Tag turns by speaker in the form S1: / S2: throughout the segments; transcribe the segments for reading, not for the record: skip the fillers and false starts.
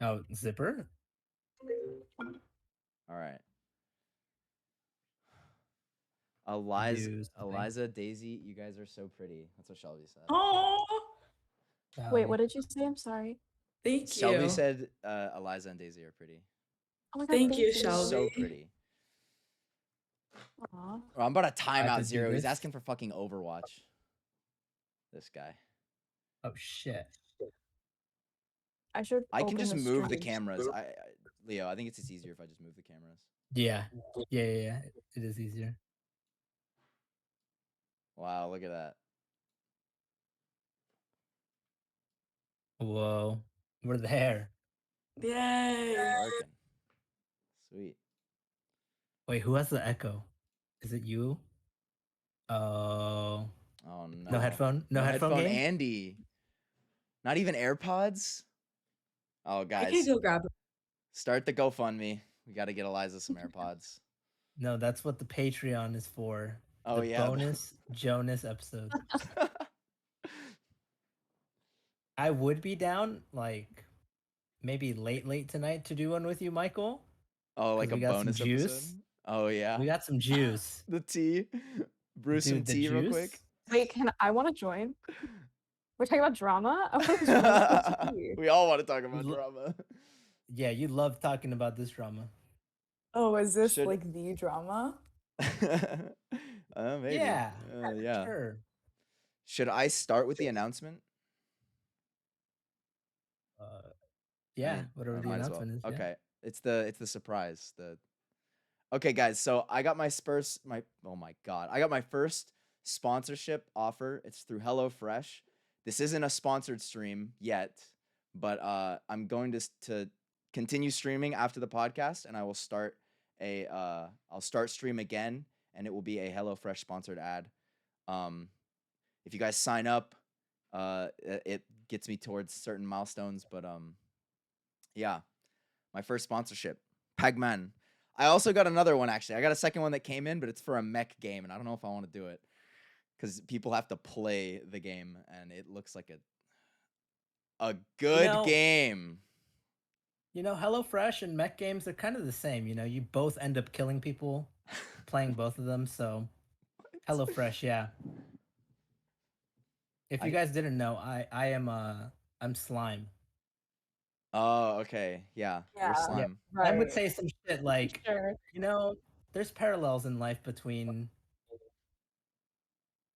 S1: Oh, zipper?
S2: All right. Eliza,
S1: Do something.
S2: Eliza, Daisy, you guys are so pretty. That's what Shelby said.
S3: Oh,
S4: Wait, what did you say? I'm sorry.
S3: thank
S2: Shelby
S3: you.
S2: said Eliza and Daisy are pretty.
S4: Oh my god,
S3: Thank you,
S4: you.
S3: Shelby.
S2: So pretty.
S4: Aw.
S2: Oh, I'm about to time
S1: I
S2: out
S1: could do
S2: Zero. He's
S1: this.
S2: asking for fucking Overwatch. This guy.
S1: Oh shit.
S4: I should.
S2: I can
S4: open
S2: just
S4: the
S2: move the
S4: stream.
S2: cameras. Leo, I think it's just easier if I just move the cameras.
S1: Yeah. Yeah. It is easier.
S2: Wow, look at that.
S1: Whoa. We're there.
S3: Yay.
S2: Working. Sweet.
S1: Wait, who has the echo? Is it you? Oh.
S2: Oh no.
S1: No headphone? No headphone game?
S2: Andy. Not even AirPods? Oh
S3: I
S2: guys.
S3: can go grab it.
S2: Start the GoFundMe. We gotta get Eliza some AirPods.
S1: No, that's what the Patreon is for.
S2: Oh
S1: the
S2: yeah.
S1: bonus Jonas episode. I would be down like maybe late tonight to do one with you, Mykel.
S2: Oh, like a
S1: we got some
S2: bonus
S1: juice.
S2: episode? Oh yeah.
S1: We got some juice.
S2: The tea. Brew some
S1: Dude, the
S2: tea real
S1: juice?
S2: quick.
S4: Wait, I want to join? We're talking about drama? I want to join. What's tea?
S2: We all want to talk about drama.
S1: Yeah, you love talking about this drama.
S5: Oh, is this
S2: Should-
S5: like the drama?
S2: Maybe.
S1: Yeah.
S2: Yeah.
S1: Sure.
S2: Should I start with the announcement?
S1: Yeah,
S2: mean,
S1: whatever the
S2: might as well.
S1: announcement is.
S2: Okay. It's the surprise. Okay, guys, so I got my oh my god. I got my first sponsorship offer. It's through HelloFresh. This isn't a sponsored stream yet, but I'm going to continue streaming after the podcast, and I will start I'll start stream again, and it will be a HelloFresh sponsored ad. If you guys sign up, it gets me towards certain milestones, but yeah, my first sponsorship, Pagman. I also got another one, actually. I got a second one that came in, but it's for a mech game, and I don't know if I want to do it because people have to play the game, and it looks like a good game.
S1: You know, HelloFresh and mech games are kind of the same. You know, you both end up killing people playing both of them. So, HelloFresh, yeah. If you guys didn't know, I'm Slime.
S2: Oh, okay. Yeah, you're Slime.
S1: Yeah,
S5: right.
S1: I would say some shit like,
S4: Sure.
S1: you know, there's parallels in life between,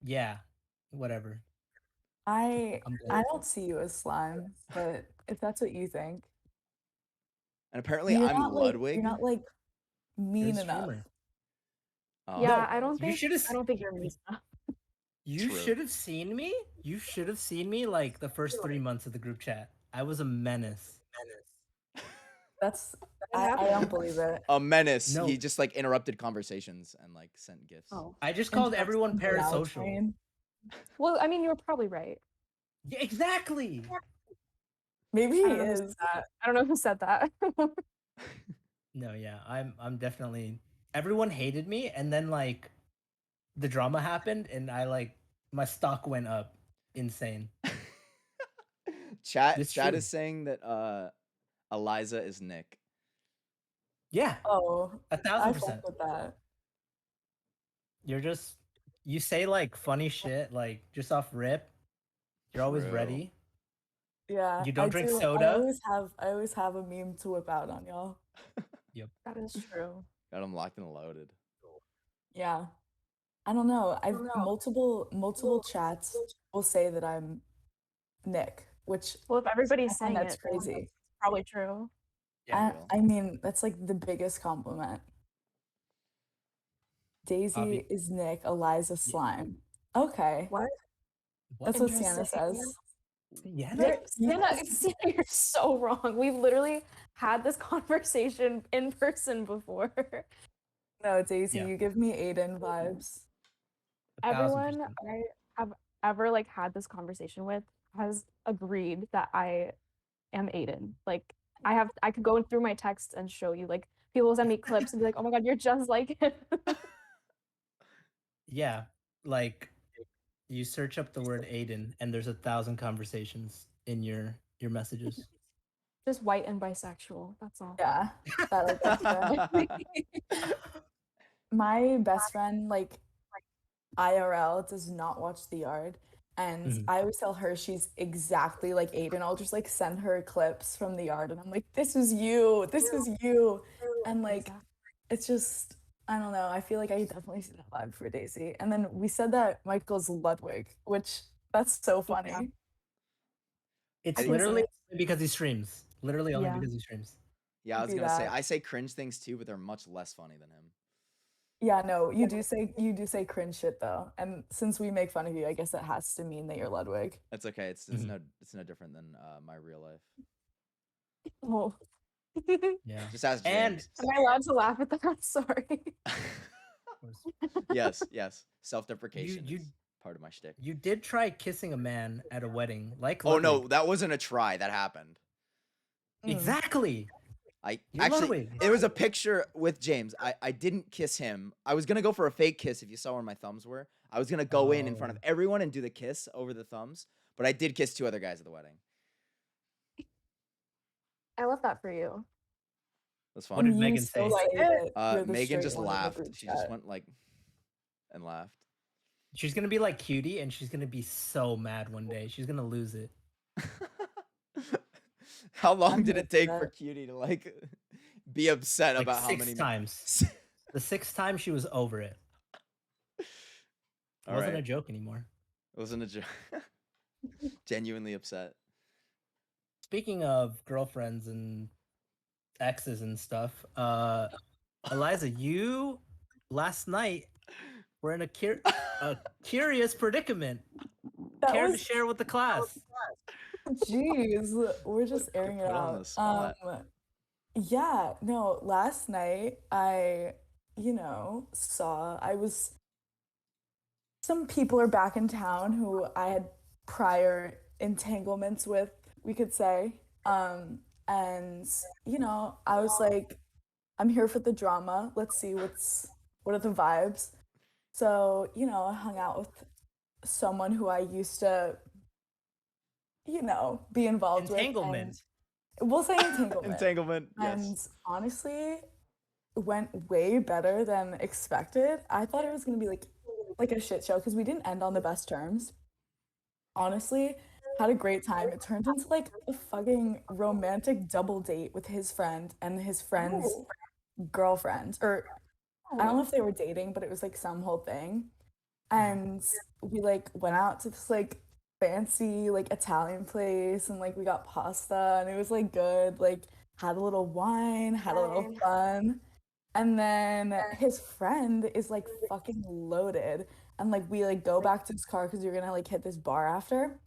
S1: yeah, whatever.
S5: I don't see you as slime, but if that's what you think.
S2: And apparently
S5: You're
S2: I'm
S5: not, like,
S2: Ludwig.
S5: you're not like mean
S1: You're a
S5: enough.
S1: streamer.
S2: Oh,
S4: Yeah,
S1: No,
S4: I don't think
S1: you
S4: I don't think you're mean enough.
S1: You
S2: True.
S1: should have seen me. You should have seen me like the first 3 months of the group chat. I was a menace.
S5: That's I don't believe it.
S2: A menace.
S1: No.
S2: He just like interrupted conversations and like sent gifts.
S4: Oh.
S1: I just called
S5: Interrupt
S1: everyone
S5: somebody else,
S1: parasocial.
S5: Ryan.
S4: Well, I mean, you were probably right.
S1: Yeah, exactly.
S5: Maybe he
S4: I don't know who
S5: is.
S4: said that. I don't know who said that.
S1: No, yeah, I'm definitely. Everyone hated me, and then like, the drama happened, and my stock went up, insane.
S2: Chat
S1: It's
S2: is
S1: true.
S2: saying that Eliza is Nick.
S1: Yeah,
S5: Oh, I
S1: 1000%.
S5: fuck with that.
S1: You say like funny shit, like just off rip. You're always
S2: True.
S1: ready.
S5: Yeah.
S1: You don't
S5: I
S1: drink
S5: do.
S1: soda?
S5: I always have a meme to whip out on y'all.
S1: Yep.
S4: That is true.
S2: Got him locked and loaded.
S5: Yeah. I don't know. I've multiple chats will say that I'm Nick, which
S4: Well, if everybody's
S5: I
S4: saying
S5: find that's
S4: it, then
S5: crazy.
S4: it's probably true.
S1: Yeah.
S5: I mean, that's like the biggest compliment. Daisy is Nick, Eliza Slime. Okay.
S4: What?
S5: That's what Sienna
S4: Interesting.
S5: says.
S1: Yeah.
S4: Sienna, you're so wrong. We've literally had this conversation in person before.
S5: No, Daisy,
S1: Yeah.
S5: you give me Aiden vibes.
S4: Everyone
S1: 1000%.
S4: I have ever like had this conversation with has agreed that I am Aiden. Like I could go through my texts and show you, like, people send me clips and be like, oh my god, you're just like him.
S1: Yeah, like you search up the word Aiden, and there's 1,000 conversations in your messages.
S4: Just white and bisexual. That's all.
S5: Yeah, that like my best friend, like IRL, does not watch The Yard. And
S1: Mhm.
S5: I always tell her she's exactly like Aiden. I'll just like send her clips from The Yard and I'm like, this is you. This is you. And like,
S4: Exactly.
S5: it's just, I don't know. I feel like I could definitely see that vibe for Daisy. And then we said that Mykel's Ludwig, which that's so funny.
S4: Yeah.
S1: It's
S5: I can see
S1: literally
S5: it.
S1: only because he streams. Literally only
S4: Yeah.
S1: because he streams.
S2: Yeah, I was
S5: Do
S2: gonna say
S5: that.
S2: I say cringe things too, but they're much less funny than him.
S5: Yeah, no, you do say cringe shit though. And since we make fun of you, I guess that has to mean that you're Ludwig.
S2: That's okay. It's
S1: Mhm.
S2: no different than my real life.
S4: Oh.
S1: Yeah.
S2: Just ask
S1: And
S2: James.
S4: Am I allowed to laugh at that? Sorry.
S2: Yes. Self-deprecation
S1: you
S2: is part of my shtick.
S1: you did try kissing a man at a wedding, like
S2: Oh no,
S1: Ludwig.
S2: that wasn't a try. That happened.
S5: Mm.
S1: Exactly.
S2: I
S1: You're
S2: actually,
S1: Ludwig.
S2: it was a picture with James. I didn't kiss him. I was gonna go for a fake kiss. If you saw where my thumbs were, I was gonna go in front of everyone and do the kiss over the thumbs. But I did kiss 2 other guys at the wedding.
S4: I love that for you.
S2: That's
S1: What
S2: fun.
S1: did
S5: And you
S1: Megan
S5: still
S1: say?
S5: say that you're the
S2: Megan
S5: straight
S2: just
S5: one in the
S2: laughed.
S5: group
S2: She just
S5: chat.
S2: went like and laughed.
S1: She's gonna be like Cutie, and she's gonna be so mad one day. She's gonna lose it.
S2: How long
S5: I'm
S2: did
S5: here
S2: it
S5: for
S2: take
S5: that.
S2: for Cutie to like be upset
S1: Like
S2: about how
S1: 6
S2: many
S1: times. The 6th time she was over it. It
S2: All
S1: wasn't
S2: right.
S1: a joke anymore.
S2: It wasn't a joke. Genuinely upset.
S1: Speaking of girlfriends and exes and stuff, Eliza, you last night were in a curious predicament.
S5: That
S1: Care to
S5: was
S1: share with the class?
S5: jeez, we're just airing it
S2: put on
S5: out.
S2: the spot.
S5: Yeah, no, last night I, some people are back in town who I had prior entanglements with, we could say. And I was like, I'm here for the drama. Let's see what are the vibes. So, I hung out with someone who I used to, be involved with.
S1: Entanglement.
S5: And we'll say entanglement.
S2: Entanglement.
S5: And
S2: Yes.
S5: honestly, it went way better than expected. I thought it was gonna be like a shit show because we didn't end on the best terms. Honestly, had a great time. It turned into like a fucking romantic double date with his friend and his friend's girlfriend. Or I don't know if they were dating, but it was like some whole thing. And we like went out to this like fancy like Italian place and like we got pasta and it was like good. Like had a little wine, had a little fun. And then his friend is like fucking loaded. And like we like go back to his car because we are gonna like hit this bar after.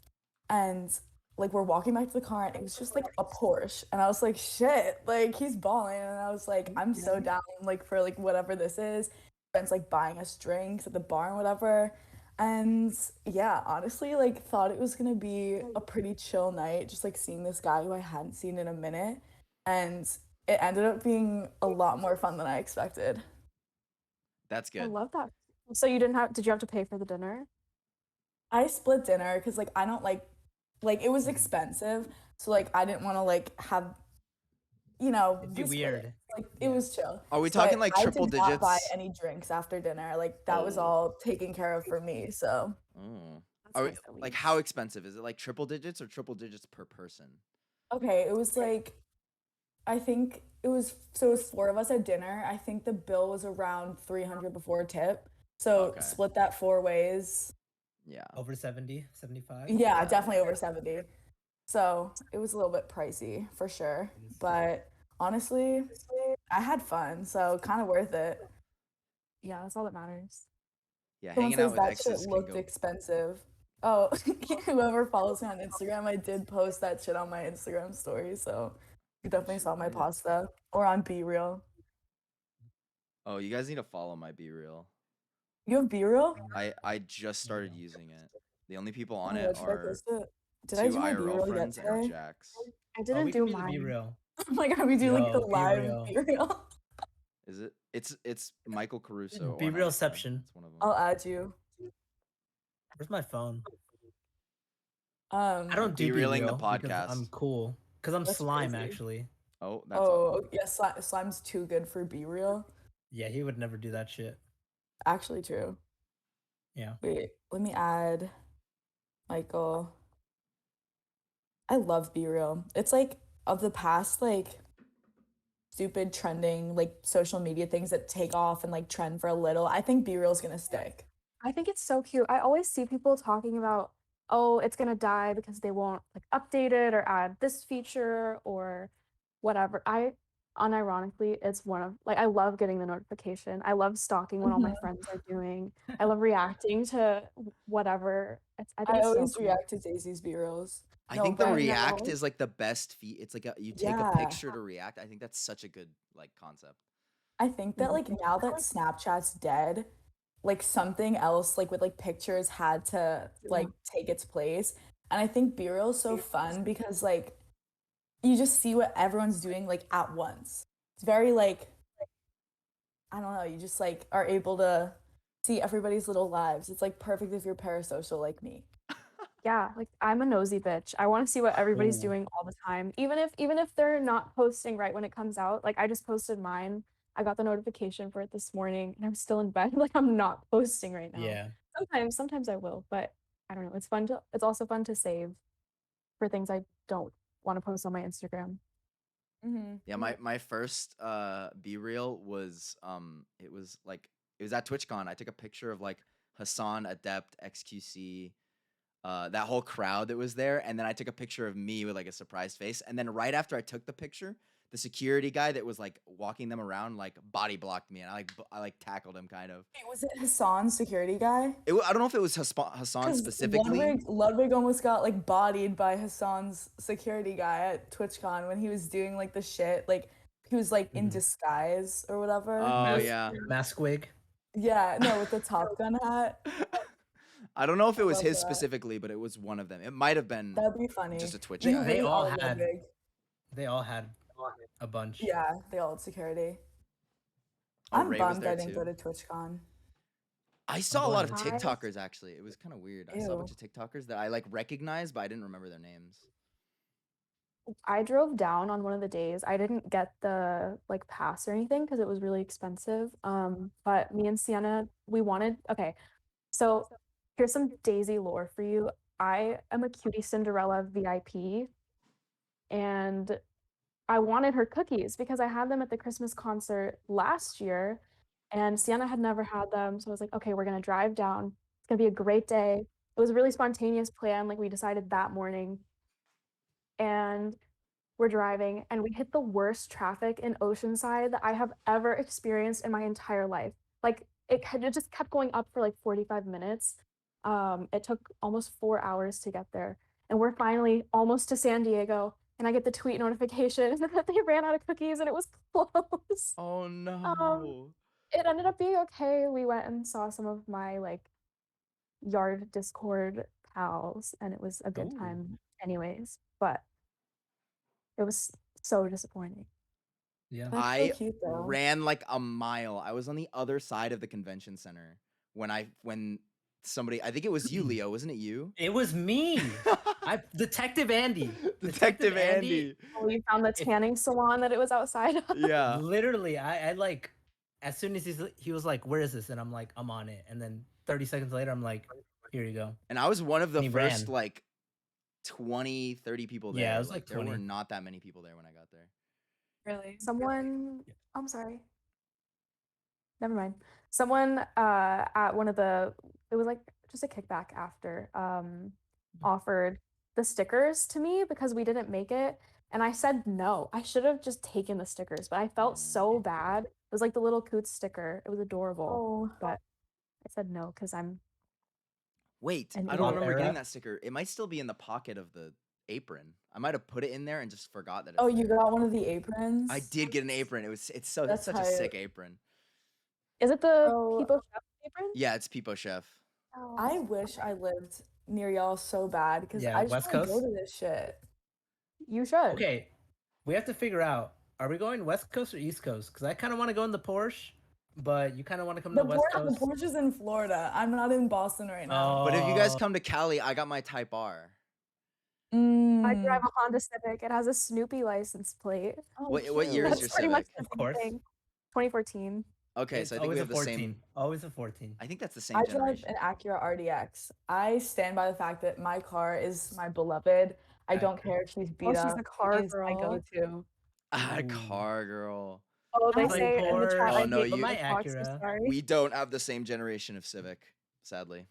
S5: And like we're walking back to the car and it was just like a Porsche. And I was like, shit, like he's balling. And I was like, I'm so down like for like whatever this is. Friends like buying us drinks at the bar and whatever. And yeah, honestly, like thought it was gonna be a pretty chill night, just like seeing this guy who I hadn't seen in a minute. And it ended up being a lot more fun than I expected.
S2: That's
S4: I
S2: good.
S4: love that. So did you have to pay for the dinner?
S5: I split dinner because like I don't like it was expensive, so like I didn't want to like have
S1: It'd be
S5: we split it.
S1: weird.
S5: Like it was chill.
S2: Are we
S5: So
S2: talking like
S5: I
S2: triple
S5: did not buy
S2: digits?
S5: any drinks after dinner. Like that was
S2: Oh.
S5: all taken care of for me. So
S2: Oh.
S4: That's
S2: Are we,
S4: nice at
S2: like
S4: least.
S2: how expensive is it? Like triple digits or triple digits per person?
S5: okay, it was like I think it was 4 of us at dinner. I think the bill was around 300 before tip. So
S2: Okay.
S5: split that 4 ways.
S2: Yeah.
S1: Over 70, 75?
S5: Yeah, definitely over 70. So it was a little bit pricey for sure. But honestly, I had fun, so kind of worth it.
S4: Yeah, that's all that matters.
S2: Yeah,
S5: Someone
S2: hanging out
S5: says
S2: with
S5: that
S2: exes
S5: shit
S2: can
S5: looked
S2: go.
S5: expensive. Oh, whoever follows me on Instagram, I did post that shit on my Instagram story, so you definitely saw my
S2: Shit.
S5: pasta. Or on Be Real.
S2: Oh, you guys need to follow my Be Real.
S5: You have Be Real?
S2: I just started using it. The only people
S5: Oh
S2: on
S5: my
S2: it
S5: God, should I
S2: are
S5: post it? Did
S2: 2
S5: I do my Be
S2: IRL
S5: Real yet
S2: friends and
S5: today?
S2: Jax.
S4: I
S1: Oh,
S4: didn't
S1: we
S4: do
S1: can do the
S4: mine.
S1: Be Real.
S5: Oh my God, we do like the
S1: Yo, Be
S5: live
S1: Real.
S5: Be Real.
S2: Is it? It's Michael Caruso.
S1: Be
S2: on
S1: Realception.
S2: Insta. It's one of them.
S5: I'll add you.
S1: Where's my phone?
S5: Um,
S1: I don't do
S2: Be
S1: Be
S2: Realing the
S1: Real because
S2: podcast.
S1: I'm cool. Because I'm
S5: That's
S1: slime,
S5: crazy.
S1: actually.
S2: Oh, that's all.
S5: Oh, yeah, slime's too good for Be Real.
S1: Yeah, he would never do that shit.
S5: Actually true.
S1: Yeah.
S5: Wait, let me add Mykel. I love Be Real. It's like of the past like stupid trending like social media things that take off and like trend for a little. I think Be Real's gonna stick.
S4: I think it's so cute. I always see people talking about, oh, it's gonna die because they won't like update it or add this feature or whatever. I unironically, it's one of like I love getting the notification. I love stalking what all my friends are doing. I love reacting to whatever. I think
S5: I
S4: it's so
S5: always
S4: cool.
S5: react to Daisy's B Reels.
S2: I
S5: No,
S2: think the
S5: but
S2: react
S4: know.
S2: is like the best feat. It's like you take a
S5: Yeah.
S2: picture to react. I think that's such a good like concept.
S5: I think that like now that Snapchat's dead, like something else like with like pictures had to like take its place. And I think B Reel's so fun because like you just see what everyone's doing like at once. It's very like I don't know, you just like are able to see everybody's little lives. It's like perfect if you're parasocial like me.
S4: Yeah, like I'm a nosy bitch. I want to see what everybody's
S1: Ooh.
S4: doing all the time. Even if they're not posting right when it comes out. Like I just posted mine. I got the notification for it this morning and I'm still in bed. Like I'm not posting right now.
S1: Yeah.
S4: Sometimes I will, but I don't know. It's also fun to save for things I don't want to post on my Instagram.
S5: Mm-hmm.
S2: Yeah, my first Be Real was it was at TwitchCon. I took a picture of like Hassan, Adept, XQC, that whole crowd that was there, and then I took a picture of me with like a surprised face, and then right after I took the picture, the security guy that was like walking them around like body blocked me, and I like tackled him kind of.
S5: Wait, was it Hassan's security guy?
S2: I don't know if it was Hassan
S5: 'Cause
S2: specifically.
S5: Ludwig almost got like bodied by Hassan's security guy at TwitchCon when he was doing like the shit. Like he was like in
S1: Mhm.
S5: disguise or whatever.
S2: Oh yeah.
S1: Mask wig.
S5: Yeah, no, with the Top Gun hat.
S2: I don't know if it was
S5: love
S2: his
S5: that.
S2: specifically, but it was one of them. It might have been
S5: That'd be funny.
S2: just a Twitch
S5: You
S2: guy.
S1: They
S5: really
S1: all
S5: are
S1: had-
S5: Ludwig.
S1: They all had a bunch.
S5: Yeah, they all had security.
S2: Oh,
S5: I'm
S2: Ray was
S5: bummed
S2: there
S5: I didn't
S2: too.
S5: go to TwitchCon.
S2: I saw a lot of
S1: going
S4: to-
S2: TikTokers actually. It was kind of weird. I saw a bunch of TikTokers that I like recognized, but I didn't remember their names.
S4: I drove down on one of the days. I didn't get the like pass or anything because it was really expensive. But me and Sienna, we wanted okay. So here's some Daisy lore for you. I am a Cutie Cinderella VIP, and I wanted her cookies because I had them at the Christmas concert last year, and Sienna had never had them. So I was like, okay, we're gonna drive down. It's gonna be a great day. It was a really spontaneous plan. Like we decided that morning, and we're driving and we hit the worst traffic in Oceanside that I have ever experienced in my entire life. Like it just kept going up for like 45 minutes. It took almost 4 hours to get there. And we're finally almost to San Diego. And I get the tweet notification that they ran out of cookies and it was closed.
S2: Oh no.
S4: It ended up being okay. We went and saw some of my like yard Discord pals and it was a good
S1: Ooh.
S4: time anyways. But it was so disappointing.
S1: Yeah.
S5: That's
S2: I
S5: so cute though.
S2: ran like a mile. I was on the other side of the convention center when somebody, I think it was you, Leo, wasn't it you?
S1: It was me. Detective Andy.
S2: Detective Andy.
S4: Oh, you found the tanning salon that it was outside of?
S2: Yeah.
S1: Literally, I like, as soon as he was like, "Where is this?" and I'm like, "I'm on it." And then 30 seconds later, I'm like, "Here you go."
S2: And I was one of the
S1: And he
S2: first
S1: ran.
S2: like 20, 30 people there.
S1: Yeah, it was like
S2: there were
S1: 20.
S2: not that many people there when I got there.
S3: Really?
S4: Someone, I'm sorry. Never mind. Someone at one of the, it was like just a kickback after, offered the stickers to me because we didn't make it. And I said no. I should have just taken the stickers, but I felt so bad. It was like the little Coots sticker. It was adorable.
S5: Oh,
S4: But I said no because I'm
S2: Wait,
S4: An
S2: I don't
S1: idiot.
S2: remember getting
S1: Era?
S2: that sticker. It might still be in the pocket of the apron. I might have put it in there and just forgot that.
S5: oh,
S2: It's
S5: you
S2: there.
S5: got one of the aprons?
S2: I did get an apron. It's
S5: That's
S2: such a sick
S5: hype.
S2: apron.
S4: Is it the
S5: Oh.
S4: People Chef apron?
S2: Yeah, it's Peepo Chef.
S4: Oh,
S5: I wish I lived near y'all so bad because
S1: Yeah,
S5: I just
S1: West
S5: want to go
S1: Coast?
S5: to this shit.
S4: you should.
S1: Okay, we have to figure out: are we going West Coast or East Coast? Because I kind of want to go in the Porsche, but you kind of want to come to
S5: The,
S1: the West
S5: the
S1: Coast.
S5: Porsche is in Florida. I'm not in Boston right now.
S2: But if you guys
S1: Oh.
S2: come to Cali, I got my Type R.
S4: I
S5: Mm.
S4: drive a Honda Civic. It has a Snoopy license plate.
S5: Oh,
S2: What year is
S4: That's
S2: your
S4: pretty much
S2: Civic?
S4: the
S1: Of
S4: same
S1: course.
S4: thing. 2014.
S2: Okay,
S1: It's
S2: so I think
S1: always
S2: we
S1: a
S2: have the
S1: 14.
S2: same.
S1: Always a 14.
S2: I think that's the same
S5: I drive
S2: generation.
S5: an Acura RDX. I stand by the fact that my car is my beloved. I don't care if she's beat
S4: Oh, she's
S5: up.
S4: a car
S5: She's my
S4: girl.
S5: go-to.
S2: Ah,
S1: Ooh.
S2: car girl.
S4: Oh, they
S5: Oh,
S1: My
S4: say in the chat
S1: Porsche,
S2: Oh,
S4: I
S2: no,
S4: hate
S1: but
S2: you-
S1: my
S4: Xbox. So
S1: Acura.
S4: sorry.
S2: We don't have the same generation of Civic, sadly.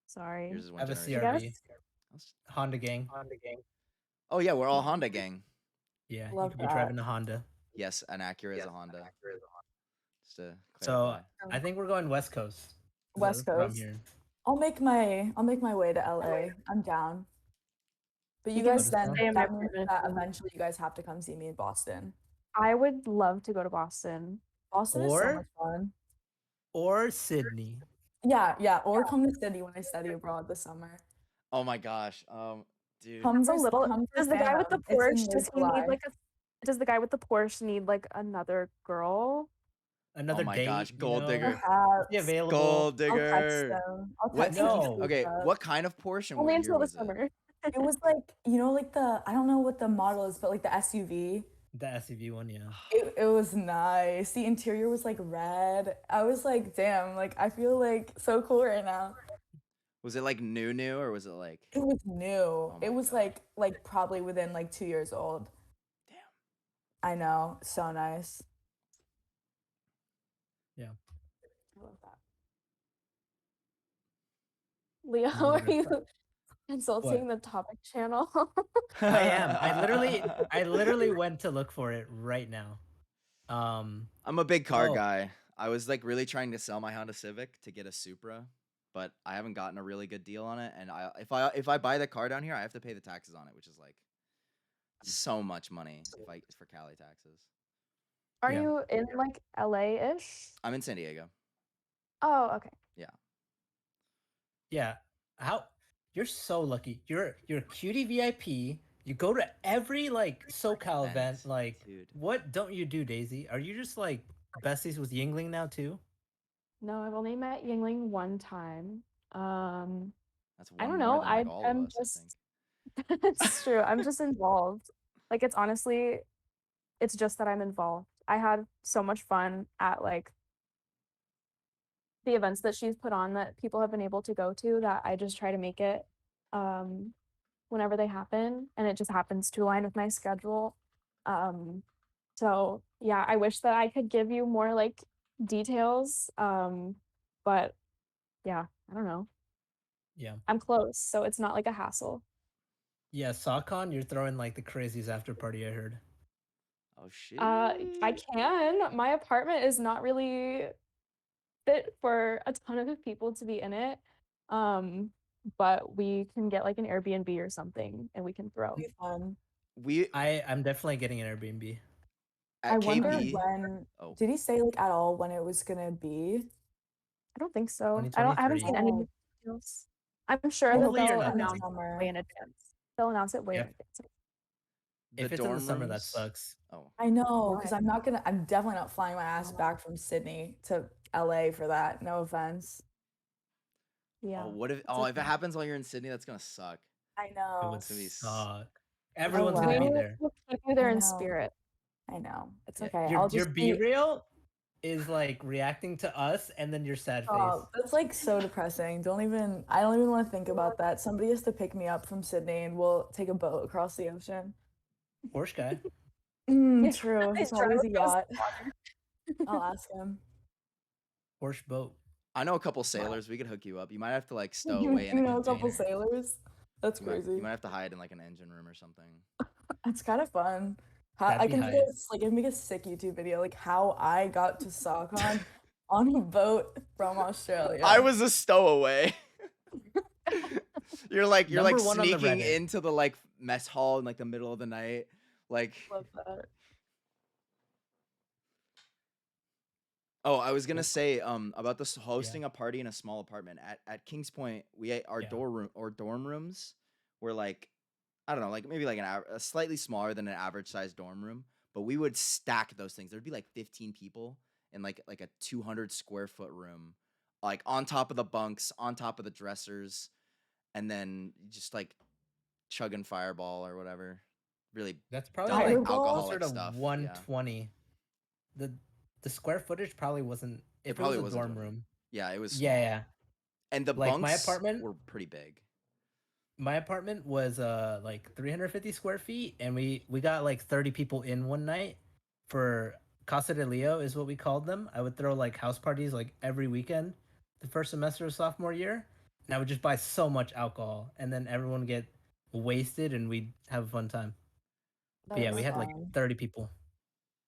S4: Sorry.
S2: Yours is
S1: I
S2: one
S1: have a
S2: generation.
S4: Yes.
S1: CRV. Honda gang.
S2: Oh yeah, we're all Honda gang.
S1: Yeah, you
S5: Love
S1: could be
S5: that.
S1: driving a Honda.
S2: Yes, an Acura is a Honda. Just to
S1: So
S2: clarify.
S1: I think we're going West Coast. Is
S5: West
S1: that what I'm
S5: Coast.
S1: hearing?
S5: I'll make my way to LA. I'm down. But you
S4: You can
S5: guys then
S4: stay in my
S5: that means
S4: apartment.
S5: that eventually you guys have to come see me in Boston.
S4: I would love to go to Boston.
S5: Boston is so
S1: Or-
S5: much fun.
S1: Or Sydney.
S5: Yeah. Or come to Sydney when I study abroad this summer.
S2: Oh my gosh. Dude.
S5: Come
S4: It's a
S5: for
S4: little.
S5: come for
S4: Does the guy with the
S5: Phantom. It's in
S4: Porsche? Does he
S5: mid-July.
S4: need like a? Does the guy with the Porsche need like another girl?
S1: Another
S2: Oh my
S1: date.
S2: gosh,
S1: you
S2: gold
S1: know?
S2: digger.
S5: Perhaps.
S1: Be available.
S2: Gold
S5: I'll text
S2: digger.
S5: them. I'll
S2: What?
S5: text them.
S1: No.
S2: Okay, what kind of Porsche and
S4: Only
S2: what year
S4: until the
S2: was it?
S4: summer.
S5: It was like, like I don't know what the model is, but like the SUV.
S1: The SUV one, yeah.
S5: It was nice. The interior was like red. I was like, damn, like I feel like so cool right now.
S2: Was it like new or was it like
S5: It was new.
S2: my
S5: It was
S2: God.
S5: like probably within like 2 years old.
S2: Damn.
S5: I know. So nice.
S1: Yeah.
S4: I love that. Leo,
S1: Love
S4: are
S1: it.
S4: you insulting the topic channel?
S1: I am. I literally went to look for it right now.
S2: I'm a big car
S1: Oh.
S2: guy. I was like really trying to sell my Honda Civic to get a Supra, but I haven't gotten a really good deal on it. And if I buy the car down here, I have to pay the taxes on it, which is like so much money for Cali taxes.
S4: Are
S1: Yeah.
S4: you in like LA-ish?
S2: I'm in San Diego.
S4: Oh, okay.
S1: Yeah. How you're so lucky. You're a cutie VIP. You go to every like SoCal event. Like,
S2: dude.
S1: what don't you do, Daisy? Are you just like besties with Yingling now too?
S4: No, I've only met Yingling one time.
S2: That's
S4: I
S2: one
S4: don't
S2: more
S4: know.
S2: than like all of
S4: I'm
S2: us, I
S4: just
S2: think.
S4: it's true. I'm just involved. Like it's honestly, it's just that I'm involved. I had so much fun at like the events that she's put on that people have been able to go to that I just try to make it whenever they happen, and it just happens to align with my schedule. So yeah, I wish that I could give you more like details. But yeah, I don't know.
S1: Yeah.
S4: I'm close, so it's not like a hassle.
S1: Yeah, SoCon, you're throwing like the craziest after party I heard.
S2: Oh shit.
S4: I can. My apartment is not really fit for a ton of people to be in it. But we can get like an Airbnb or something and we can throw.
S5: Be fun.
S1: I'm definitely getting an Airbnb.
S2: At
S5: I wonder
S2: KP.
S5: when
S2: Oh.
S5: did he say like at all when it was gonna be?
S4: I don't think so. I haven't
S1: 2023.
S4: seen any
S5: Oh.
S4: details. I'm sure that
S1: Hopefully you're
S4: they'll
S1: not
S4: announce
S1: busy.
S5: summer.
S4: way in advance. They'll announce it way in
S1: Yep.
S4: advance.
S1: If
S2: The
S1: it's in the
S2: dorm
S1: summer, that
S2: rooms-
S1: sucks.
S2: Oh.
S5: I know,
S4: Why?
S5: because I'm definitely not flying my ass back from Sydney to LA for that. No offense.
S4: Yeah.
S2: Oh, what if
S4: it's
S2: if it
S4: okay.
S2: happens while you're in Sydney, that's gonna suck.
S5: I
S1: It
S5: know.
S1: would
S2: gonna be
S1: suck. Everyone's
S5: well.
S1: gonna be
S4: We
S1: there.
S4: will keep you there
S5: I
S4: in
S5: know.
S4: spirit.
S5: I know. It's
S1: Yeah,
S5: okay.
S1: Your
S5: I'll just
S1: be real is like reacting to us and then your sad face.
S5: Oh, that's like so depressing. I don't even want to think about that. Somebody has to pick me up from Sydney and we'll take a boat across the ocean.
S1: Porsche guy.
S5: True. He's
S4: Drive
S5: always a
S4: across
S5: yacht.
S4: the water.
S5: I'll ask him.
S1: Porsche boat.
S2: I know a couple sailors. We could hook you up. You might have to like stow away in
S5: You
S2: a
S5: know a couple
S2: container.
S5: sailors? That's
S2: You might,
S5: crazy.
S2: you might have to hide in like an engine room or something.
S5: It's kind of fun.
S1: That'd
S5: I
S1: be
S5: can
S1: hype.
S5: make a sick YouTube video like how I got to SoCon on a boat from Australia.
S2: I was a stowaway. you're like
S1: Number one on the
S2: sneaking
S1: Reddit.
S2: into the like mess hall in like the middle of the night. Like
S5: Love that.
S2: oh, I was gonna say about this hosting a party in a small apartment at Kings Point. Our
S1: Yeah.
S2: dorm rooms were like I don't know, like maybe like a slightly smaller than an average sized dorm room, but we would stack those things. There'd be like 15 people in like a 200 square foot room, like on top of the bunks, on top of the dressers, and then just like chugging Fireball or whatever. Really
S1: That's probably
S2: dumb
S1: like
S5: Fireball?
S1: closer
S2: alcoholic
S1: to
S2: stuff. Yeah.
S1: 120. The square footage probably wasn't.
S2: It
S1: If it
S2: probably
S1: was a
S2: wasn't
S1: dorm
S2: dorm.
S1: room.
S2: Yeah, it was small.
S1: Yeah.
S2: And the
S1: Like, my
S2: bunks
S1: apartment-
S2: were pretty big.
S1: My apartment was like 350 square feet, and we got like 30 people in one night for Casa de Leo is what we called them. I would throw like house parties like every weekend the first semester of sophomore year, and I would just buy so much alcohol, and then everyone would get wasted, and we'd have a fun time. But yeah,
S5: That's
S1: we had like
S5: fun.
S1: 30 people.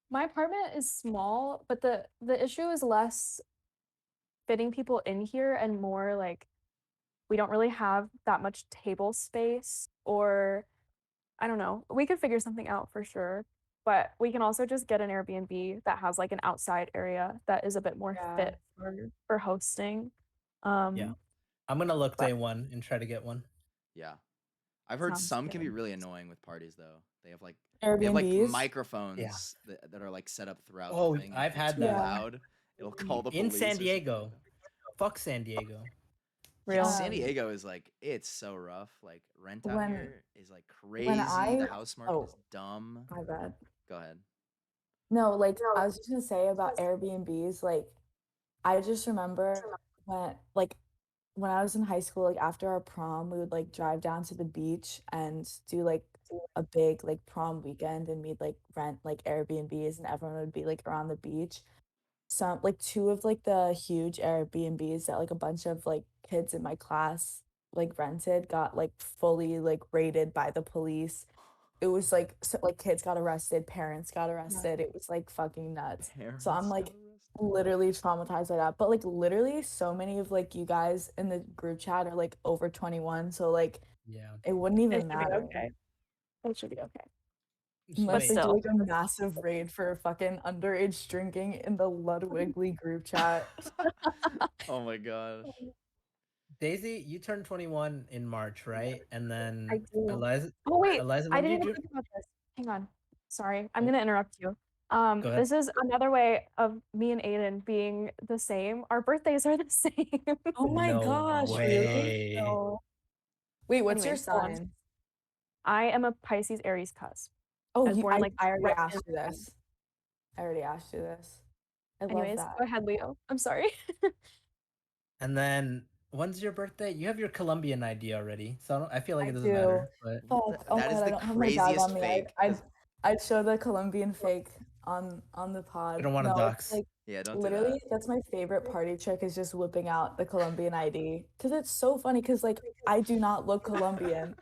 S4: My apartment is small, but the issue is less fitting people in here and more like we don't really have that much table space, or I don't know. We could figure something out for sure. But we can also just get an Airbnb that has like an outside area that is a bit more
S5: Yeah.
S4: fit for hosting.
S1: Yeah. I'm gonna look
S4: but-
S1: day one and try to get one.
S2: Yeah. I've heard
S4: Sounds
S2: some can be
S4: good.
S2: really annoying with parties though. They have like
S5: Airbnbs.
S2: microphones that are like set up throughout
S1: Oh,
S2: the thing.
S1: I've
S2: If you're
S1: had
S2: too
S5: that.
S2: loud, it'll call the
S1: In
S2: police.
S1: San
S2: or something like
S1: Diego.
S2: that.
S1: Fuck San Diego.
S2: Yeah,
S4: Real.
S2: San Diego is like it's so rough. Like rent out
S5: When-
S2: here is like crazy. The house market is dumb.
S5: My bad.
S2: Go ahead.
S5: No, like I was just gonna say about Airbnbs, like I just remember when I was in high school, like after our prom, we would like drive down to the beach and do like a big like prom weekend, and we'd like rent like Airbnbs, and everyone would be like around the beach. Some like two of like the huge Airbnbs that like a bunch of like kids in my class like rented got like fully like raided by the police. It was like so, like kids got arrested, parents got arrested. It was like fucking nuts. So I'm like literally traumatized by that. But like literally so many of like you guys in the group chat are like over 21, so like
S1: Yeah.
S5: it wouldn't
S4: It
S5: even
S4: should be
S5: matter.
S4: okay. It should be okay.
S5: Unless
S1: Wait,
S5: they do
S4: still.
S5: like a massive raid for fucking underage drinking in the Ludwigly group chat.
S2: Oh my gosh.
S1: Daisy, you turned 21 in March, right? And then
S4: I do.
S1: Eliza,
S4: Oh wait,
S1: Eliza,
S4: I
S1: when
S4: didn't
S1: did
S4: even
S1: you?
S4: think about this. Hang on. Sorry, I'm
S1: Oh.
S4: gonna interrupt you.
S1: Go ahead.
S4: This is another way of me and Aiden being the same. Our birthdays are the same.
S5: Oh my
S1: No
S5: gosh, really?
S1: way.
S4: So,
S5: Wait, what's your
S4: anyways, go on.
S5: sign?
S4: I am a Pisces Aries cusp.
S5: Oh,
S4: I was born
S5: I,
S4: like
S5: I already
S4: right
S5: asked
S4: near
S5: you
S4: the
S5: this. I already asked you this. I love
S4: Anyways,
S5: that.
S4: go ahead, Leo. I'm sorry.
S1: And then when's your birthday? You have your Colombian ID already, so I feel like
S5: I
S1: it doesn't
S5: do.
S1: matter. But
S5: Fuck. Oh
S2: that
S5: my
S2: is
S5: God, I
S2: the
S5: don't have my bag
S2: craziest
S5: on me.
S2: fake.
S5: I'd show the Colombian fake on the pod.
S1: I don't want to
S5: No,
S1: dox.
S5: it's like
S2: Yeah, don't
S5: literally
S2: do that.
S5: that's my favorite party trick is just whipping out the Colombian ID because it's so funny because like I do not look Colombian.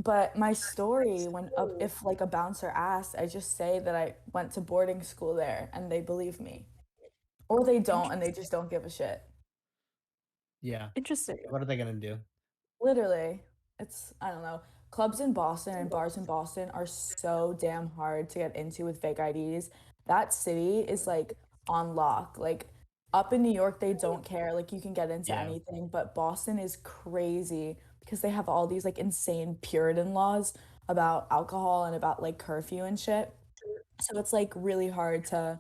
S5: But my story, when if like a bouncer asks, I just say that I went to boarding school there, and they believe me, or they don't, and they just don't give a shit.
S1: Yeah.
S4: Interesting.
S1: What are they gonna do?
S5: Literally, it's I don't know. Clubs in Boston and bars in Boston are so damn hard to get into with fake IDs. That city is like on lock. Like up in New York, they don't care. Like you can get into
S1: Yeah.
S5: anything, but Boston is crazy because they have all these like insane Puritan laws about alcohol and about like curfew and shit. So it's like really hard to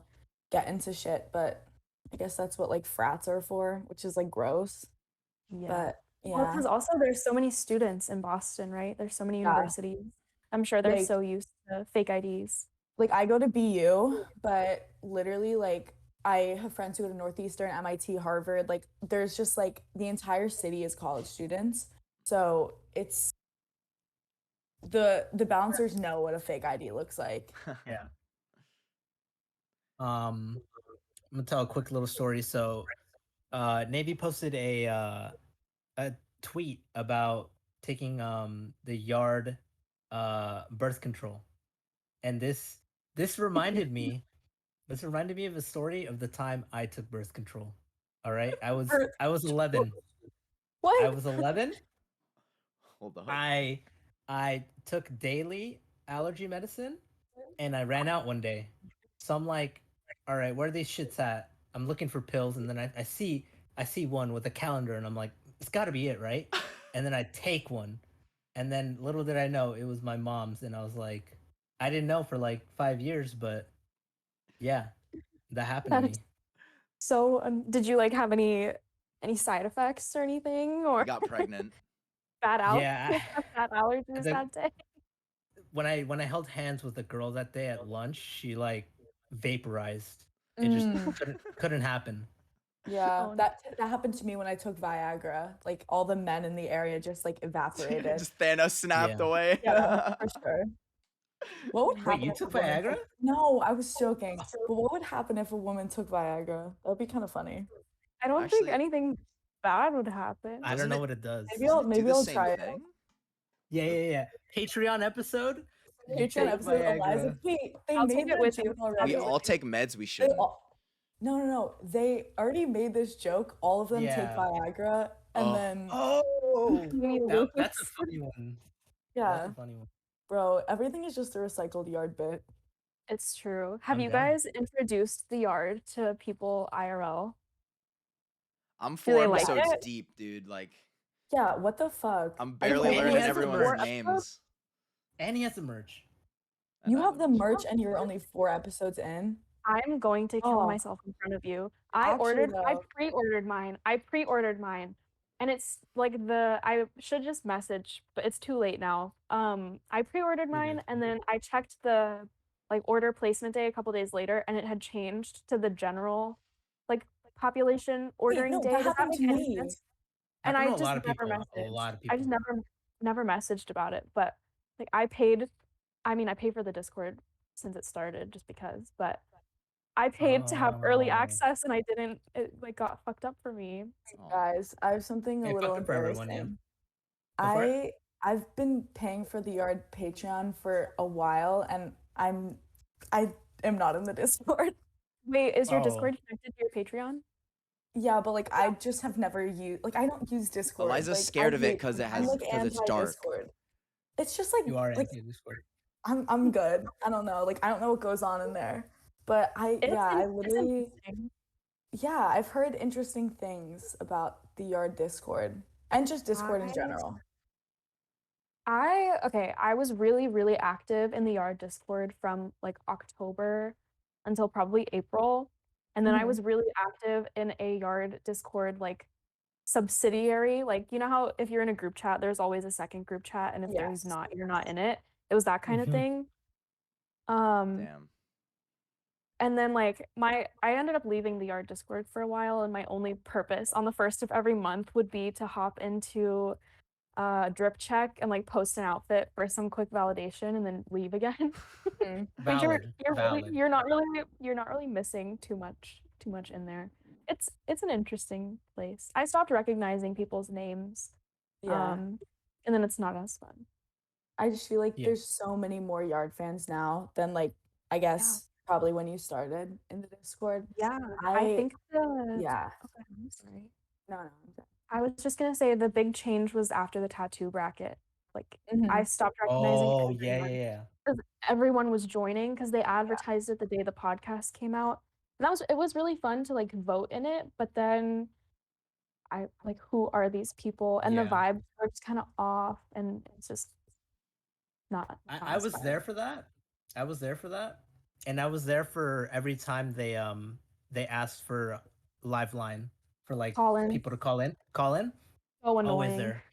S5: get into shit, but I guess that's what like frats are for, which is like gross.
S4: Yeah.
S5: But
S4: Well,
S5: yeah.
S4: because also there's so many students in Boston, right? There's so many
S5: Yeah.
S4: universities. I'm sure they're
S5: Like-
S4: so used to fake IDs.
S5: Like I go to BU, but literally like I have friends who go to Northeastern, MIT, Harvard. Like there's just like the entire city is college students. So it's the bouncers know what a fake ID looks like.
S1: Yeah. I'm gonna tell a quick little story. So, Navy posted a tweet about taking the yard birth control, and this reminded me of a story of the time I took birth control. All right, I was 11.
S4: What?
S1: I was 11.
S2: Hold up.
S1: I took daily allergy medicine, and I ran out one day. So I'm like, all right, where are these shits at? I'm looking for pills, and then I see one with a calendar, and I'm like, it's got to be it, right? And then I take one, and then little did I know it was my mom's, and I was like, I didn't know for like 5 years, but yeah, that happened to
S4: That
S1: me.
S4: is- So, did you like have any side effects or anything? Or
S2: You got pregnant.
S4: bad allergies.
S1: Yeah,
S4: Bad allergies
S1: the-
S4: that day.
S1: when I held hands with the girl that day at lunch, she like vaporized. It just
S5: Mm,
S1: couldn't happen.
S5: yeah,
S4: Oh, no.
S5: that happened to me when I took Viagra. Like all the men in the area just like evaporated.
S2: Just Thanos snapped
S1: Yeah.
S2: away.
S5: Yeah, for sure. What would
S4: Wait,
S5: happen
S1: you
S5: if
S1: took
S5: a woman
S1: Viagra?
S5: No, I was joking. But what would happen if a woman took Viagra? That would be kind of funny.
S4: I don't think
S2: Actually,
S4: anything bad would happen.
S1: I
S2: Doesn't
S1: don't know
S2: it-
S1: what it does.
S5: Maybe I'll
S2: doesn't it do
S5: maybe
S2: the
S5: I'll
S2: same
S5: try it.
S2: thing?
S1: Yeah. Patreon episode. You
S5: Patreon
S1: take
S5: episode Eliza.
S1: Viagra.
S5: Wait, they
S4: I'll
S5: made
S4: take it
S5: that
S4: with you.
S5: joke
S4: I'll
S5: already.
S2: We
S4: take it
S2: all
S4: with you.
S2: take meds we
S5: They
S2: shouldn't.
S5: No. They already made this joke. All of them take
S1: Yeah.
S5: Viagra, and
S2: Oh.
S5: then
S1: Oh,
S4: You mean
S1: that's a
S4: Lucas?
S1: funny one.
S5: yeah,
S1: That's a funny one.
S5: bro, everything is just a recycled yard bit.
S4: It's true. Have
S1: I'm
S4: you
S1: down.
S4: guys introduced the yard to people IRL?
S2: I'm
S4: Do
S2: 4
S4: they like
S2: episodes
S4: it?
S2: deep, dude. Like,
S5: Yeah, what the fuck?
S2: I'm
S5: Are you
S2: barely
S1: Annie
S2: learning
S1: has the
S2: everyone's
S1: merch.
S2: names.
S1: And he has the merch.
S2: And
S5: You
S2: I
S5: have the
S2: merch.
S5: merch and you're only 4 episodes in?
S4: I'm going to kill
S5: Oh.
S4: myself in front of you.
S5: Actually,
S4: I
S5: though-
S4: pre-ordered mine. And it's like I should just message, but it's too late now. I pre-ordered
S1: You're
S4: mine
S1: good.
S4: and then I checked the like order placement day a couple days later and it had changed to the general like population ordering
S5: no,
S4: day.
S5: that
S4: Does that
S5: happened
S4: make
S5: to
S4: any
S5: me.
S4: sense? And
S1: Happened
S4: I
S1: to a
S4: just
S1: lot of
S4: never
S1: people. A
S4: messaged.
S1: lot of
S4: I just
S1: people.
S4: never messaged about it. But like I paid for the Discord since it started just because, but I paid to have early
S1: Oh.
S4: access and I didn't. It like got fucked up for me.
S2: Aw.
S5: Guys, I have something a
S1: Hey,
S5: little
S1: fuck it for everyone,
S5: embarrassing.
S1: yeah. Go for it.
S5: I've been paying for the yard Patreon for a while, and I am not in the Discord.
S4: Wait, is your
S1: Oh.
S4: Discord connected to your Patreon?
S5: Yeah, but like I just have never used I don't use Discord.
S2: Eliza's
S5: like,
S2: scared
S5: I
S2: of it
S5: hate-
S2: 'cause it
S5: I'm
S2: has-
S5: like
S2: 'cause it's dark.
S5: anti-Discord. It's just like
S1: You are
S5: like
S1: anti Discord.
S5: I'm good. I don't know. Like I don't know what goes on in there. But I
S4: It's
S5: literally
S4: interesting.
S5: yeah, I've heard interesting things about the yard Discord and just Discord in
S4: I-
S5: general.
S4: I was really active in the yard Discord from like October until probably April. And then I
S5: Mhm.
S4: was really active in a yard Discord like subsidiary. Like, you know how if you're in a group chat, there's always a second group chat, and if there's
S5: Yes.
S4: not, you're not in it. It was that kind
S1: Mhm.
S4: of thing.
S2: Damn.
S4: And then like I ended up leaving the yard Discord for a while, and my only purpose on the first of every month would be to hop into drip check and like post an outfit for some quick validation and then leave again.
S5: Mhm.
S4: But
S1: Valid. Valid.
S4: you're not really missing too much in there. It's an interesting place. I stopped recognizing people's names.
S5: Yeah.
S4: And then it's not as fun.
S5: I just feel like
S1: Yeah.
S5: there's so many more yard fans now than like I guess probably when you started in the Discord.
S4: Yeah. I think
S5: Yeah.
S4: okay, I'm sorry.
S5: No. I'm done.
S4: I was just gonna say the big change was after the tattoo bracket. Like I
S5: Mhm.
S4: stopped recognizing
S1: Oh yeah.
S4: everyone. Everyone was joining because they advertised it the day the podcast came out. And it was really fun to like vote in it, but then I like who are these people? And the
S1: Yeah.
S4: vibes were just kind of off and it's just not
S1: I
S4: as
S1: was
S4: fun.
S1: there for that. And I was there for every time they asked for live line for like
S4: Call in.
S1: people to call in. So
S4: So
S1: always
S4: annoying.
S1: there.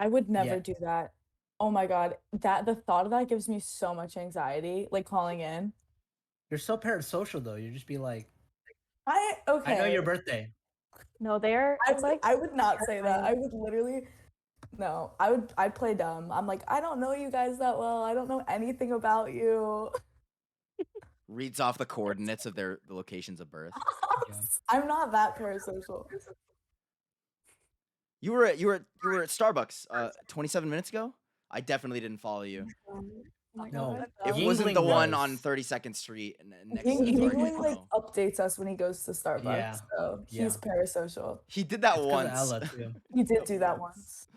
S5: I would never
S1: Yeah.
S5: do that. Oh my god, the thought of that gives me so much anxiety, like calling in.
S1: You're so parasocial though. You just be like,
S5: Okay.
S1: I know your birthday.
S4: No,
S5: I would not say that. I
S4: terrifying.
S5: would literally no. I'd play dumb. I'm like, I don't know you guys that well. I don't know anything about you.
S2: Reads off the coordinates of the locations of birth.
S1: Yeah.
S5: I'm not that parasocial.
S2: You were at Starbucks 27 minutes ago. I definitely didn't follow you.
S4: Oh my
S1: No.
S4: God.
S2: It
S1: Yingling
S2: wasn't the one
S1: was.
S2: on 32nd Street and next
S5: He
S2: to Target.
S5: Yingling like
S2: Oh.
S5: updates us when he goes to Starbucks.
S1: Yeah.
S5: So he's
S1: Yeah.
S5: parasocial.
S2: He did that
S1: It's 'cause of
S2: once.
S1: Ella too.
S5: He did do that once.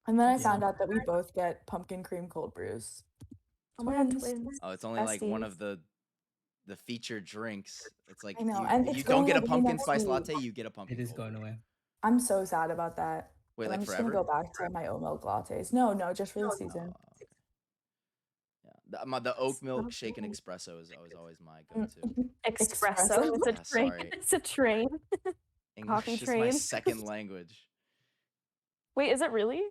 S5: And then I
S1: Yeah.
S5: found out that we both get pumpkin cream cold brews.
S4: Oh my God,
S5: Twins.
S4: twins.
S2: Oh, it's only like one
S4: Besties.
S2: of the featured drinks. It's like
S5: I know,
S2: you,
S5: and
S2: you
S5: it's
S2: don't
S5: going
S2: get a
S5: away
S2: pumpkin
S5: next
S2: spice
S5: week.
S2: latte, you get a pumpkin.
S1: It is
S2: cold
S1: going
S2: brew.
S1: away.
S5: I'm so sad about that.
S2: Wait,
S5: But
S2: like
S5: I'm just
S2: forever?
S5: gonna go back to my oat milk lattes. No, just for the season.
S2: Okay. Yeah, the oat
S4: So
S2: milk shake and
S4: good.
S2: espresso is always my
S5: Mm.
S2: go-to.
S4: Espresso. It's a
S2: Yeah,
S4: train.
S2: sorry.
S4: It's a train.
S2: English is my
S4: train.
S2: second language.
S4: Wait, is it really?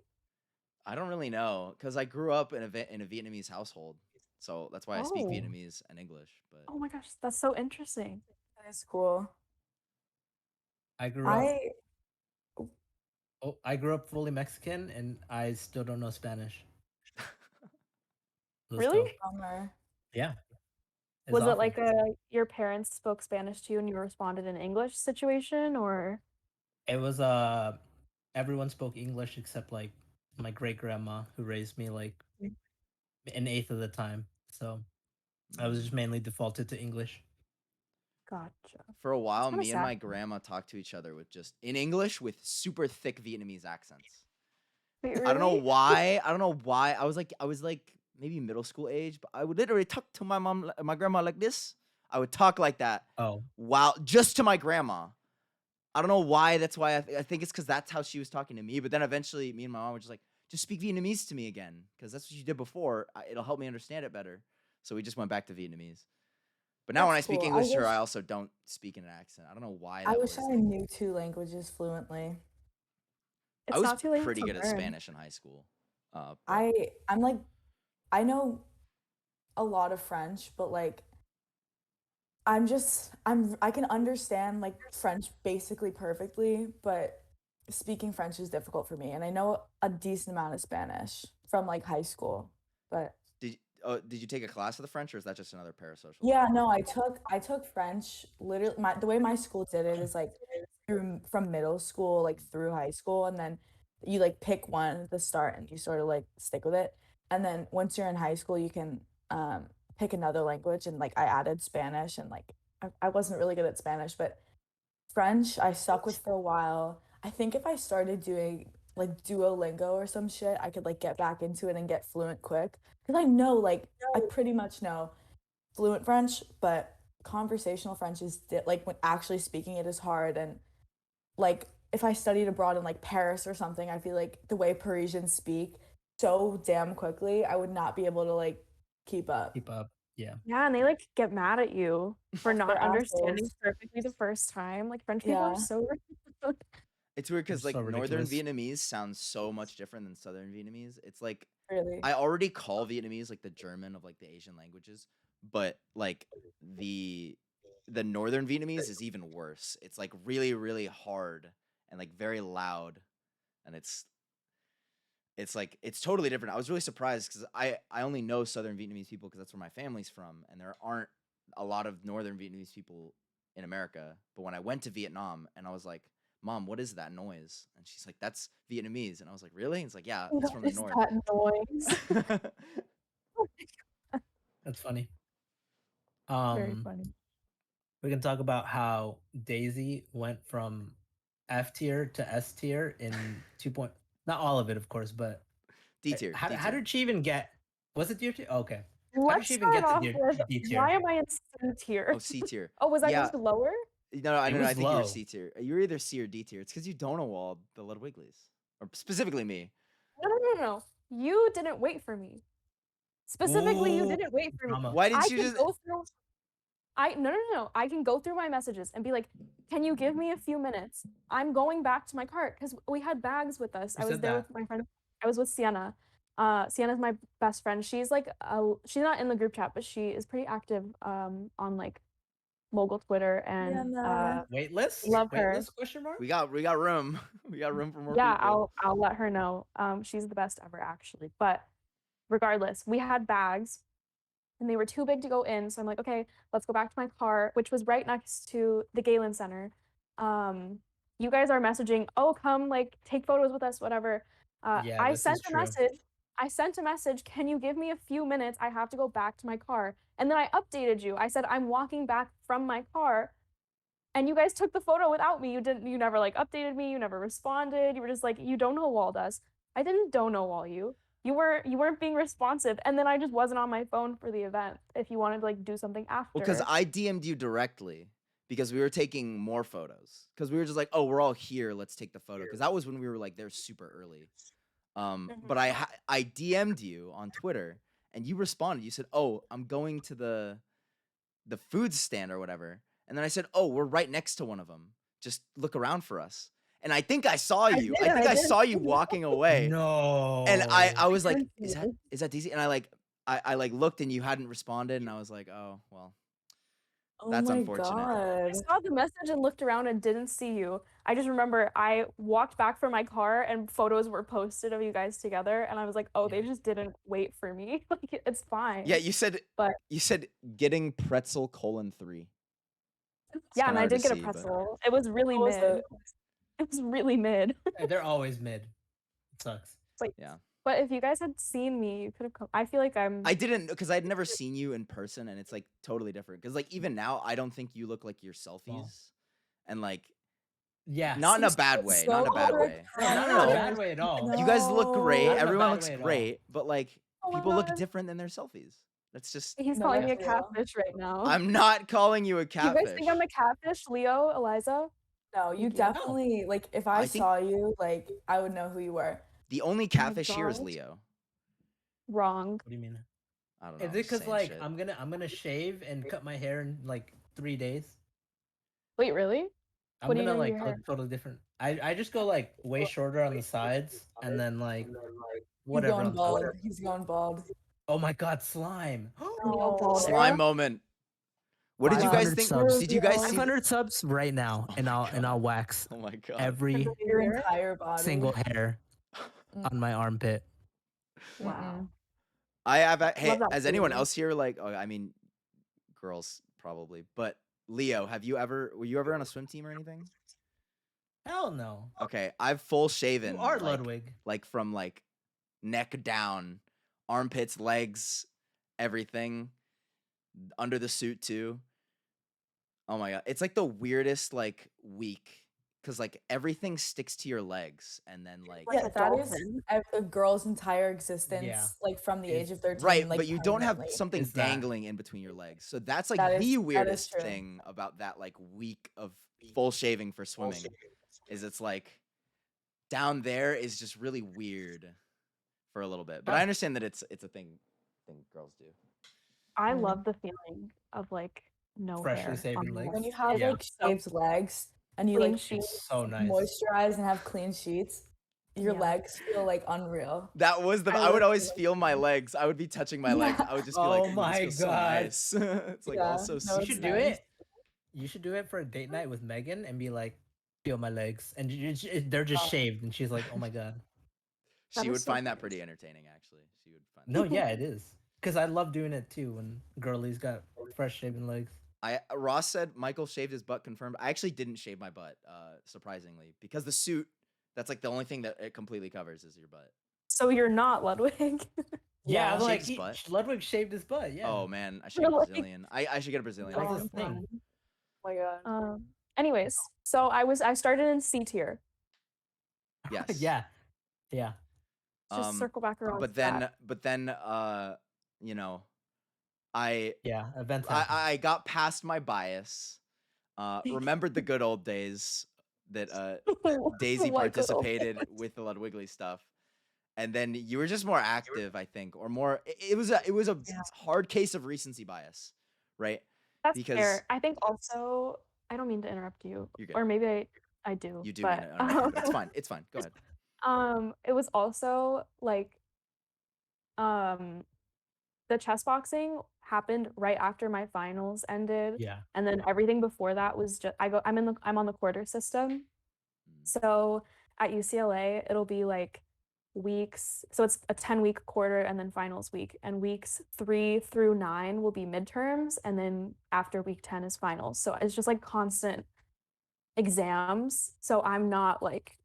S2: I don't really know because I grew up in a Vietnamese household, so that's why I speak
S4: Oh.
S2: Vietnamese and English. But
S4: Oh my gosh, that's so interesting.
S5: That is cool.
S1: I grew up.
S5: I
S1: Oh, I grew up fully Mexican, and I still don't know Spanish. It was
S4: Really?
S1: tough.
S5: bummer.
S1: Yeah. It
S4: Was it
S1: awful.
S4: like your parents spoke Spanish to you and you responded in English situation, or?
S1: It was everyone spoke English except like my great grandma who raised me like an eighth of the time. So I was just mainly defaulted to English.
S4: Gotcha.
S2: for a while,
S4: kinda
S2: me and
S4: sad.
S2: my grandma talked to each other with just in English with super thick Vietnamese accents.
S4: Wait,
S2: I don't know
S4: really?
S2: why. I don't know why. I was like maybe middle school age, but I would literally talk to my grandma like this. I would talk like that.
S1: Oh,
S2: Wow, just to my grandma. I don't know why. That's why I think it's because that's how she was talking to me. But then eventually, me and my mom were just like, just speak Vietnamese to me again, because that's what you did before. It'll help me understand it better. So we just went back to Vietnamese. But now when I
S5: That's
S2: speak
S5: cool.
S2: English to her, I also don't speak in an accent. I don't know why
S5: I
S2: that
S5: wish
S2: was.
S5: I knew 2 languages fluently.
S2: I
S4: It's
S2: was
S4: not too late
S2: pretty
S4: to
S2: good at
S4: learn.
S2: Spanish in high school. But
S5: I'm like, I know a lot of French, but like I can understand like French basically perfectly, but speaking French is difficult for me. And I know a decent amount of Spanish from like high school. But
S2: did you take a class of the French, or is that just another parasocial
S5: yeah,
S2: thing?
S5: no, I took French literally the way my school did it is like from middle school like through high school, and then you like pick one at the start and you sort of like stick with it. And then once you're in high school you can pick another language, and like I added Spanish, and like I wasn't really good at Spanish, but French I stuck with for a while. I think if I started doing like Duolingo or some shit, I could like get back into it and get fluent quick. Because I know like I pretty much know fluent French, but conversational French is like when actually speaking it is hard. And like if I studied abroad in like Paris or something, I feel like the way Parisians speak so damn quickly, I would not be able to like keep up.
S1: keep up. Yeah.
S4: Yeah, and they like get mad at you for
S5: They're
S4: not understanding
S5: assholes.
S4: perfectly the first time. Like French people are
S5: Yeah,
S4: so rude.
S2: It's weird
S1: They're
S2: because
S1: so
S2: like Northern
S1: ridiculous.
S2: Vietnamese sounds so much different than Southern Vietnamese. It's like
S5: really.
S2: I already call Vietnamese like the German of like the Asian languages, but like the the Northern Vietnamese is even worse. It's like really, really hard and like very loud, and it's like it's totally different. I was really surprised because I only know Southern Vietnamese people because that's where my family's from, and there aren't a lot of Northern Vietnamese people in America. But when I went to Vietnam and I was like, "Mom, what is that noise?" And she's like, "That's Vietnamese," and I was like, "Really?" And it's like, "Yeah, it's
S4: What
S2: from the
S4: is
S2: north."
S4: that noise?
S1: That's funny.
S4: Very funny.
S1: We can talk about how Daisy went from F tier to S tier in 2 point. Not all of it, of course, but
S2: D tier, D
S1: how
S2: tier.
S1: did she even get? Was it tier two? Okay. How did
S4: Let's
S1: she even
S4: start
S1: get to
S4: off with
S1: D tier?
S4: why am I in C tier?
S2: Oh, C tier.
S4: Oh, was I
S2: Yeah,
S4: just lower?
S2: no, I
S1: It
S2: don't know. I
S1: was
S2: think you were
S1: low.
S2: C tier. You were either C or D tier. It's because you don't know all the little Wigglies, or specifically me.
S4: No. You didn't wait for me. Specifically, you
S1: Ooh,
S4: didn't wait for me.
S1: drama.
S2: Why did
S4: I
S2: you
S4: can
S2: just?
S4: go through. No. I can go through my messages and be like, "Can you give me a few minutes? I'm going back to my cart because we had bags with us.
S1: You
S4: I was
S1: said
S4: there
S1: that.
S4: with my friend. I was with Sienna. Sienna's my best friend. She's like, she's not in the group chat, but she is pretty active on like mogul Twitter, and
S5: Sienna.
S1: Waitlist?
S4: love her.
S1: Waitlist? Question mark?
S2: We got room. We got room for more
S4: Yeah,
S2: people.
S4: I'll let her know. She's the best ever actually. But regardless, we had bags and they were too big to go in. So I'm like, okay, let's go back to my car, which was right next to the Galen Center. You guys are messaging, oh, come like take photos with us, whatever.
S1: Yeah,
S4: I
S1: this is
S4: sent a
S1: true.
S4: message. I sent a message, can you give me a few minutes? I have to go back to my car. And then I updated you. I said, I'm walking back from my car. And you guys took the photo without me. You never like updated me. You never responded. You were just like, you don't know walled us. I didn't don't know wall you. You weren't being responsive. And then I just wasn't on my phone for the event if you wanted to like do something after.
S2: Well, because I DM'd you directly because we were taking more photos. Because we were just like, oh, we're all here. Let's take the photo. Because that was when we were like there super early. But I DM'd you on Twitter and you responded. You said, oh, I'm going to the food stand or whatever. And then I said, oh, we're right next to one of them. Just look around for us. and I think I saw you. I
S4: did,
S2: think
S4: I
S2: I
S4: did.
S2: saw you walking away.
S1: No.
S2: And I was like,
S4: didn't
S2: is
S4: see
S2: that
S4: you.
S2: DC? And I like looked and you hadn't responded, and I was like, oh well,
S5: Oh
S2: that's
S5: my
S2: unfortunate.
S5: god.
S4: I saw the message and looked around and didn't see you. I just remember I walked back from my car and photos were posted of you guys together, and I was like, oh, they
S1: Yeah.
S4: just didn't wait for me. Like it's fine.
S2: Yeah, you said
S4: But-
S2: getting pretzel :3. It's
S4: yeah,
S2: kinda
S4: and I
S2: hard
S4: did
S2: to
S4: get a
S2: see, but-
S4: pretzel. It was really
S5: What was
S4: mid.
S5: it?
S4: It was really mid.
S1: They're always mid. It sucks.
S2: Yeah.
S4: But if you guys had seen me, you could have come. I feel like I'm.
S2: I didn't, because I'd never seen you in person, and it's like totally different. Because like even now, I don't think you look like your selfies, and like
S1: Yeah.
S2: not in a
S5: Seems
S2: bad
S5: so
S2: way, not in a bad way.
S1: No, not in a bad way at all.
S2: You guys look great.
S1: Not in a
S2: Everyone
S1: bad
S2: looks
S1: way at all.
S2: great, but like
S4: Oh my
S2: people look
S4: God.
S2: different than their selfies. That's just.
S4: He's
S5: No,
S4: calling me a
S5: that's real.
S4: catfish right now.
S2: I'm not calling you a
S4: You
S2: catfish.
S4: guys think I'm a catfish, Leo, Eliza?
S5: No, you
S4: you.
S5: definitely like if I
S2: I think-
S5: saw you, like I would know who you were.
S2: The only catfish here is
S4: God.
S2: Leo.
S4: Wrong.
S1: What do you mean?
S2: I don't know.
S1: Is
S2: I'm
S1: it
S2: just
S1: because
S2: saying
S1: like
S2: shit.
S1: I'm gonna shave and cut my hair in like 3 days?
S4: Wait, really?
S1: I'm
S4: What are you
S1: gonna
S4: doing to
S1: like
S4: your
S1: look totally different. I just go like way shorter on the sides and then like
S5: He's
S1: whatever
S5: going
S1: on top.
S5: bald. He's going bald.
S1: Oh my god, slime!
S4: Leo bald.
S2: Slime moment. What did you guys
S1: 500
S2: think?
S1: subs.
S2: Did you guys see?
S1: 500 subs right now,
S2: Oh
S1: and
S2: my
S1: I'll
S2: God.
S1: wax
S2: Oh my god.
S1: every
S5: Your entire body.
S1: single hair on my armpit.
S4: Wow.
S2: I have. Hey,
S4: Love that
S2: has anyone
S4: feeling.
S2: else here like? Oh, I mean, girls probably. But Leo, were you ever on a swim team or anything?
S1: Hell no.
S2: Okay, I've full shaven.
S1: You are
S2: like,
S1: Ludwig.
S2: Like from like neck down, armpits, legs, everything, under the suit too. Oh my god, it's like the weirdest like week, because like everything sticks to your legs, and then like
S4: Like
S5: Yeah,
S4: a
S5: that is
S4: dolphin.
S5: a girl's entire existence,
S1: Yeah.
S5: like from the
S1: Is-
S5: age of 13.
S2: right,
S5: like,
S2: but you don't have
S5: permanently.
S2: something
S1: Is that-
S2: dangling in between your legs, so that's like
S5: That is-
S2: the
S5: that is
S2: weirdest
S5: true.
S2: thing about that like week of full shaving for swimming, is it's like down there is just really weird for a little bit, but I
S1: Huh.
S2: understand that it's a thing girls do.
S4: I
S5: Mhm.
S4: love the feeling of like no
S1: Freshly
S4: hair.
S1: shaven
S4: on my
S1: legs.
S5: When
S4: legs.
S5: you have
S1: Yeah.
S5: like shaved legs and you
S4: Clean
S5: like
S4: sheets.
S1: It's so nice.
S5: moisturize and have clean sheets, your
S4: Yeah.
S5: legs feel like unreal.
S2: That was the.
S4: I
S2: I would
S4: love
S2: always
S4: the
S2: feel my legs. I would be touching my legs.
S5: Yeah.
S2: I would just be
S1: Oh
S2: like, "Ooh,
S1: my
S2: this feels so
S1: God.
S2: nice." It's like
S5: Yeah,
S2: all so
S5: no,
S1: You
S2: sweet.
S5: it's
S1: should do
S5: nice.
S1: it. You should do it for a date night with Megan and be like, feel my legs, and they're just
S5: Oh.
S1: shaved, and she's like, oh my god.
S4: That
S2: She
S4: is
S2: would
S4: so
S2: find that
S4: nice.
S2: pretty entertaining, actually. She would find.
S1: No,
S2: that-
S1: yeah, it is. Because I love doing it too when girlies got fresh shaven legs.
S2: Ross said Mykel shaved his butt. Confirmed. I actually didn't shave my butt, surprisingly, because the suit. That's like the only thing that it completely covers is your butt.
S4: So you're not Ludwig.
S1: Yeah,
S5: Yeah.
S1: I'm like,
S2: Shaved his butt?
S1: Ludwig shaved his butt. Yeah.
S2: Oh man, I should get a
S4: Really?
S2: Brazilian. I should get a Brazilian.
S1: That's
S2: That's
S1: his
S2: the thing.
S1: thing.
S5: Oh my god.
S4: Anyways, so I started in C tier.
S2: Yes.
S1: yeah. Yeah.
S4: Just circle back around.
S2: But
S4: to that.
S2: then, you know, I
S1: Yeah. Events happen.
S2: I got past my bias. Remembered the good old days that Daisy
S4: What good old
S2: participated
S4: days.
S2: with the Ludwigly stuff, and then you were just more active, I think, or more. It was a
S4: Yeah.
S2: hard case of recency bias, right?
S4: That's
S2: because-
S4: fair. I think also I don't mean to interrupt you,
S2: You're good.
S4: or maybe I do.
S2: You do
S4: but,
S2: mean it. Alright, it's fine. It's fine. Go ahead.
S4: It was also like the chess boxing happened right after my finals ended,
S1: yeah.
S4: and then everything before that was just I'm on the quarter system.
S2: Mm.
S4: So at UCLA it'll be like weeks, so it's a 10-week quarter and then finals week, and weeks 3 through 9 will be midterms, and then after week 10 is finals. So it's just like constant exams. So I'm not like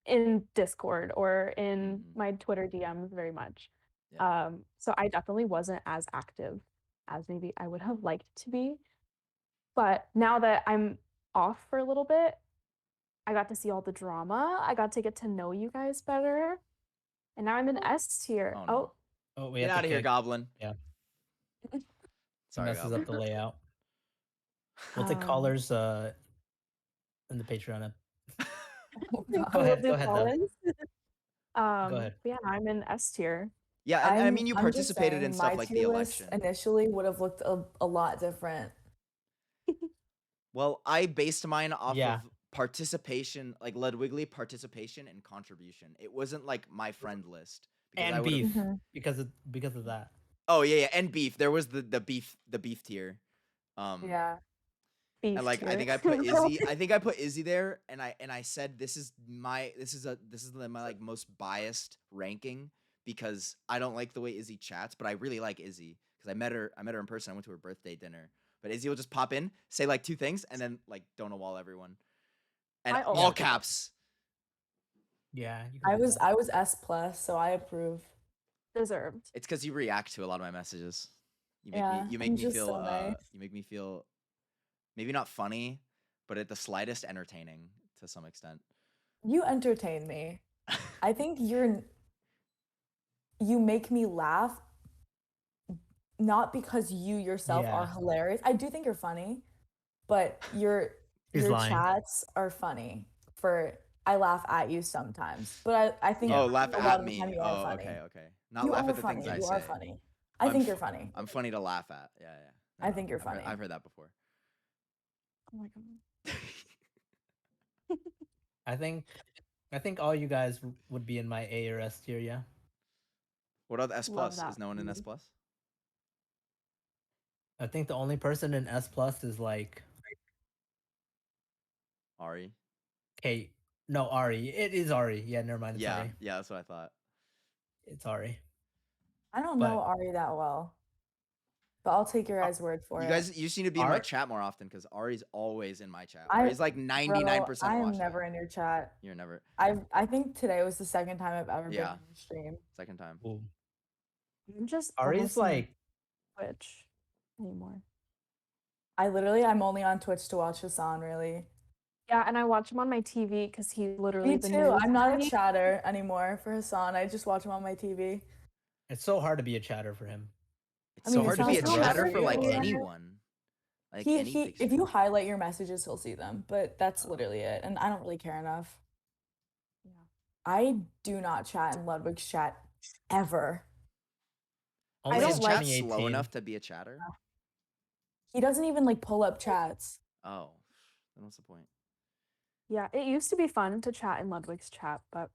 S4: in Discord or in
S2: Mhm.
S4: my Twitter DMs very much.
S2: Yeah.
S4: So I definitely wasn't as active as maybe I would have liked to be. But now that I'm off for a little bit, I got to see all the drama. I got to get to know you guys better. And now I'm in S tier.
S2: Oh, no.
S1: Oh, we
S2: Get
S1: have
S2: out
S1: to
S2: of here,
S1: kick.
S2: Goblin.
S1: Yeah.
S2: Sorry,
S1: Messes
S2: Goblin.
S1: up the layout. We'll take
S4: Um,
S1: callers in the Patreon app.
S5: Oh,
S4: we'll
S5: God.
S1: Go ahead,
S4: do
S1: go ahead, though.
S4: call-ins.
S1: ahead.
S4: But yeah, now I'm in S tier.
S2: Yeah, and I
S5: I'm-
S2: mean, you
S5: I'm just
S2: participated in
S5: saying,
S2: stuff
S5: my
S2: like the
S5: tier list
S2: election.
S5: initially would have looked a lot different.
S2: Well, I based mine off
S1: Yeah.
S2: of participation, like Ludwigly participation and contribution. It wasn't like my friend list because I
S1: And
S2: would have.
S1: beef
S4: Mhm.
S1: because of that.
S2: Oh yeah, and beef. There was the beef tier.
S5: Yeah.
S4: Beef
S2: And like I
S4: tier.
S2: think I put Izzy. I think I put Izzy there, and I said this is my like most biased ranking because I don't like the way Izzy chats, but I really like Izzy because I met her in person. I went to her birthday dinner, but Izzy will just pop in, say like 2 things, and then like donut wall everyone, and
S4: I
S2: all
S4: also-
S2: caps.
S1: Yeah, you can do that.
S5: I was S plus, so I approve.
S4: Deserved.
S2: It's because you react to a lot of my messages.
S5: Yeah,
S2: You make
S5: I'm
S2: me
S5: just
S2: feel
S5: so nice.
S2: you make me feel maybe not funny, but at the slightest entertaining to some extent.
S5: You entertain me. I think you make me laugh not because you yourself are
S1: Yeah.
S5: hilarious. I do think you're funny, but
S1: He's
S5: your
S1: lying.
S5: chats are funny. I laugh at you sometimes, but I think
S2: Oh, laugh
S5: a lot
S2: at
S5: of the
S2: me.
S5: time you are
S2: Oh,
S5: funny.
S2: okay. Not
S5: You
S2: laugh
S5: are
S2: at the
S5: funny.
S2: things I
S5: You
S2: say.
S5: are funny. I think you're funny.
S2: I'm funny to laugh at. Yeah.
S5: I think you're
S2: I've heard-
S5: funny.
S2: I've heard that before.
S4: Oh my god.
S1: I think all you guys would be in my A or S tier, yeah.
S2: What about the S
S4: Love
S2: plus?
S4: that
S2: Is no one in S
S4: food.
S2: plus?
S1: I think the only person in S plus is like
S2: Ari.
S1: Kate. No, Ari. It is Ari. Yeah, never mind. It's
S2: Yeah,
S1: Ari.
S2: yeah, that's what I thought.
S1: It's Ari.
S5: I don't
S1: But-
S5: know Ari that well, but I'll take your guys' word for
S2: You
S5: it.
S2: guys, you just need to be in my
S1: Ari-
S2: chat more often because Ari's always in my chat.
S5: I-
S2: Ari's like 99%
S5: I am
S2: watch
S5: never
S2: time.
S5: in your chat.
S2: You're never.
S5: I think today was the second time I've ever been
S2: Yeah.
S5: on your stream.
S2: Second time.
S1: Ooh.
S4: I'm just
S1: Ari's
S4: almost not
S1: like
S4: on Twitch anymore.
S5: I'm only on Twitch to watch Hassan, really.
S4: Yeah, and I watch him on my TV because he's literally
S5: Me
S4: the
S5: too.
S4: news
S5: I'm not a
S4: for me.
S5: chatter anymore for Hassan. I just watch him on my TV.
S1: it's so hard to be a chatter for him.
S2: It's
S5: I
S2: so
S5: mean,
S2: hard to be a
S5: it's not
S2: chatter
S5: for
S2: for like
S5: you.
S2: anyone. Like
S5: He
S2: any
S5: if you highlight your messages, he'll see them. But that's literally it. And I don't really care enough.
S4: Yeah.
S5: I do not chat in Ludwig's chat ever.
S1: Only
S4: don't
S2: is
S1: in
S4: like-
S2: chat slow
S1: 2018.
S2: enough to be a chatter?
S5: He doesn't even like pull up chats.
S2: Oh, then what's the point?
S4: Yeah, it used to be fun to chat in Ludwig's chat, but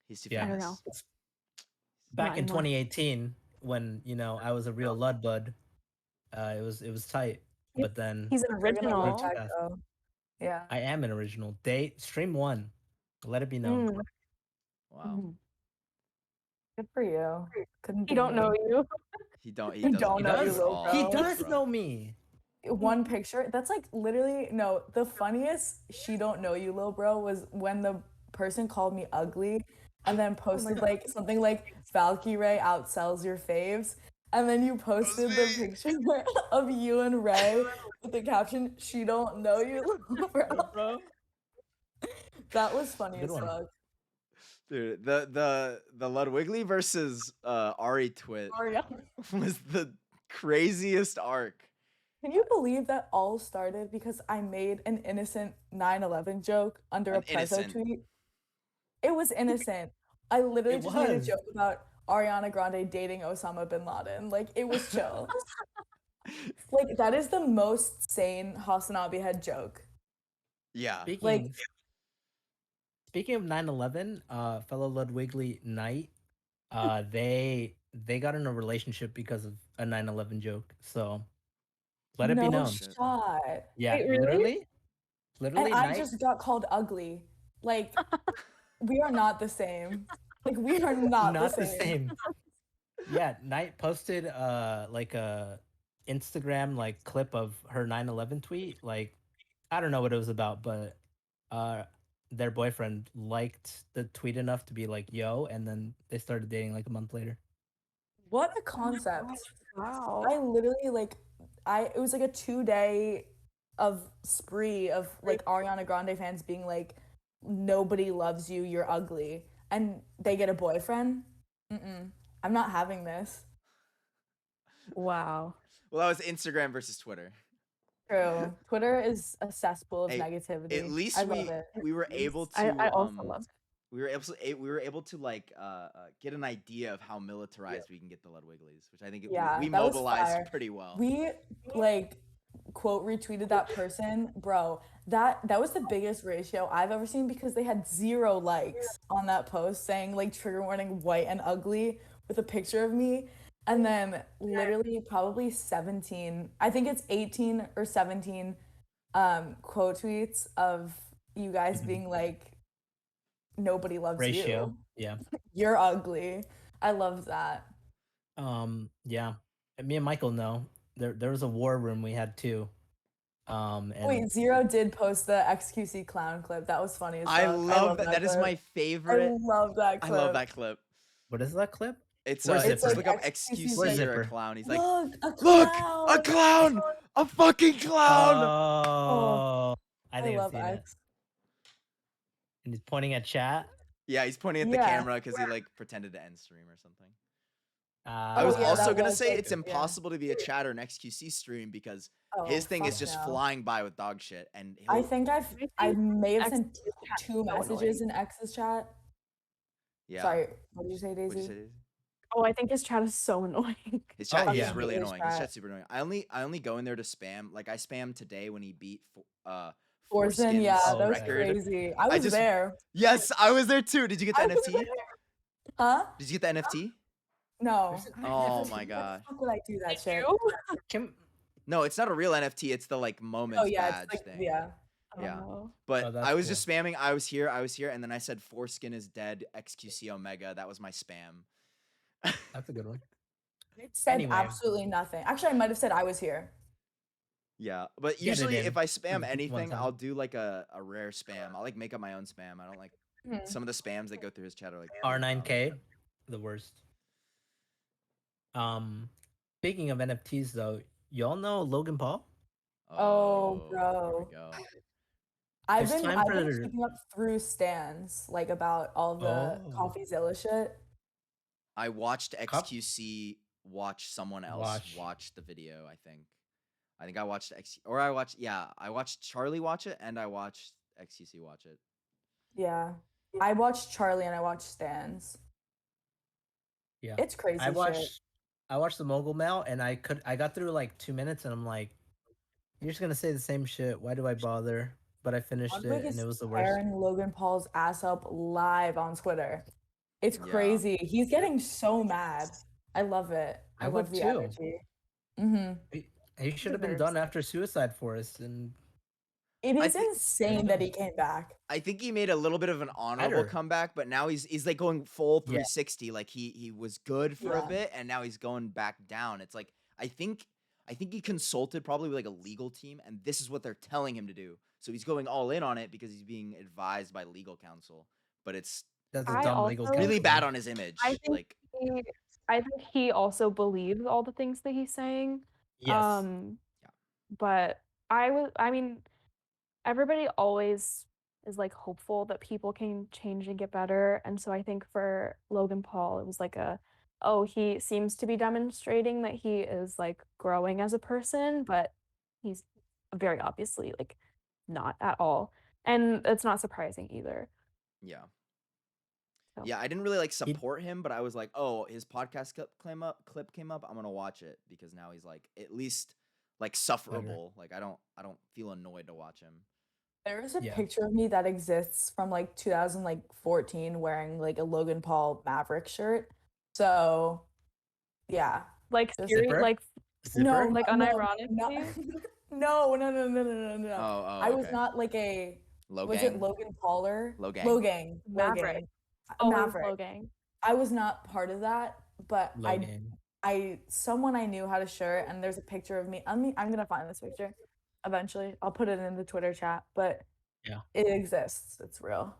S2: He's too
S1: Yeah.
S4: I don't
S2: famous.
S4: know.
S1: Back
S4: Not
S1: in
S4: anymore.
S1: 2018, when I was a real Lud bud, it was tight.
S4: He-
S1: But then
S4: He's an
S5: We're gonna
S4: original.
S5: look back,
S1: Wigglycast.
S5: though. Yeah.
S1: I am an original. Stream 1. Let it be known.
S4: Mm,
S2: Wow.
S4: mhm.
S5: Good for you. Couldn't
S4: He
S5: be
S4: don't
S5: me.
S4: know you.
S2: He don't. He
S5: He
S2: doesn't
S5: don't know
S2: know
S5: you,
S2: at
S5: little
S2: all,
S5: bro.
S1: He
S5: Oh,
S1: does
S2: bro.
S1: know me.
S5: One picture. That's like literally no. The funniest she don't know you, little bro, was when the person called me ugly, and then posted like something like Valky Ray outsells your faves, and then you posted the picture of you and Ray with the caption "She don't know you, little bro."
S1: Bro.
S5: That was funny
S1: Good
S5: as
S1: one.
S5: fuck.
S2: Dude, the Ludwigly versus Ari twit was the craziest arc.
S5: Can you believe that all started because I made an innocent 9/11 joke under a
S2: An
S5: Prezzo
S2: innocent.
S5: tweet? It was innocent. I literally
S1: It
S5: just made a
S1: was.
S5: joke about Ariana Grande dating Osama bin Laden. Like, it was chill. Like, that is the most sane Hasanabi head joke.
S2: Yeah.
S1: Speaking speaking of 9/11, fellow Ludwigly Knight, they got in a relationship because of a 9/11 joke. So let it be
S5: No
S1: known.
S5: shot.
S1: Yeah,
S4: Wait, really?
S1: literally,
S5: And I
S1: Knight.
S5: just got called ugly. Like, we are not the same. Like, we are not,
S1: not
S5: the same.
S1: Yeah, Knight posted like a Instagram like clip of her 9/11 tweet. Like, I don't know what it was about, but their boyfriend liked the tweet enough to be like, "Yo," and then they started dating like a month later.
S5: What a concept.
S4: Wow.
S5: I literally it was like a 2-day of spree of like Ariana Grande fans being like, nobody loves you, you're ugly, and they get a boyfriend. I'm not having this.
S4: Wow.
S2: Well, that was Instagram versus Twitter.
S5: True. Twitter is a cesspool of
S2: Hey,
S5: negativity.
S2: At least
S5: I love it.
S2: we were able to
S4: I also love.
S2: we were able to like get an idea of how militarized we can get the Ludwiglies, which I think
S5: Yeah,
S2: we
S5: that was
S2: mobilized
S5: fire.
S2: pretty well.
S5: We like quote retweeted that person, bro, that was the biggest ratio I've ever seen because they had 0 likes on that post saying like trigger warning white and ugly with a picture of me. And then literally probably 17, I think it's 18 or 17 quote tweets of you guys
S1: Mhm.
S5: being like, nobody loves
S1: Ratio.
S5: you.
S1: Yeah.
S5: You're ugly. I love that.
S1: Yeah. And me and Mykel know. There was a war room we had too. And
S5: Wait, Zero did post the XQC clown clip. That was funny as fuck.
S2: I love that.
S5: that
S2: That is
S5: clip.
S2: my favorite.
S5: I love that
S2: I
S5: clip.
S2: love that clip.
S1: what is that clip?
S2: It's
S1: Where's
S2: just
S1: Zipper?
S2: look up
S5: XQC
S1: Where's
S2: XQC or a
S1: Zipper?
S2: clown. He's like,
S5: Look, a
S2: look,
S5: clown.
S2: a clown, a fucking clown.
S1: Oh, I
S5: I
S1: think I've
S5: love
S1: seen it.
S5: X.
S1: And he's pointing at chat.
S2: Yeah, he's pointing at the
S5: Yeah.
S2: camera because he like pretended to end stream or something. I
S1: Oh,
S2: was
S5: yeah,
S2: also
S5: that
S2: gonna
S5: was,
S2: say
S5: like,
S2: it's
S5: yeah.
S2: impossible to be a chatter in XQC stream because
S5: Oh,
S2: his thing is
S5: fuck
S2: just
S5: no.
S2: flying by with dog shit, and
S5: I
S2: he'll,
S5: think I may have sent
S4: X's chat is
S5: 2
S4: so
S5: messages
S4: annoying.
S5: in X's chat.
S2: yeah.
S5: Sorry, what did you say,
S2: What'd you
S5: Daisy?
S2: say, Daisy?
S4: Oh, I think his chat is so annoying.
S2: His chat
S1: Oh,
S2: is
S1: yeah.
S2: really
S5: His
S2: annoying. His
S5: chat.
S2: chat's super annoying. I only go in there to spam. Like I spammed today when he beat
S5: Forsen,
S2: Foreskin's
S5: yeah,
S1: Oh,
S5: that was
S2: record.
S5: crazy. I was
S2: just-
S5: there.
S2: Yes, I was there too. Did you get the
S5: I was
S2: NFT?
S5: there. Huh?
S2: Did you get the NFT?
S5: No.
S1: There's
S5: I
S2: Oh
S5: never-
S2: my
S5: why the
S2: god.
S5: fuck would I do that shit?
S1: Kim.
S2: No, it's not a real NFT. It's the like moments
S5: Oh yeah,
S2: badge
S5: it's like
S2: thing.
S5: yeah.
S2: Yeah.
S4: Oh.
S2: But
S1: Oh, that's
S2: I was
S1: cool.
S2: just spamming. I was here, and then I said Foreskin is dead. XQC Omega. That was my spam.
S1: That's a good one.
S5: It said
S1: Anyway.
S5: absolutely nothing. Actually, I might have said I was here.
S2: Yeah, but
S1: Get it
S2: usually
S1: in
S2: if I
S1: one
S2: spam anything,
S1: time.
S2: I'll do like a rare spam. I'll like make up my own spam. I don't like
S5: Hmm.
S2: some of the spams that go through his chat are like
S1: R9K, the worst. Speaking of NFTs though, y'all know Logan Paul?
S5: Oh,
S2: Here
S5: bro.
S2: we go.
S5: I've
S1: It's
S5: been
S1: time
S5: I've
S1: for
S5: been
S1: the-
S5: keeping up through stands, like about all the
S1: Oh.
S5: CoffeeZilla shit.
S2: I watched
S1: Cup?
S2: XQC watch someone else
S1: Watch.
S2: watch the video. I think I watched I watched Charlie watch it and I watched XQC watch it.
S5: Yeah. I watched Charlie and I watched stands.
S1: Yeah.
S5: It's crazy
S1: I
S5: shit.
S1: watched the Mogul Mail and I got through like 2 minutes and I'm like, you're just gonna say the same shit. Why do I bother? But I finished
S5: Ludwig
S1: it and
S5: is
S1: it was the worst.
S5: tearing Logan Paul's ass up live on Twitter. It's
S2: Yeah.
S5: crazy. He's getting so mad. I love it.
S1: I
S5: love
S1: would
S5: the
S1: too.
S5: energy. Mm-hmm.
S1: He should have been
S4: deserves
S1: done after Suicide Forest and
S5: It
S2: I
S5: is
S2: think-
S5: insane that he came back.
S2: I think he made a little bit of an honorable
S1: Better.
S2: comeback, but now he's like going full
S1: Yeah.
S2: 360. Like he was good for a
S5: Yeah.
S2: bit, and now he's going back down. It's like I think he consulted probably with like a legal team, and this is what they're telling him to do. So he's going all in on it because he's being advised by legal counsel. But it's
S1: that's a
S4: I
S1: dumb legal
S4: also-
S2: really
S1: counsel.
S2: bad on his image.
S4: I think
S2: Like
S4: I think he also believes all the things that he's saying.
S1: Yes.
S4: But I mean, everybody always is like hopeful that people can change and get better. And so I think for Logan Paul, it was like he seems to be demonstrating that he is like growing as a person, but he's very obviously like not at all. And it's not surprising either.
S2: yeah.
S4: So.
S2: Yeah, I didn't really like support him, but I was like, oh, his podcast clip came up. I'm gonna watch it because now he's like at least like sufferable. Like I don't feel annoyed to watch him.
S5: There is a
S1: Yeah.
S5: picture of me that exists from like 2014 wearing like a Logan Paul Maverick shirt. So yeah.
S4: Like
S5: Does
S4: serious,
S1: Zipper?
S4: like
S1: Zipper?
S5: No,
S4: like
S5: no,
S4: unironically?
S5: no.
S2: Oh,
S5: I was
S2: okay.
S5: not like a
S2: Logang.
S5: was it Logan Pauler?
S2: Logang.
S5: Logang.
S4: Maverick.
S5: Logang.
S4: always
S5: Maverick.
S4: Logan.
S5: I was not part of that, but
S1: Logan.
S5: someone I knew had a shirt and there's a picture of me. I'm gonna find this picture eventually. I'll put it in the Twitter chat, but
S1: Yeah.
S5: it exists. It's real.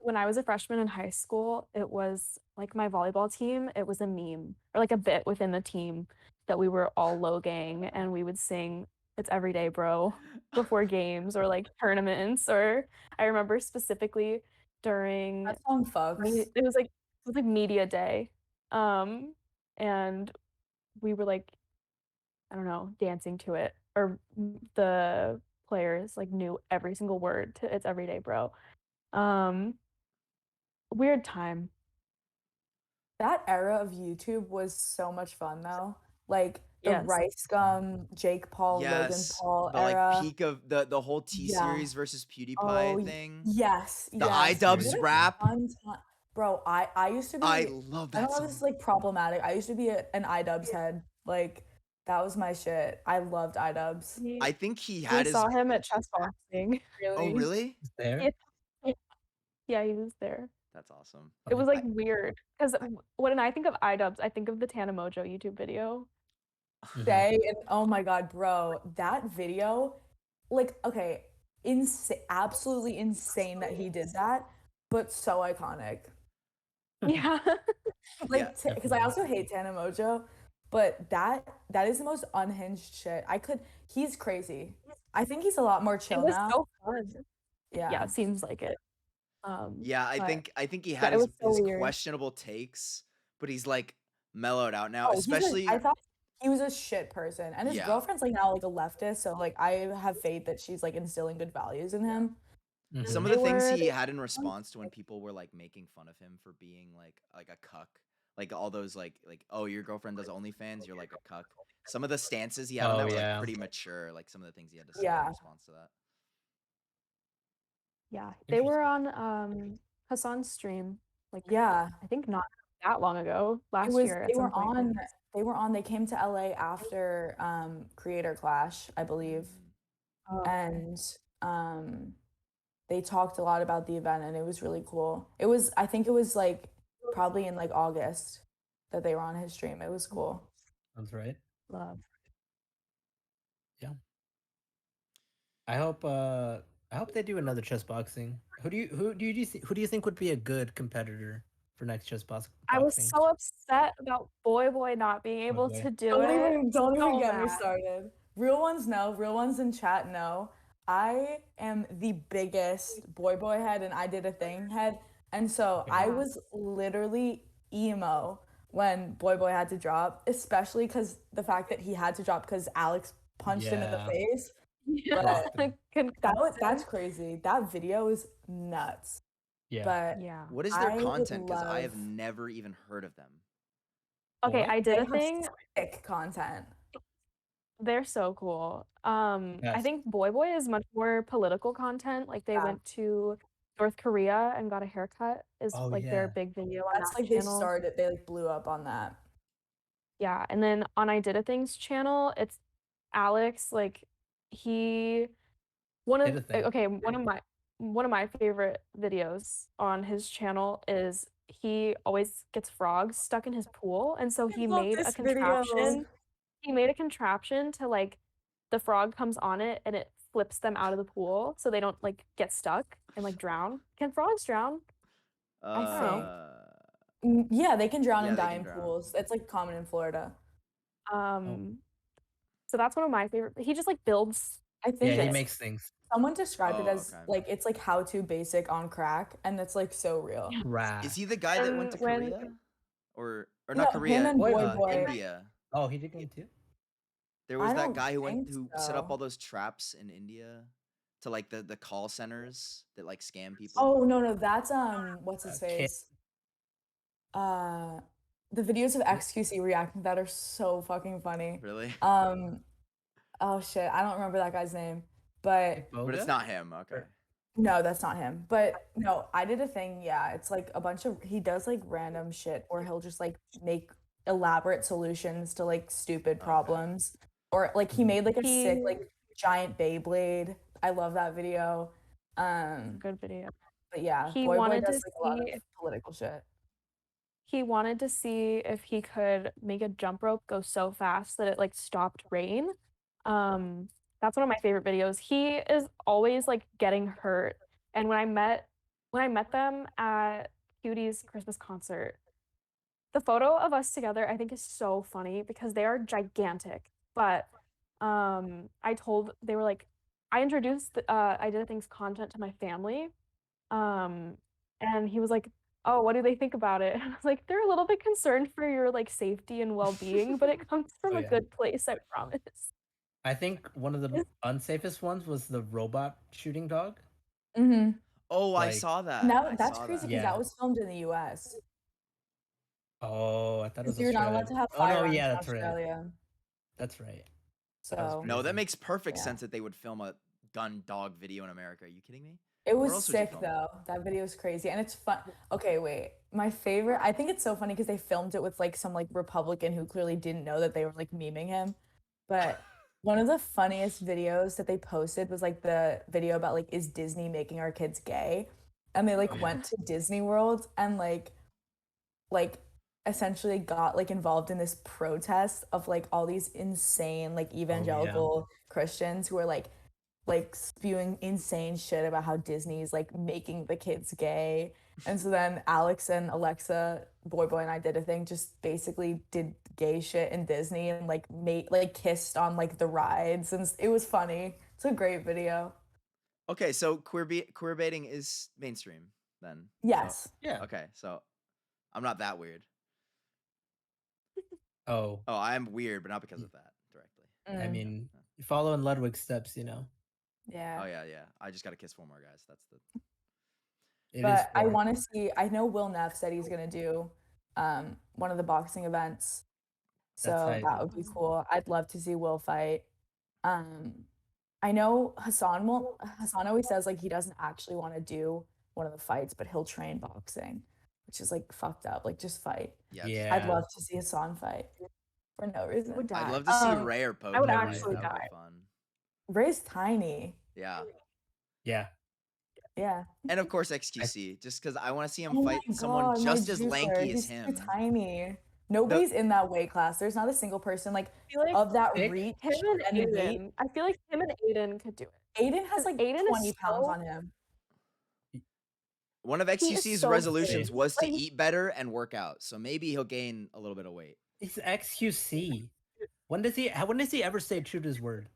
S4: When I was a freshman in high school, it was like my volleyball team, it was a meme or like a bit within the team that we were all low gang and we would sing It's Everyday Bro before games or like tournaments. Or I remember specifically during
S5: That song fucks.
S4: it was like media day. And we were like, I don't know, dancing to it. Or the players like knew every single word to It's Everyday Bro. Weird time.
S5: That era of YouTube was so much fun though. Like the
S4: Yes.
S5: Rice Gum, Jake Paul, Logan
S2: Yes,
S5: Paul
S2: the like
S5: era.
S2: peak of the whole T
S5: Yeah.
S2: series versus PewDiePie
S5: Oh,
S2: thing.
S5: yes,
S2: The
S5: yes.
S2: iDubbbz
S5: What a
S2: rap.
S5: fun time. Bro, I used to be.
S2: I love
S5: I
S2: that
S5: don't know if this is
S2: song.
S5: like problematic. I used to be an iDubbbz head. Like that was my shit. I loved iDubbbz.
S2: I think he
S4: We
S2: had his.
S4: saw him at chess boxing.
S2: Oh really?
S1: Is there?
S4: Yeah. Yeah, he was there.
S2: That's awesome.
S4: It was like weird because when I think of iDubbbz, I think of the Tana Mojo YouTube video.
S1: Mhm.
S5: Day and oh my god, bro, that video, like, okay, absolutely insane that he did that, but so iconic.
S4: Yeah.
S5: Like,
S2: Yeah,
S5: because I also hate Tana Mojo, but that is the most unhinged shit. He's crazy. I think he's a lot more
S4: It
S5: chill
S4: was
S5: now.
S4: so fun.
S5: Yeah.
S4: Yeah, it seems like it.
S2: yeah. I
S4: but
S2: think he
S4: yeah,
S2: had
S4: it
S2: his,
S4: was so
S2: his
S4: weird.
S2: questionable takes, but he's like mellowed out now.
S5: Oh,
S2: Especially
S5: I thought he was a shit person, and his
S2: Yeah.
S5: girlfriend's like now like a leftist, so like I have faith that she's like instilling good values in him.
S2: some of
S4: They
S2: the things
S4: were-
S2: he had in response to when people were like making fun of him for being like a cuck, like all those like oh, your girlfriend does OnlyFans, you're like a cuck. Some of the stances he had on
S1: Oh,
S2: that were
S1: yeah.
S2: like pretty mature, like some of the things he had to say
S5: Yeah.
S2: in response to that.
S4: Yeah, they were on Hassan's stream. Like
S5: Yeah.
S4: I think not that long ago, last
S5: It was
S4: year. At
S5: they
S4: some
S5: were
S4: point.
S5: on they came to LA after Creator Clash, I believe.
S4: Oh,
S5: And they talked a lot about the event and it was really cool. I think it was like probably in like August that they were on his stream. It was cool.
S1: That's right.
S4: love.
S1: I hope they do another chess boxing. Who do you think would be a good competitor for next chess boxing?
S4: I was so upset about Boy not being able
S1: Boy.
S4: to do
S5: Don't
S4: it.
S5: even
S4: So
S5: get me
S4: mad.
S5: started. Real ones know. Real ones in chat know. I am the biggest boy head, and I did a thing head, and so I
S4: Yeah.
S5: was literally emo when boy had to drop, especially because the fact that he had to drop because Alex punched him in the
S1: Yeah.
S5: face.
S4: Yeah.
S1: But-
S5: That's crazy. That video is nuts.
S1: Yeah.
S5: But
S4: Yeah.
S2: What is their
S5: I would
S2: content? Because I have
S5: love-
S2: never even heard of them.
S4: Okay,
S1: What?
S4: I
S5: they
S4: did a
S5: have
S4: thing.
S5: sick content.
S4: They're so cool. I
S1: Yes.
S4: think Boy is much more political content. Like they
S5: Yeah.
S4: went to North Korea and got a haircut is
S1: Oh,
S4: like their
S1: yeah.
S4: big video on
S5: That's
S4: that
S5: like
S4: channel.
S5: they like blew up on that.
S4: Yeah, and then on I Did a Thing's channel, it's Alex. Like he,
S1: Did a Thing.
S4: okay, one of my favorite videos on his channel is he always gets frogs stuck in his pool, and so he
S5: love
S4: made a
S5: this video.
S4: contraption. He made a contraption to like the frog comes on it and it flips them out of the pool so they don't like get stuck and like drown. Can frogs drown?
S5: think. Yeah, they can drown
S2: Yeah,
S5: and
S2: they
S5: die
S2: can
S5: in
S2: drown.
S5: pools. It's like common in Florida.
S4: So that's one of my favorite. He just like builds.
S5: I think
S1: Yeah, he
S5: it's-
S1: makes things.
S5: someone described it
S2: Oh,
S5: as
S2: okay.
S5: like it's like how to basic on crack, and it's like so real.
S1: Rad.
S2: Is he the guy that went to
S4: When-
S2: Korea? Or
S5: No,
S2: not
S5: him
S2: Korea?
S5: and
S1: Boy
S5: Boy.
S2: India.
S1: Oh, he did game too.
S2: There was
S5: I
S2: that
S5: don't
S2: guy who
S5: think
S2: set up
S5: so.
S2: all those traps in India to like the call centers that like scam people.
S5: Oh no, that's what's his
S1: Kid.
S5: face? The videos of XQC reacting to that are so fucking funny.
S2: Really?
S5: Oh shit, I don't remember that guy's name, but
S2: But it's not him. Okay.
S5: no, that's not him. But no, I did a thing. Yeah, it's like a bunch of he does like random shit, or he'll just like make elaborate solutions to like stupid problems, or like he made like a sick
S4: He-
S5: like giant Beyblade. I love that video.
S4: Good video.
S5: But yeah,
S4: He
S5: Boy
S4: wanted
S5: does
S4: to
S5: like a lot
S4: see-
S5: of political shit.
S4: He wanted to see if he could make a jump rope go so fast that it like stopped rain. That's one of my favorite videos. He is always like getting hurt. And when I met them at Cutie's Christmas concert, the photo of us together I think is so funny because they are gigantic. But they were like, I introduced I Did a Thing's content to my family. And he was like, oh, what do they think about it? And I was like, they're a little bit concerned for your like safety and well-being, but it comes from
S1: Oh,
S4: a
S1: yeah.
S4: good place, I promise.
S1: I think one of the unsafest ones was the robot shooting dog.
S5: Mm-hmm.
S2: Oh, I
S1: Like-
S2: saw that.
S5: Now
S2: I
S5: that's
S2: saw
S5: crazy
S2: that.
S5: because
S1: Yeah.
S5: that was filmed in the U.S.
S1: Oh, I thought it was
S5: Because you're not allowed to
S1: Australia.
S5: have
S1: Oh no,
S5: firearms
S1: yeah,
S5: in
S1: that's right.
S5: Australia.
S1: That's right.
S5: So
S2: No, that
S1: crazy.
S2: makes perfect
S5: Yeah.
S2: sense that they would film a gun dog video in America. Are you kidding me?
S5: it
S2: Where
S5: was
S2: else would you
S5: sick
S2: film it?
S5: though. That video was crazy, and it's fun. Okay, wait. My favorite. I think it's so funny because they filmed it with like some like Republican who clearly didn't know that they were like memeing him. But one of the funniest videos that they posted was like the video about like, is Disney making our kids gay? And they like
S1: Oh, yeah.
S5: went to Disney World and like essentially got like involved in this protest of like all these insane like evangelical Christians who are like spewing insane shit about how Disney's like making the kids gay. And so then Alex and Alexa, Boy Boy and I did a thing, just basically did gay shit in Disney and like made like kissed on like the rides, and it was funny. It's a great video.
S2: Okay, so queer baiting is mainstream then.
S5: Yes.
S1: Yeah.
S2: Okay, so I'm not that weird.
S1: Oh,
S2: Oh, I am weird, but not because of that directly.
S1: I
S5: Mm,
S1: mean, you're following Ludwig's steps, you know.
S5: yeah.
S2: Oh yeah, yeah. I just gotta kiss 4 more guys. That's the.
S1: It is
S5: But I
S1: for-
S5: want to see. I know Will Neff said he's gonna do one of the boxing events, so
S1: hype.
S5: that would be cool. I'd love to see Will fight. Um, I know Hassan won't. Hassan always says like he doesn't actually want to do one of the fights, but he'll train boxing, which is like fucked up. Like just fight.
S2: Yeah.
S1: Yeah.
S5: I'd love to see Hassan fight for no reason.
S4: would die.
S2: I'd love to see Ray or Pope.
S4: I would
S2: fight.
S4: actually
S2: That would
S4: die.
S2: be fun.
S5: Ray's tiny.
S2: Yeah.
S1: Yeah.
S5: Yeah.
S2: And of course XQC, just because I want to see him
S5: Oh
S2: fight
S5: my
S2: someone
S5: God, my
S2: just as
S5: juicer,
S2: lanky as
S5: he's super
S2: him.
S5: tiny. Nobody's in that weight class. There's not a single person like
S4: I feel like
S5: of that
S1: Thick?
S5: reach
S4: him and
S5: and weight.
S4: Aiden. I feel like him and Aiden could do it.
S5: Aiden has like
S4: Aiden is
S5: 20 pounds
S4: so-
S5: on him.
S2: One of
S4: He is
S2: XQC's
S4: so
S2: resolutions
S1: big.
S2: was to
S4: Like-
S2: eat better and work out. So maybe he'll gain a little bit of weight.
S1: It's XQC. When does he ever stay true to his word?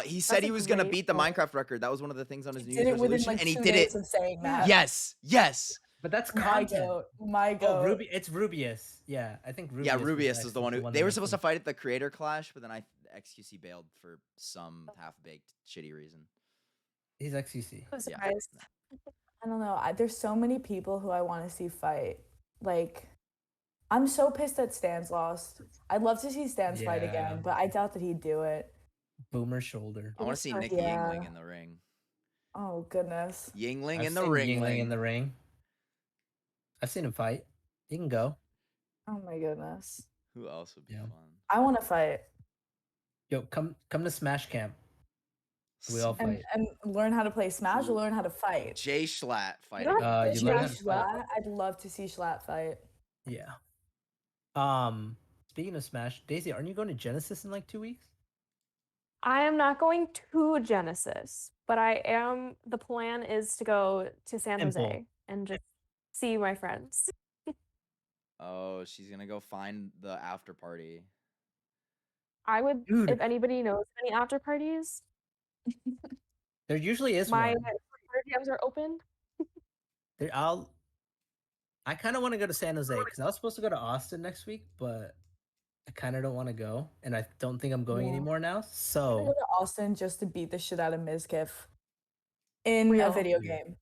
S2: He said
S4: That's
S2: he
S4: a
S2: was gonna
S4: great
S2: beat the
S4: point.
S2: Minecraft record. That was one of the things on his New
S5: Did
S2: Year's
S5: it within
S2: resolution,
S5: like
S2: and he
S5: 2
S2: did
S5: days
S2: it.
S5: of saying that.
S2: Yes, yes.
S1: But that's
S5: My
S1: content.
S5: goat. My
S1: Oh,
S5: goat.
S1: It's Rubius. Yeah, I think Rubius.
S2: Yeah,
S1: was
S2: Rubius
S1: next,
S2: is the one who
S1: that
S2: they were supposed to
S1: mentioned.
S2: fight at the Creator Clash, but then XQC bailed for some half-baked shitty reason.
S1: He's XQC.
S4: I'm
S2: Yeah.
S4: surprised.
S5: I don't know. There's so many people who I want to see fight. Like, I'm so pissed that Stan's lost. I'd love to see Stan's fight
S1: Yeah.
S5: again, but I doubt that he'd do it.
S1: Boomer shoulder.
S2: I want to see Nick
S5: Yeah.
S2: Yingling in the ring.
S5: Oh goodness.
S2: Yingling
S1: I've
S2: in the
S1: seen
S2: ring.
S1: Yingling in the ring. I've seen him fight. He can go.
S5: Oh my goodness.
S2: Who else would be
S1: Yeah.
S2: fun?
S5: I want to fight
S1: Yo, come to Smash Camp. We all
S5: and,
S1: fight.
S5: and learn how to play Smash or learn how to fight.
S2: Jay Schlatt fighting.
S4: don't have
S1: You
S5: Jay
S1: learn how to fight.
S5: Schlatt, I'd love to see Schlatt fight.
S1: Yeah. Speaking of Smash, Daisy, aren't you going to Genesis in like 2 weeks?
S4: I am not going to Genesis, but I am. The plan is to go to San
S1: Simple.
S4: Jose and just see my friends.
S2: Oh, she's gonna go find the after party.
S4: I would,
S1: Dude.
S4: if anybody knows any after parties,
S1: There usually is
S4: my
S1: one.
S4: DMs are open.
S1: I kind of want to go to San Jose because I was supposed to go to Austin next week, but I kind of don't want to go, and I don't think I'm going
S5: Yeah.
S1: anymore now.
S5: I'm gonna go
S1: So
S5: to Austin just to beat the shit out of Mizkif in a
S4: Real.
S5: video
S1: Yeah.
S5: game.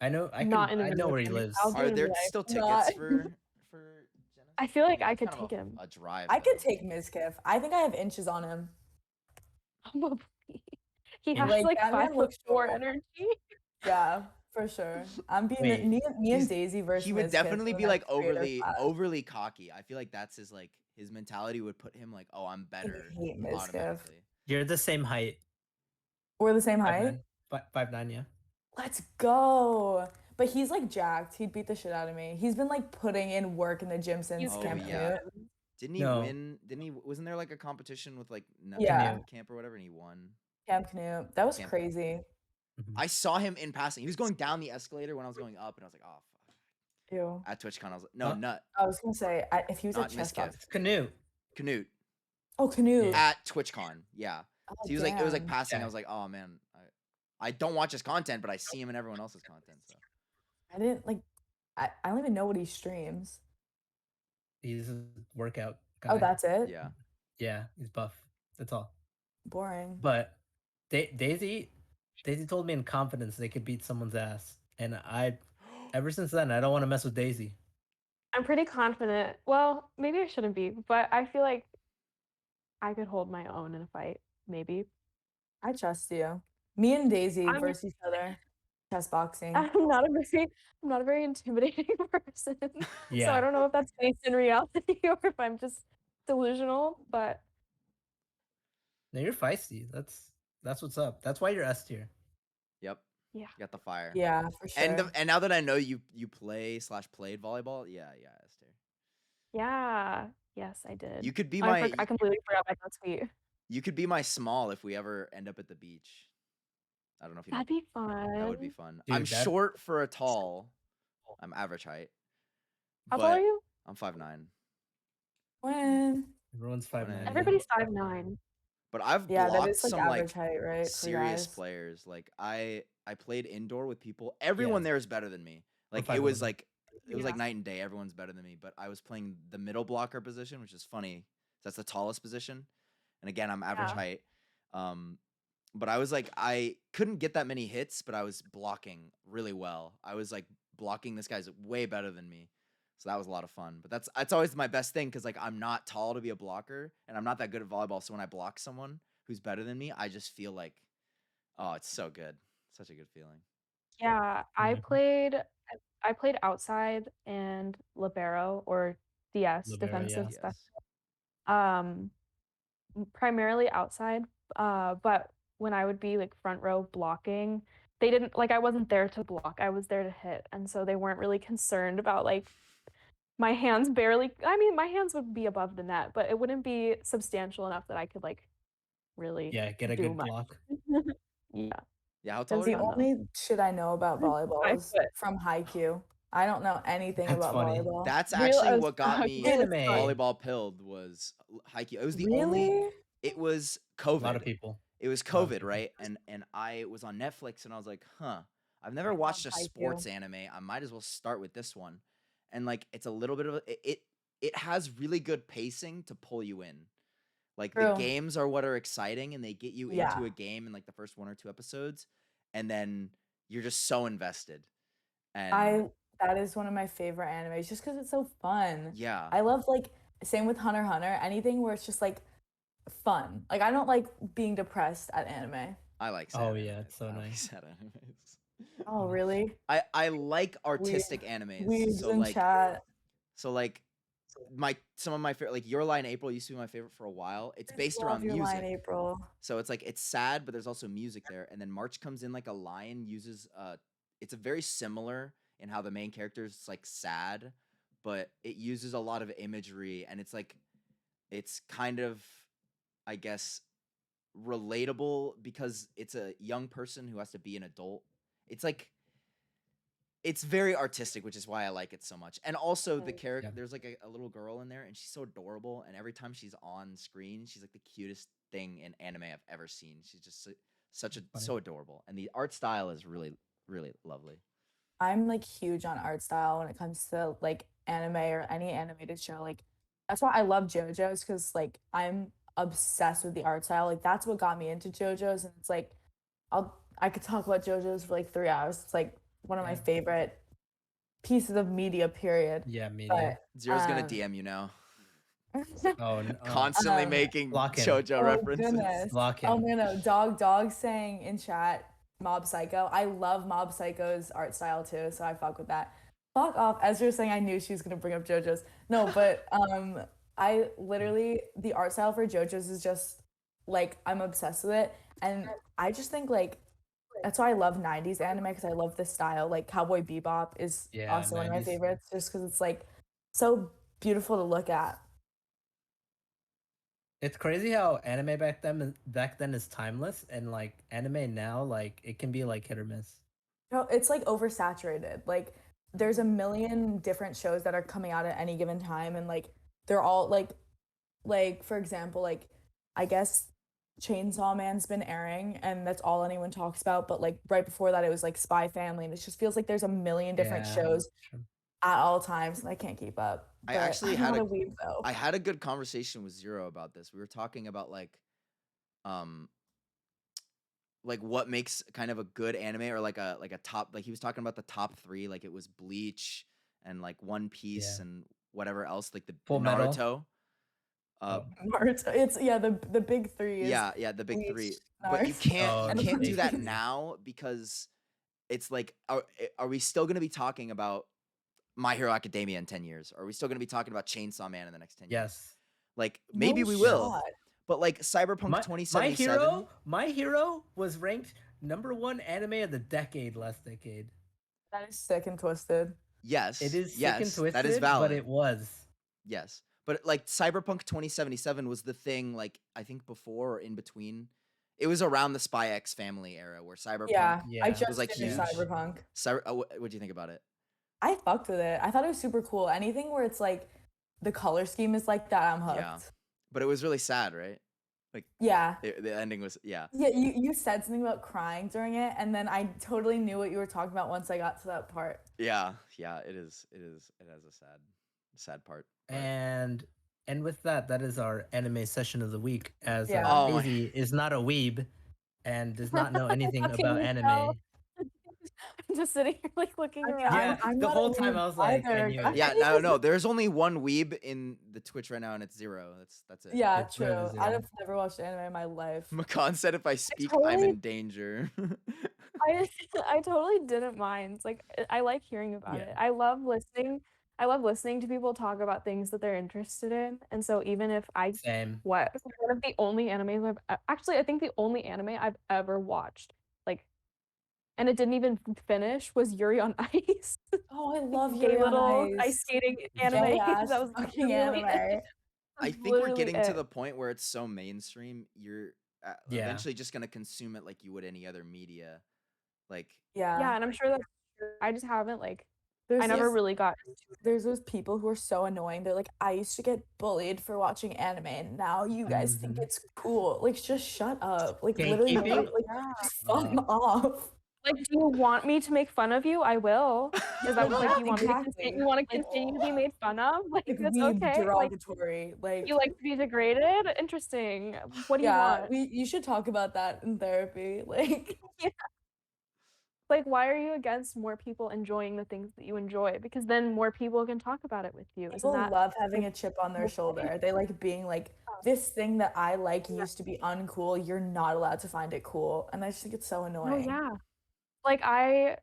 S1: I know I
S4: Not
S1: can.
S4: in a
S1: I know
S4: video
S1: where he
S4: game.
S1: lives.
S4: I'll do
S2: Are
S4: it in
S2: there
S4: real life.
S2: still
S5: Not-
S2: tickets for Genesis?
S4: I feel like
S2: mean,
S4: I
S2: it's
S4: could
S2: kind of
S4: take him.
S2: a drive.
S5: I could
S2: though.
S5: take Mizkif. I think I have inches on him.
S4: Probably. He
S1: Yeah.
S4: has
S5: Like,
S4: like
S5: that man
S4: 5'4"
S5: looks short.
S4: energy.
S5: Yeah, for sure. I'm being
S1: Wait,
S5: me and
S2: He's-
S5: Daisy versus
S2: He would
S5: Mizkif
S2: definitely
S5: in
S2: be
S5: that
S2: like
S5: creator class.
S2: overly cocky. I feel like that's his his mentality would put him like, oh, I'm better
S5: hate Mizkif.
S2: automatically.
S1: You're the same height.
S5: We're the same height.
S1: 5'9", yeah.
S5: Let's go. But he's like jacked. He'd beat the shit out of me. He's been like putting in work in the gym since
S2: Oh,
S5: Camp
S2: yeah.
S5: Canute.
S2: Didn't he
S1: No.
S2: win? Didn't he? Wasn't there like a competition with like
S5: Yeah.
S2: camp or whatever, and he won?
S5: Camp Canute. That was
S2: Camp
S5: crazy.
S1: Mhm.
S2: I saw him in passing. He was going down the escalator when I was going up, and I was like, oh fuck.
S5: Ew.
S2: At TwitchCon, I was like, no,
S1: Huh?
S2: nut.
S5: I was gonna say if he was
S2: Not
S5: at chess
S2: Mizkif.
S5: box.
S1: It's Canoe.
S2: Canute
S5: Oh, Canute.
S2: at TwitchCon. Yeah.
S5: Oh,
S2: So he was like, it was like
S5: damn.
S2: passing. I
S1: Yeah.
S2: was like, oh man, I don't watch his content, but I see him in everyone else's content. So
S5: I didn't like. I don't even know what he streams.
S1: He's a workout guy.
S5: Oh, that's it.
S2: yeah.
S1: Yeah, he's buff. That's all.
S5: Boring.
S1: But Daisy told me in confidence they could beat someone's ass, and ever since then I don't want to mess with Daisy.
S4: I'm pretty confident. Well, maybe I shouldn't be, but I feel like I could hold my own in a fight, maybe.
S5: I trust you. Me and Daisy
S4: I'm
S5: versus each other. Chess boxing.
S4: I'm not a very I'm not a very intimidating person. So I
S1: Yeah.
S4: don't know if that's based in reality or if I'm just delusional, but
S1: No, you're feisty. That's what's up. That's why you're S tier.
S2: Yep.
S4: yeah.
S2: You got the fire.
S5: Yeah, for sure.
S2: And now that I know you played volleyball, yeah, Esther.
S4: Yeah. Yes, I did.
S2: You could be
S4: I completely forgot about that tweet.
S2: you could be my small if we ever end up at the beach. I don't know if you know.
S4: That'd be fun.
S2: That would be fun.
S1: Dude,
S2: I'm
S1: that-
S2: short for a tall. I'm average height.
S4: How tall are you?
S2: I'm 5'9".
S5: When?
S1: Everyone's 5'9".
S4: Everybody's 5'9".
S2: But I've
S5: Yeah, that
S2: blocked
S5: is like
S2: some
S5: average height, right? For
S2: serious
S5: guys.
S2: players. Like I played indoor with people. Everyone there is better than me. Like it
S1: 5'11".
S2: was like
S4: Yeah.
S2: night and day. Everyone's better than me. But I was playing the middle blocker position, which is funny. That's the tallest position. And again, I'm average
S4: Yeah.
S2: height. But I was like, I couldn't get that many hits, but I was blocking really well. I was like blocking this guy's way better than me. So that was a lot of fun. But that's always my best thing because like I'm not tall to be a blocker and I'm not that good at volleyball. So when I block someone who's better than me, I just feel like, oh, it's so good. Such a good feeling.
S4: Yeah, I played outside and libero or DS,
S1: Libero,
S4: defensive
S1: yeah.
S4: special. Primarily outside. But when I would be like front row blocking, they didn't like I wasn't there to block. I was there to hit. And so they weren't really concerned about like my hands barely I mean, my hands would be above the net, but it wouldn't be substantial enough that I could like really
S1: Yeah, get a
S4: do
S1: good
S4: much.
S1: block.
S4: Yeah.
S2: Yeah, how tall are
S5: The
S2: you?
S4: fun, though.
S5: only shit I know about volleyball
S4: 5
S5: is
S4: foot.
S5: from Haikyuu. I don't know anything
S1: That's
S5: about
S1: funny.
S5: volleyball.
S2: That's
S4: Real
S2: actually
S4: as
S2: what got
S4: fuck.
S2: me
S1: Anime.
S2: volleyball pilled was Haikyuu. It was the only.
S5: Really?
S2: It was
S1: A
S2: COVID.
S1: lot of people.
S2: It was
S1: lot of
S2: COVID,
S1: people.
S2: right? And I was on Netflix and I was like, huh, I've never
S5: love
S2: watched a
S5: Haikyuu.
S2: sports anime. I might as well start with this one. And like it's a little bit of it has really good pacing to pull you in. Like the
S5: True.
S2: games are what are exciting and they get you
S5: Yeah.
S2: into a game in like the first 1 or 2 episodes and then you're just so invested. And
S5: That is one of my favorite animes just because it's so fun.
S2: yeah.
S5: I love like same with Hunter x Hunter, anything where it's just like fun. Like I don't like being depressed at anime.
S2: I like sad
S1: Oh, yeah,
S2: animes.
S1: it's so
S2: I like
S1: nice.
S2: sad animes.
S5: Oh really?
S2: I like artistic animes.
S5: Weebs
S2: So
S5: in
S2: like
S5: chat.
S2: some of my favorite, like Your Lie in April used to be my favorite for a while. It's based
S5: Love
S2: around
S5: Your
S2: music.
S5: Lie in April.
S2: So it's like it's sad, but there's also music there. And then March comes in like a lion uses it's a very similar in how the main character is like sad, but it uses a lot of imagery and it's like it's kind of I guess relatable because it's a young person who has to be an adult. It's like it's very artistic, which is why I like it so much. And also the
S5: Right.
S2: character,
S1: Yeah.
S2: there's like a little girl in there, and she's so adorable. And every time she's on screen, she's like the cutest thing in anime I've ever seen. She's just such a
S1: Funny.
S2: so adorable, and the art style is really really lovely.
S5: I'm like huge on art style when it comes to like anime or any animated show. Like that's why I love JoJo's because like I'm obsessed with the art style. Like that's what got me into JoJo's, and it's like I could talk about JoJo's for like 3 hours. It's like one of my
S1: Yeah.
S5: favorite pieces of media. Period.
S1: Yeah, media.
S5: But
S2: Zero's gonna
S5: Um,
S2: DM you now,
S1: Oh, no.
S2: constantly
S5: Um,
S2: making
S1: block him.
S2: JoJo
S5: oh
S2: references.
S5: goodness.
S1: Block
S5: Oh
S1: him.
S5: no, dog saying in chat Mob Psycho. I love Mob Psycho's art style too, so I fuck with that. Fuck off. Ezra was saying I knew she was gonna bring up JoJo's. No, but I literally the art style for JoJo's is just like I'm obsessed with it, and I just think like that's why I love 90s anime because I love this style. Like Cowboy Bebop is
S1: Yeah,
S5: also one of my
S1: 90s.
S5: favorites just because it's like so beautiful to look at.
S1: It's crazy how anime back then is timeless, and like anime now, like it can be like hit or miss.
S5: No, it's like oversaturated. Like there's a million different shows that are coming out at any given time and like they're all like for example, like I guess Chainsaw Man's been airing and that's all anyone talks about, but like right before that it was like Spy Family and it just feels like there's a million different
S1: Yeah,
S5: shows
S1: true.
S5: at all times and I can't keep up.
S2: I
S5: But
S2: actually
S5: I'm
S2: had
S5: not
S2: a-
S5: a weeb though.
S2: I had a good conversation with Zero about this. We were talking about like what makes kind of a good anime or like a top, like he was talking about the top 3, like it was Bleach and like One Piece
S1: Yeah.
S2: and whatever else, like the
S1: Full Metal.
S2: Naruto.
S5: Naruto. It's the big three is
S2: yeah, the big
S5: Bleach,
S2: three. But you
S5: Naruto,
S2: can't
S1: Oh,
S2: you
S5: and
S1: the
S2: can't do
S1: big
S2: that
S1: three.
S2: now because it's like, are we still gonna be talking about My Hero Academia in 10 years? Are we still gonna be talking about Chainsaw Man in the next 10 years?
S1: Yes.
S2: Like
S5: No
S2: maybe we will,
S5: shot.
S2: but like Cyberpunk
S1: My
S2: 2077.
S1: My Hero was ranked #1 anime of the decade last decade.
S5: That is sick and twisted.
S2: Yes,
S1: It is sick and
S2: yes,
S1: twisted,
S2: that is
S1: but
S2: valid.
S1: it was.
S2: Yes, but like Cyberpunk 2077 was the thing. Like I think before or in between, it was around the Spy X Family era where Cyberpunk
S5: Yeah, I
S1: Yeah.
S5: just
S2: like,
S5: finished
S2: huge.
S5: Cyberpunk.
S2: What do you think about it?
S5: I fucked with it. I thought it was super cool. Anything where it's like the color scheme is like that, I'm hooked.
S2: Yeah. But it was really sad, right? Like
S5: Yeah.
S2: the ending was
S5: Yeah, you said something about crying during it, and then I totally knew what you were talking about once I got to that part.
S2: yeah. It is. It has a sad part. but-
S1: And with that, that is our anime session of the week. As
S5: Yeah.
S2: Oh my-
S1: Daisy is not a weeb and does not know anything
S4: How can
S1: about
S4: you
S1: anime.
S4: tell? I'm just sitting here like looking
S5: I mean,
S4: around.
S1: Yeah,
S5: I'm
S1: the
S5: not a
S1: whole time
S5: weeb
S1: I was like, I
S5: either,
S1: knew it.
S5: guys.
S2: Yeah, no. There's only one weeb in the Twitch right now, and it's Zero. That's it.
S5: Yeah,
S1: It's
S5: true.
S1: really zero.
S5: I've never watched anime in my life.
S2: Makan said, "If I speak, I'm
S4: totally-
S2: in danger."
S4: I totally didn't mind. Like I like hearing about
S1: Yeah.
S4: it. I love listening. I love listening to people talk about things that they're interested in. And so even if
S1: Same.
S4: one of the only animes actually I think the only anime I've ever watched, like, and it didn't even finish, was Yuri on Ice.
S5: Oh, I love
S4: Gay
S5: Yuri on
S4: little
S5: Ice.
S4: ice skating
S1: Gay
S4: anime.
S5: ass
S4: That was
S5: fucking
S4: literally it.
S5: anime.
S2: I
S4: That's
S2: think we're
S4: literally
S2: getting to
S4: it.
S2: the point where it's so mainstream, you're
S1: Yeah.
S2: eventually just gonna consume it like you would any other media. Like,
S4: Yeah, and I'm sure that's true. I just haven't like
S5: There's
S4: I never
S5: these-
S4: really got into it.
S5: There's those people who are so annoying. They're like, I used to get bullied for watching anime, and now you guys think
S1: Mhm.
S5: it's cool. Like, just shut up. Like, literally,
S1: Gatekeeping?
S5: like, just fuck off.
S4: Like, do you want me to make fun of you? I will. Is that like you want me to
S5: Exactly.
S4: continue? You want to continue to be made fun of? Like
S5: Like,
S4: that's
S5: weeb
S4: okay. Like
S5: derogatory. Like,
S4: you like to be degraded? Interesting. What do you
S5: yeah,
S4: want?
S5: you should talk about that in therapy. Like,
S4: Like, why are you against more people enjoying the things that you enjoy? Because then more people can talk about it with you. Isn't
S5: people
S4: that
S5: love having a chip on their
S4: the point?
S5: shoulder. They like being like, this thing that I like used to be uncool. You're not allowed to find it cool. And I just think it's so
S4: Oh
S5: annoying.
S4: yeah. Like I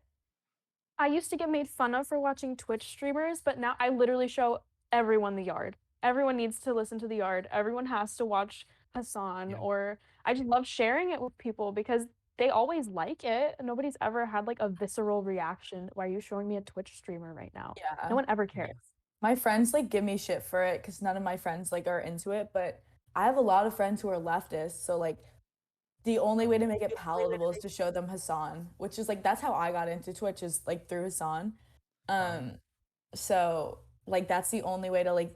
S4: used to get made fun of for watching Twitch streamers, but now I literally show everyone The Yard. Everyone needs to listen to The Yard. Everyone has to watch Hassan,
S1: Yeah.
S4: or I just love sharing it with people because they always like it. And nobody's ever had like a visceral reaction. Why are you showing me a Twitch streamer right now?
S5: Yeah.
S4: No one ever cares.
S5: My friends like give me shit for it because none of my friends like are into it, but I have a lot of friends who are leftists, so like the only way to make it palatable is to show them Hassan, which is like that's how I got into Twitch, is like through Hassan. So like that's the only way to like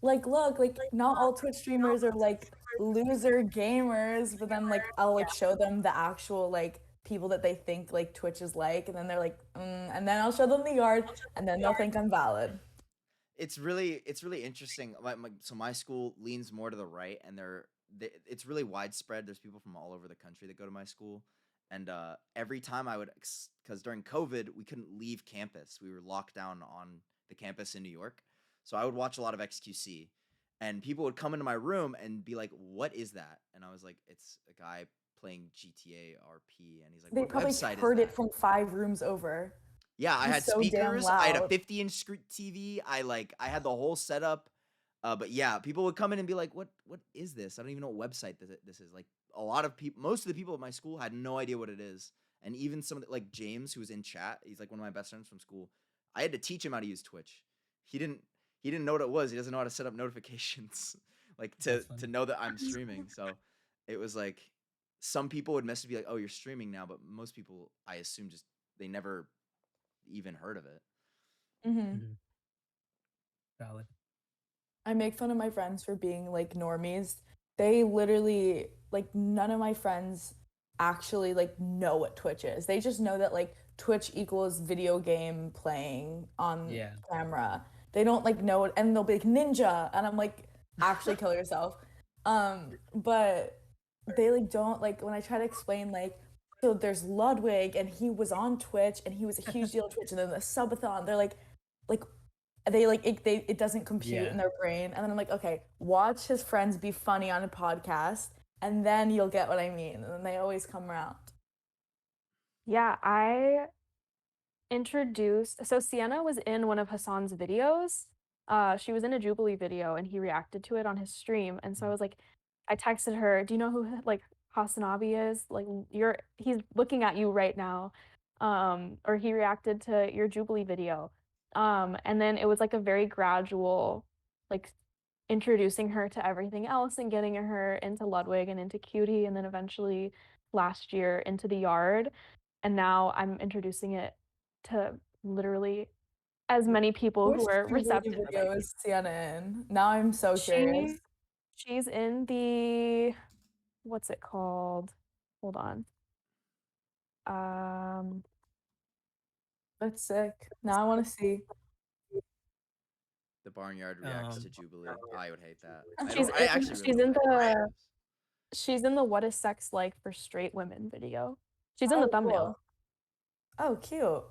S5: look, like not all Twitch streamers are like loser gamers, but then like I'll like show them the actual like people that they think like Twitch is like, and then they're like, and then I'll show them The Yard, and then they'll think I'm valid.
S2: it's really interesting. So my school leans more to the right, and it's really widespread. There's people from all over the country that go to my school, and every time I would, because during COVID we couldn't leave campus, we were locked down on the campus in New York, so I would watch a lot of XQC, and people would come into my room and be like, "What is that?" And I was like, "It's a guy playing GTA RP," and he's like,
S5: They
S2: "What
S5: probably
S2: website
S5: heard
S2: is
S5: it
S2: that?"
S5: from 5 rooms over.
S2: Yeah, I
S5: He's
S2: had
S5: so damn
S2: speakers. I had a
S5: loud.
S2: 50-inch TV. I had the whole setup. But yeah, people would come in and be like, "What is this? I don't even know what website this is." Like a lot of people, most of the people at my school had no idea what it is, and even some of like James, who's in chat, he's like one of my best friends from school. I had to teach him how to use Twitch. He didn't know what it was. He doesn't know how to set up notifications, like
S1: That's funny.
S2: to know that I'm streaming. So it was like some people would message me like, "Oh, you're streaming now," but most people, I assume, just they never even heard of it.
S5: Mm-hmm.
S1: Valid.
S5: I make fun of my friends for being like normies. They literally like none of my friends actually like know what Twitch is. They just know that like Twitch equals video game playing on
S1: Yeah.
S5: camera. They don't like know it, and they'll be like ninja, and I'm like, actually kill yourself. But they like don't like when I try to explain like, so there's Ludwig and he was on Twitch and he was a huge deal on Twitch, and then the subathon, they're like they like it doesn't compute
S1: Yeah.
S5: in their brain. And then I'm like, okay, watch his friends be funny on a podcast, and then you'll get what I mean. And then they always come around.
S4: Yeah, I introduced. So Sienna was in one of Hassan's videos. She was in a Jubilee video, and he reacted to it on his stream. And so I was like, I texted her, "Do you know who like Hassanabi is? Like, he's looking at you right now." Or he reacted to your Jubilee video. And then it was like a very gradual, like introducing her to everything else and getting her into Ludwig and into Cutie, and then eventually last year into the Yard. And now I'm introducing it to literally as many people
S5: Which
S4: who are
S5: Jubilee
S4: receptive of
S5: video
S4: it.
S5: is Sienna in? Now I'm so curious.
S4: She's in the, what's it called? Hold on.
S5: That's sick. Now I want to see.
S2: The Barnyard reacts to Jubilee. I would hate that. I
S4: She's
S2: don't. I actually
S4: she's
S2: really
S4: in
S2: don't like
S4: the she's in the What is Sex Like for Straight Women video. She's in the
S5: Oh,
S4: thumbnail.
S5: cool. Oh, cute.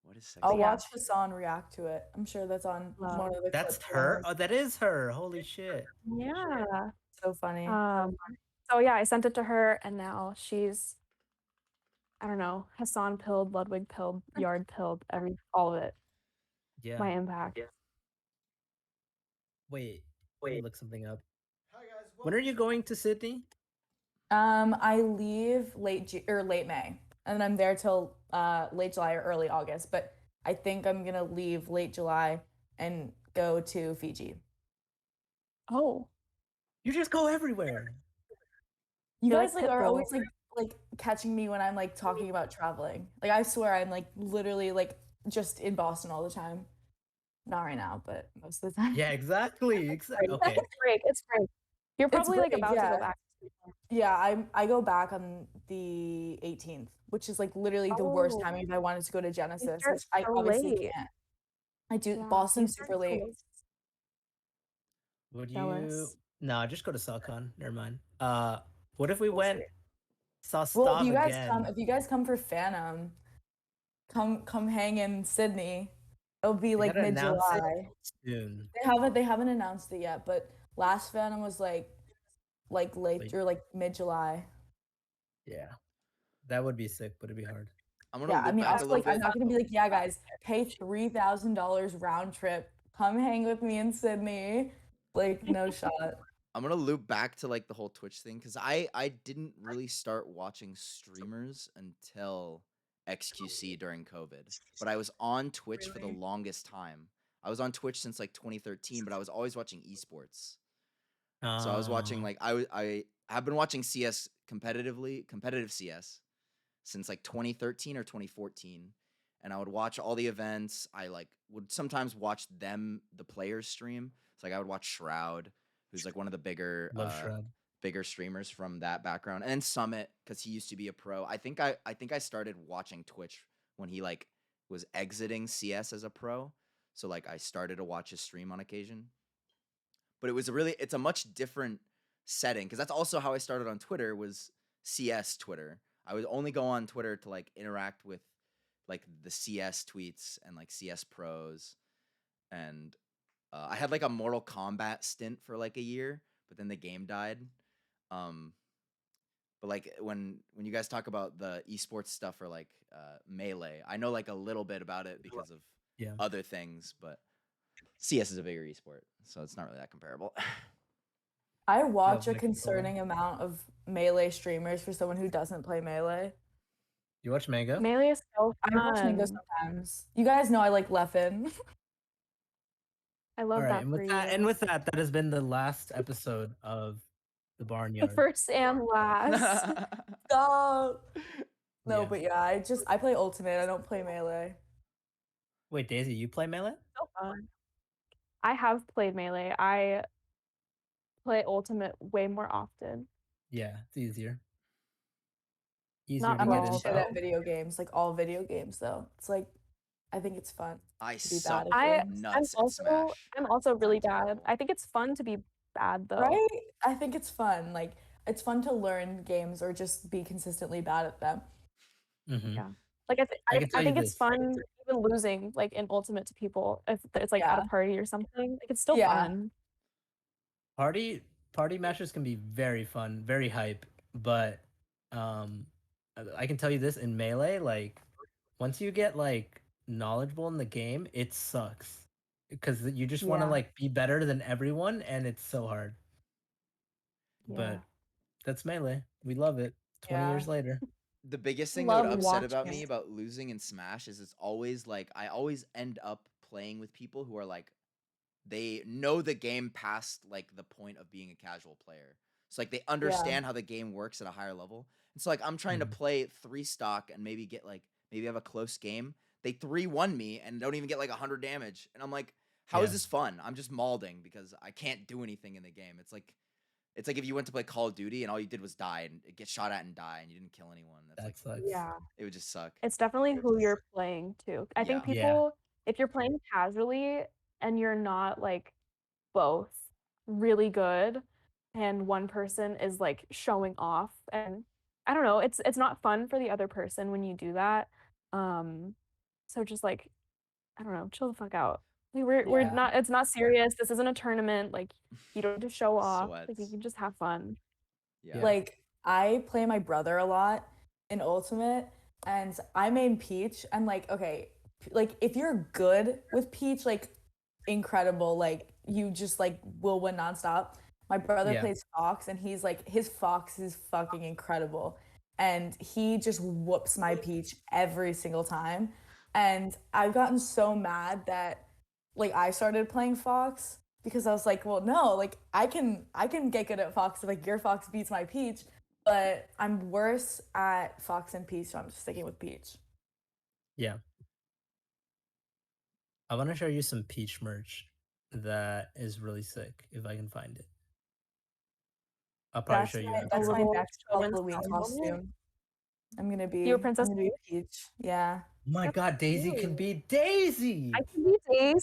S2: What is sex?
S5: I'll
S4: Yeah.
S5: watch Hassan react to it. I'm sure that's on
S4: Wow.
S5: one of the
S1: That's
S5: clips.
S1: her. Oh, that is her. Holy shit.
S4: Yeah.
S5: So funny.
S4: So yeah, I sent it to her, and now she's, I don't know, Hassan pilled, Ludwig pilled, Yard pilled, all of it.
S1: Yeah.
S4: My impact.
S1: Wait. Let me look something up. When are you going to Sydney?
S5: I leave late May, and then I'm there till late July or early August. But I think I'm gonna leave late July and go to Fiji.
S4: Oh,
S1: You just go everywhere.
S5: You
S4: You're
S5: guys
S4: like
S5: like are
S4: Pitbull.
S5: always like catching me when I'm like talking about traveling. Like I swear I'm like literally like just in Boston all the time. Not right now, but most of the time.
S1: Yeah, exactly. Okay.
S4: It's break. It's break. You're
S5: It's
S4: probably like
S5: break,
S4: about to
S5: yeah.
S4: go back.
S5: Yeah, I go back on the 18th, which is like literally the worst
S4: Oh.
S5: timing if I wanted to go to Genesis,
S4: start
S5: which I
S4: so
S5: obviously
S4: late.
S5: can't. I do
S4: Yeah,
S5: Boston's
S4: you
S5: super
S4: start so
S5: late.
S1: Would you?
S4: Jealous.
S1: No, just go to SoCon. Never mind. What if we went saw
S5: Well,
S1: Stav again?
S5: if you guys come for Phantom, come hang in Sydney. It'll be
S1: They
S5: like
S1: gotta announce it
S5: mid-July.
S1: soon.
S5: They haven't announced it yet, but last Phantom was like late or like mid-July.
S1: Yeah, that would be sick, but it'd be hard.
S2: I'm gonna
S5: Yeah, I
S2: loop
S5: mean,
S2: back a
S5: also
S2: little
S5: like I'm
S2: bit.
S5: not gonna be like, yeah, guys, pay $3,000 round trip. Come hang with me in Sydney. Like, no shot.
S2: I'm gonna loop back to like the whole Twitch thing because I didn't really start watching streamers until XQC during COVID, but I was on Twitch for the
S5: Really?
S2: longest time. I was on Twitch since like 2013, but I was always watching esports. So I was watching like I have been watching CS competitive CS since like 2013 or 2014, and I would watch all the events. I like would sometimes watch the players stream. So like I would watch Shroud, who's like one of the
S1: Love Shroud.
S2: bigger streamers from that background, and then Summit because he used to be a pro. I think I started watching Twitch when he like was exiting CS as a pro. So like I started to watch his stream on occasion. But it's a much different setting because that's also how I started on Twitter was CS Twitter. I would only go on Twitter to like interact with like the CS tweets and like CS pros, and I had like a Mortal Kombat stint for like a year, but then the game died. But like when you guys talk about the esports stuff or like Melee, I know like a little bit about it because of
S1: Yeah.
S2: other things, but CS is a bigger esport, so it's not really that comparable.
S5: I watch a
S1: Mykel.
S5: concerning amount of Melee streamers for someone who doesn't play Melee.
S1: You watch Mango?
S4: Melee is so
S5: I watch Mango
S4: fun.
S5: sometimes. You guys know I like Leffen.
S4: I love
S1: All right,
S4: that
S1: and
S4: for
S1: with
S4: you.
S1: that, that has been the last episode of the
S4: The
S1: Barnyard.
S4: first and last.
S5: Stop. No,
S1: Yeah.
S5: but yeah, I play Ultimate. I don't play Melee.
S1: Wait, Daisy, you play Melee?
S4: So fun. I have played Melee. I play Ultimate way more often.
S1: Yeah, it's easier. Easier
S4: Not
S1: to
S5: I'm
S1: get
S5: not
S4: well,
S5: shit
S1: into.
S5: at video games, like all video games though. It's like I think it's fun.
S2: I
S5: to be
S2: suck
S5: bad at games.
S2: nuts at Smash.
S4: I'm also really bad.
S2: terrible.
S4: I think it's fun to be bad though.
S5: Right? I think it's fun. Like it's fun to learn games or just be consistently bad at them.
S1: Mhm.
S4: Yeah. Like
S1: I can tell
S4: I
S1: you
S4: think it's
S1: this.
S4: fun even losing like in Ultimate to people if it's like at a
S5: Yeah.
S4: party or something. Like it's still
S5: Yeah.
S4: fun.
S1: Party matches can be very fun, very hype, but I can tell you this in Melee, like once you get like knowledgeable in the game, it sucks because you just want to
S5: Yeah.
S1: like be better than everyone, and it's so hard.
S4: Yeah.
S1: But that's Melee. We love it. 20 years
S5: Yeah.
S1: later.
S2: The biggest thing that would
S4: Love
S2: upset about
S4: watching
S2: me
S4: it.
S2: about losing in Smash is it's always like I always end up playing with people who are like they know the game past like the point of being a casual player. So like they understand how the game works at a higher level. And so like I'm trying to
S1: Mhm.
S2: play 3 stock and maybe get like maybe have a close game. They 3-1 me and don't even get like 100 damage. And I'm like, how is
S1: Yeah.
S2: this fun? I'm just malding because I can't do anything in the game. It's like if you went to play Call of Duty and all you did was die and get shot at and die and you didn't kill anyone. That's
S1: That
S2: like
S1: sucks.
S4: Yeah.
S2: it would just suck.
S4: It's definitely who you're playing too. I think
S2: Yeah.
S1: Yeah.
S4: people, if you're playing casually and you're not like both really good and one person is like showing off, and I don't know, it's not fun for the other person when you do that. So just like, I don't know, chill the fuck out. Like, we're
S5: Yeah.
S4: not, it's not serious. This isn't a tournament. Like you don't have to show off. Like you
S2: Sweats.
S4: can just have fun.
S2: Yeah.
S5: Like I play my brother a lot in Ultimate, and I main Peach. And like, okay, like if you're good with Peach, like incredible, like you just like will win nonstop. My brother
S1: Yeah.
S5: plays Fox, and he's like his Fox is fucking incredible, and he just whoops my Peach every single time. And I've gotten so mad that like I started playing Fox because I was like, well, no, like I can get good at Fox if like your Fox beats my Peach, but I'm worse at Fox and Peach, so I'm just sticking with Peach.
S1: Yeah. I want to show you some Peach merch that is really sick if I can find it. I'll probably show you
S5: That's
S1: after.
S5: my
S4: little
S5: next
S4: show and
S5: Halloween
S4: tell moment?
S5: costume. I'm gonna
S4: You're
S5: be
S4: Princess
S5: Peach. Yeah.
S1: Oh my
S4: That's
S1: god, Daisy can
S4: cute.
S1: be Daisy.
S4: I can be Daisy.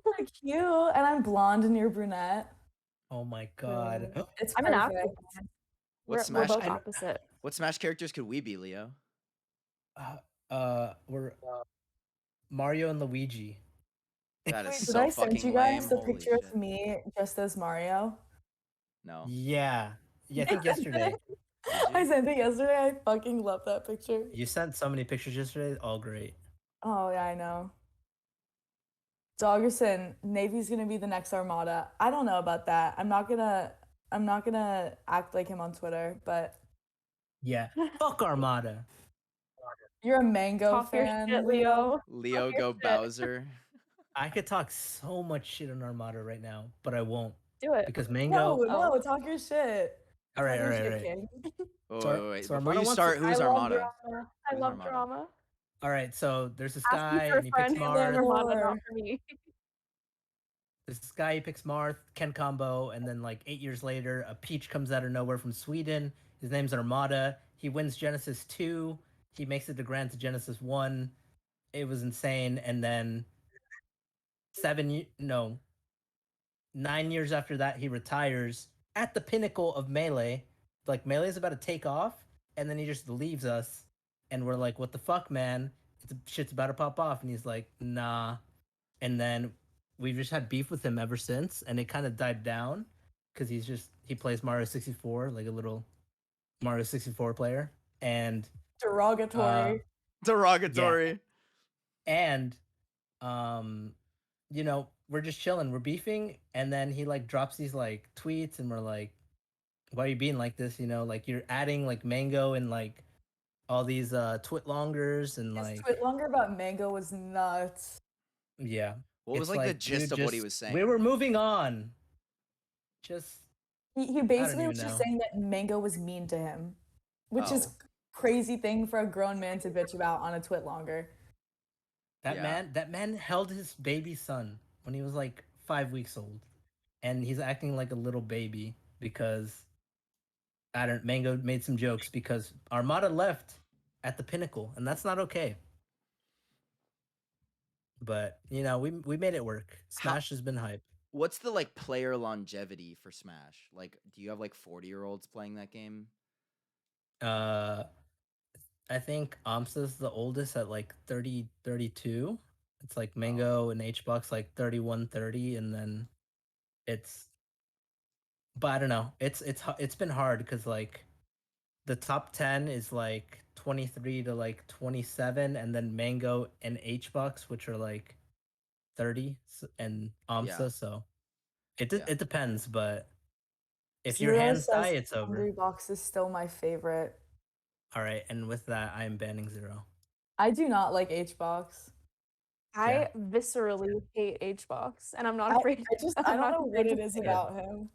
S5: So cute. And I'm blonde and you're brunette.
S1: Oh my god.
S5: It's
S4: I'm an
S5: perfect.
S4: apple.
S2: What
S4: We're
S2: Smash
S4: both
S1: I know-
S4: opposite.
S2: what Smash characters could we be, Leo?
S1: We're Mario and Luigi.
S2: That is
S5: Wait, did
S2: so
S5: I send
S2: fucking
S5: you guys
S2: lame.
S5: the
S2: Holy
S5: picture
S2: shit.
S5: of me just as Mario?
S2: No.
S1: Yeah. Yeah, I think yesterday.
S5: I sent it yesterday. I fucking love that picture.
S1: You sent so many pictures yesterday, all great.
S5: Oh yeah, I know. Doggerson, Navy's gonna be the next Armada. I don't know about that. I'm not gonna act like him on Twitter, but
S1: Yeah. Fuck Armada.
S5: you're a Mango
S4: Talk your
S5: fan,
S4: shit, Leo.
S2: Leo
S4: Talk your
S2: go
S4: shit.
S2: Bowser.
S1: I could talk so much shit on Armada right now, but I won't
S4: Do it.
S1: because
S5: No,
S1: Mango.
S5: no, talk your shit.
S1: All right,
S5: Talk
S1: all
S5: your
S1: right, all
S5: shit,
S1: right.
S5: King.
S2: Wait.
S1: So
S2: Before
S1: Armada
S2: you
S1: wants
S2: start,
S1: to-
S2: who's
S4: I love
S2: Armada?
S4: drama. I
S2: Who's
S4: love
S2: Armada?
S4: drama.
S1: All right, so there's this
S4: Ask
S1: guy
S4: me for
S1: and
S4: a
S1: he
S4: friend
S1: picks
S4: who's in
S1: Marth.
S4: Armada, not
S5: Or-
S4: for me.
S1: There's this guy, he picks Marth, Ken combo, and then like 8 years later, a Peach comes out of nowhere from Sweden. His name's Armada. He wins Genesis 2. He makes it to Grand to Genesis 1. It was insane. And then 9 years after that, he retires at the pinnacle of Melee. Like Melee's about to take off, and then he just leaves us, and we're like, "What the fuck, man? Shit's about to pop off." And he's like, "Nah." And then we've just had beef with him ever since, and it kind of died down because he plays Mario 64 like a little Mario 64 player, and
S5: Derogatory.
S2: Derogatory.
S1: and um we're just chilling, we're beefing, and then he like drops these like tweets, and we're like, why are you being like this, like you're adding like Mango and like all these twitlongers and
S5: His
S1: like
S5: tweet longer about Mango was nuts.
S1: yeah.
S2: What was
S1: It's
S2: like the
S1: dude,
S2: gist of what he
S1: just-
S2: was saying?
S1: we were moving on, just
S5: He basically
S1: even
S5: was just
S1: know.
S5: saying that Mango was mean to him, which is
S2: Oh.
S5: crazy thing for a grown man to bitch about on a twit longer.
S2: Yeah.
S1: that man held his baby son when he was like 5 weeks old, and he's acting like a little baby because Mango made some jokes because Armada left at the pinnacle, and that's not okay. But we made it work. Smash has been hype.
S2: What's the like player longevity for Smash? Like, do you have like 40-year-olds playing that game?
S1: I think Amsa's the oldest at like 30, 32. It's like Mango and HBox like 31, 30, and then it's. But I don't know. It's been hard because like the top 10 is like 23 to like 27, and then Mango and HBox, which are like 30, and
S2: Yeah.
S1: Amsa. So
S2: Yeah.
S1: it depends, but if your
S5: Zero
S1: hands die,
S5: says
S1: it's over.
S5: Hungry Box is still my favorite.
S1: All right, and with that, I am banning Zero.
S5: I do not like HBox.
S4: I viscerally hate HBox, and I'm not
S5: I
S4: afraid.
S5: just
S4: I'm
S5: I don't
S4: not
S5: know
S4: afraid
S5: what
S4: to
S5: it is
S4: say it.
S5: about him.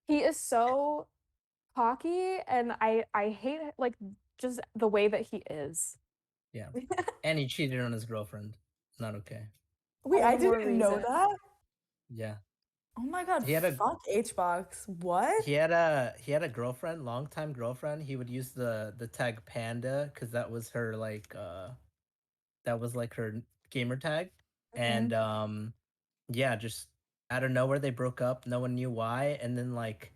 S4: He is so cocky, and I hate like just the way that he is.
S1: Yeah, and he cheated on his girlfriend. Not okay.
S5: Wait,
S4: All
S5: I
S4: the more
S5: didn't know
S4: reason.
S5: that.
S1: Yeah,
S5: Oh my god,
S1: He had a-
S5: fuck HBox. What?
S1: he had a girlfriend, longtime girlfriend. He would use the tag Panda because that was her that was like her gamer tag, and yeah, just out of nowhere they broke up. No one knew why, and then like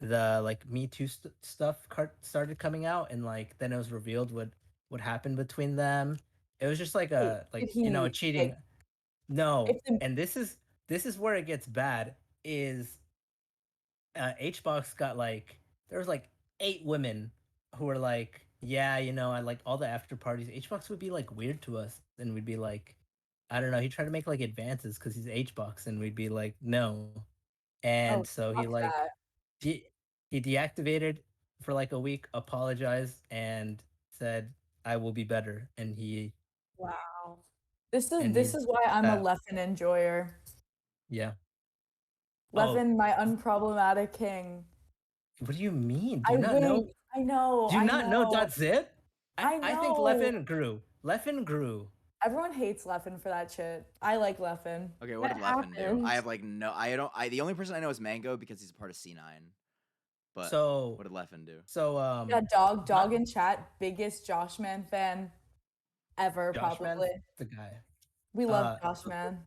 S1: the like Me Too stuff started coming out, and like then it was revealed what happened between them. It was just like
S5: Wait,
S1: a
S5: did
S1: a
S5: he
S1: cheating.
S5: like
S1: No,
S5: if the
S1: and this is where it gets bad. Is HBox got like there was like 8 women who were like, yeah, I like all the after parties. HBox would be like weird to us, and we'd be like, I don't know. He tried to make like advances because he's HBox, and we'd be like, no. And
S5: oh
S1: so he
S5: fuck
S1: like
S5: that.
S1: he deactivated for like a week, apologized, and said, I will be better. And
S4: Wow.
S5: This is
S1: he's
S5: why I'm a
S1: that
S5: Leffen enjoyer.
S1: yeah. Oh,
S5: Leffen, my unproblematic king.
S1: what do you mean? Do
S5: I
S1: you not know?
S5: wait. I know.
S1: Do you
S5: I
S1: not know
S5: know.
S1: .zip?
S5: I
S1: I think
S5: know.
S1: Leffen grew. Leffen grew.
S5: Everyone hates Leffen for that shit. I like Leffen.
S2: Okay, what
S4: What
S2: did Leffen do? I
S4: happened?
S2: have like no. I don't. The only person I know is Mango because he's a part of C9. But
S1: So
S2: what did Leffen do?
S1: so
S5: Yeah, dog
S1: not
S5: in chat, biggest Josh Man fan ever,
S1: Josh Man's
S5: probably.
S1: the guy.
S5: We love
S1: Uh
S5: Josh Man.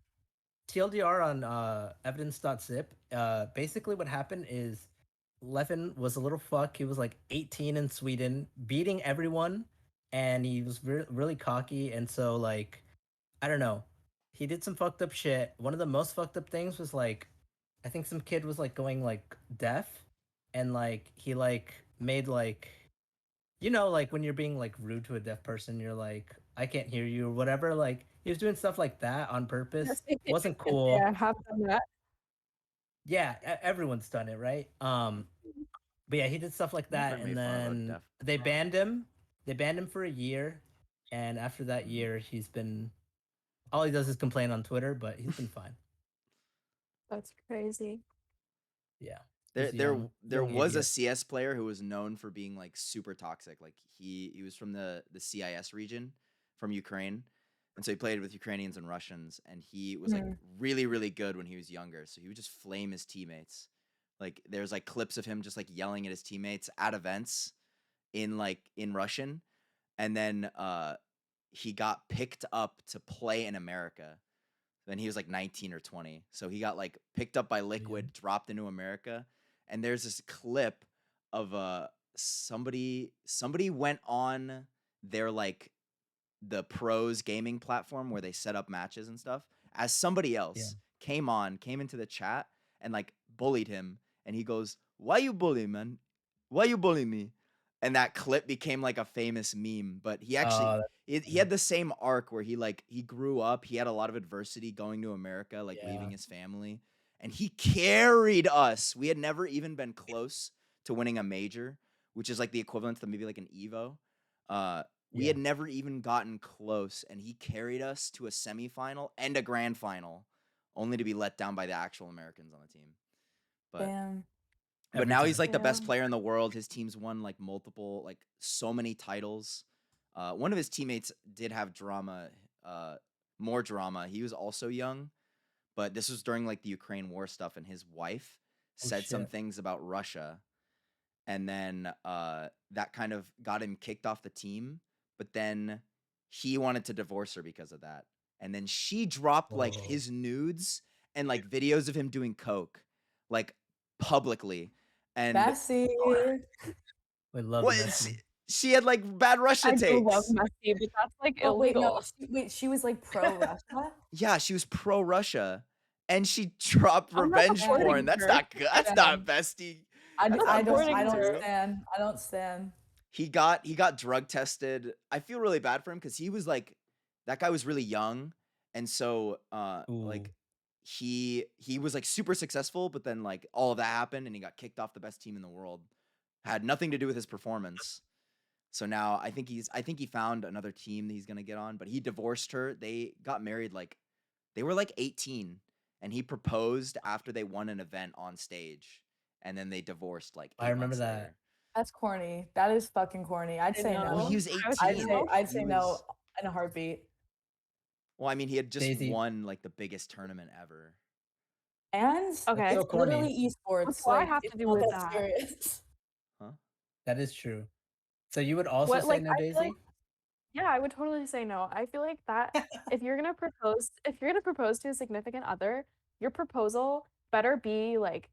S1: TLDR on evidence.zip. Basically what happened is Leffen was a little fuck. He was like 18 in Sweden, beating everyone, and he was really cocky. And so like I don't know, he did some fucked up shit. One of the most fucked up things was like I think some kid was like going like deaf, and like he like made like like when you're being like rude to a deaf person, you're like, I can't hear you or whatever. Like he was doing stuff like that on purpose. Wasn't cool.
S4: Yeah, have done that.
S1: Yeah, everyone's done it, right? But yeah, he did stuff like
S2: I wonder if
S1: that,
S2: I
S1: and
S2: made fun of a
S1: then
S2: deaf.
S1: they banned him. They banned him for a year, and after that year, he's been all he does is complain on Twitter, but he's been fine.
S4: That's crazy.
S1: Yeah.
S2: There,
S1: He's a
S2: there,
S1: young
S2: there was a
S1: idiot.
S2: CS player who was known for being like super toxic. Like he was from the CIS region, from Ukraine, and so he played with Ukrainians and Russians. And he was like really, really good when he was younger. So he would just flame his teammates. Like there's like clips of him just like yelling at his teammates at events in Russian, and then he got picked up to play in America. Then he was like 19 or 20. So he got like picked up by Liquid, dropped into America. And there's this clip of somebody went on their like the pros gaming platform where they set up matches and stuff as somebody else came into the chat and like bullied him, and he goes, "Why you bully, man? Why you bully me?" And that clip became like a famous meme. But he actually he had the same arc where he grew up, he had a lot of adversity going to America, like leaving his family, and he carried us. We had never even been close to winning a major, which is like the equivalent to maybe like an Evo. We had never even gotten close, and he carried us to a semifinal and a grand final, only to be let down by the actual Americans on the team. But
S5: Damn.
S2: but now he's like the best
S4: Yeah.
S2: player in the world. His team's won like multiple, like so many titles. One of his teammates did have drama, more drama. He was also young, but this was during like the Ukraine war stuff, and his wife said some
S1: shit.
S2: things about Russia, and then that kind of got him kicked off the team. But then he wanted to divorce her because of that, and then she dropped like
S1: Whoa.
S2: his nudes and like videos of him doing coke, like publicly. And
S5: Bessie.
S1: We love
S2: what
S1: Messi.
S2: She had like bad Russia
S4: I do love
S2: takes.
S4: Messi, but that's like
S5: Oh wait, no.
S4: illegal.
S5: She was like pro Russia.
S2: Yeah, she was pro Russia, and she dropped
S4: I'm not
S2: revenge
S4: supporting
S2: porn. That's
S4: her.
S2: not good. That's
S5: Yeah.
S2: not bestie.
S5: I
S2: That's
S5: don't
S2: not
S4: supporting her.
S5: stand. I don't stand.
S2: He got drug tested. I feel really bad for him because he was like, that guy was really young, and so like he was like super successful, but then like all of that happened and he got kicked off the best team in the world. Had nothing to do with his performance. So now I think he found another team that he's gonna get on, but he divorced her. They got married like they were like 18, and he proposed after they won an event on stage, and then they divorced like 8
S1: I remember
S2: months
S1: that.
S2: later.
S5: That's corny. That is fucking corny. I'd
S4: I
S5: say
S4: know.
S5: no.
S2: Well, he was
S4: I would
S2: 18.
S4: say no.
S5: I'd say
S2: He
S5: no
S2: was-
S5: in a heartbeat.
S2: Well, I mean, he had just
S1: Daisy.
S2: won like the biggest tournament ever.
S5: And
S4: Okay.
S1: so
S5: it's
S1: corny.
S5: literally esports.
S4: What's why I
S5: like,
S4: have to
S5: it's
S4: do
S5: not
S4: with
S5: that
S4: that?
S5: serious.
S2: Huh?
S1: That is true. So you would also
S4: What,
S1: say
S4: like,
S1: no,
S4: I feel
S1: Daisy?
S4: like- Yeah, I would totally say no. I feel like that if you're gonna propose to a significant other, your proposal better be like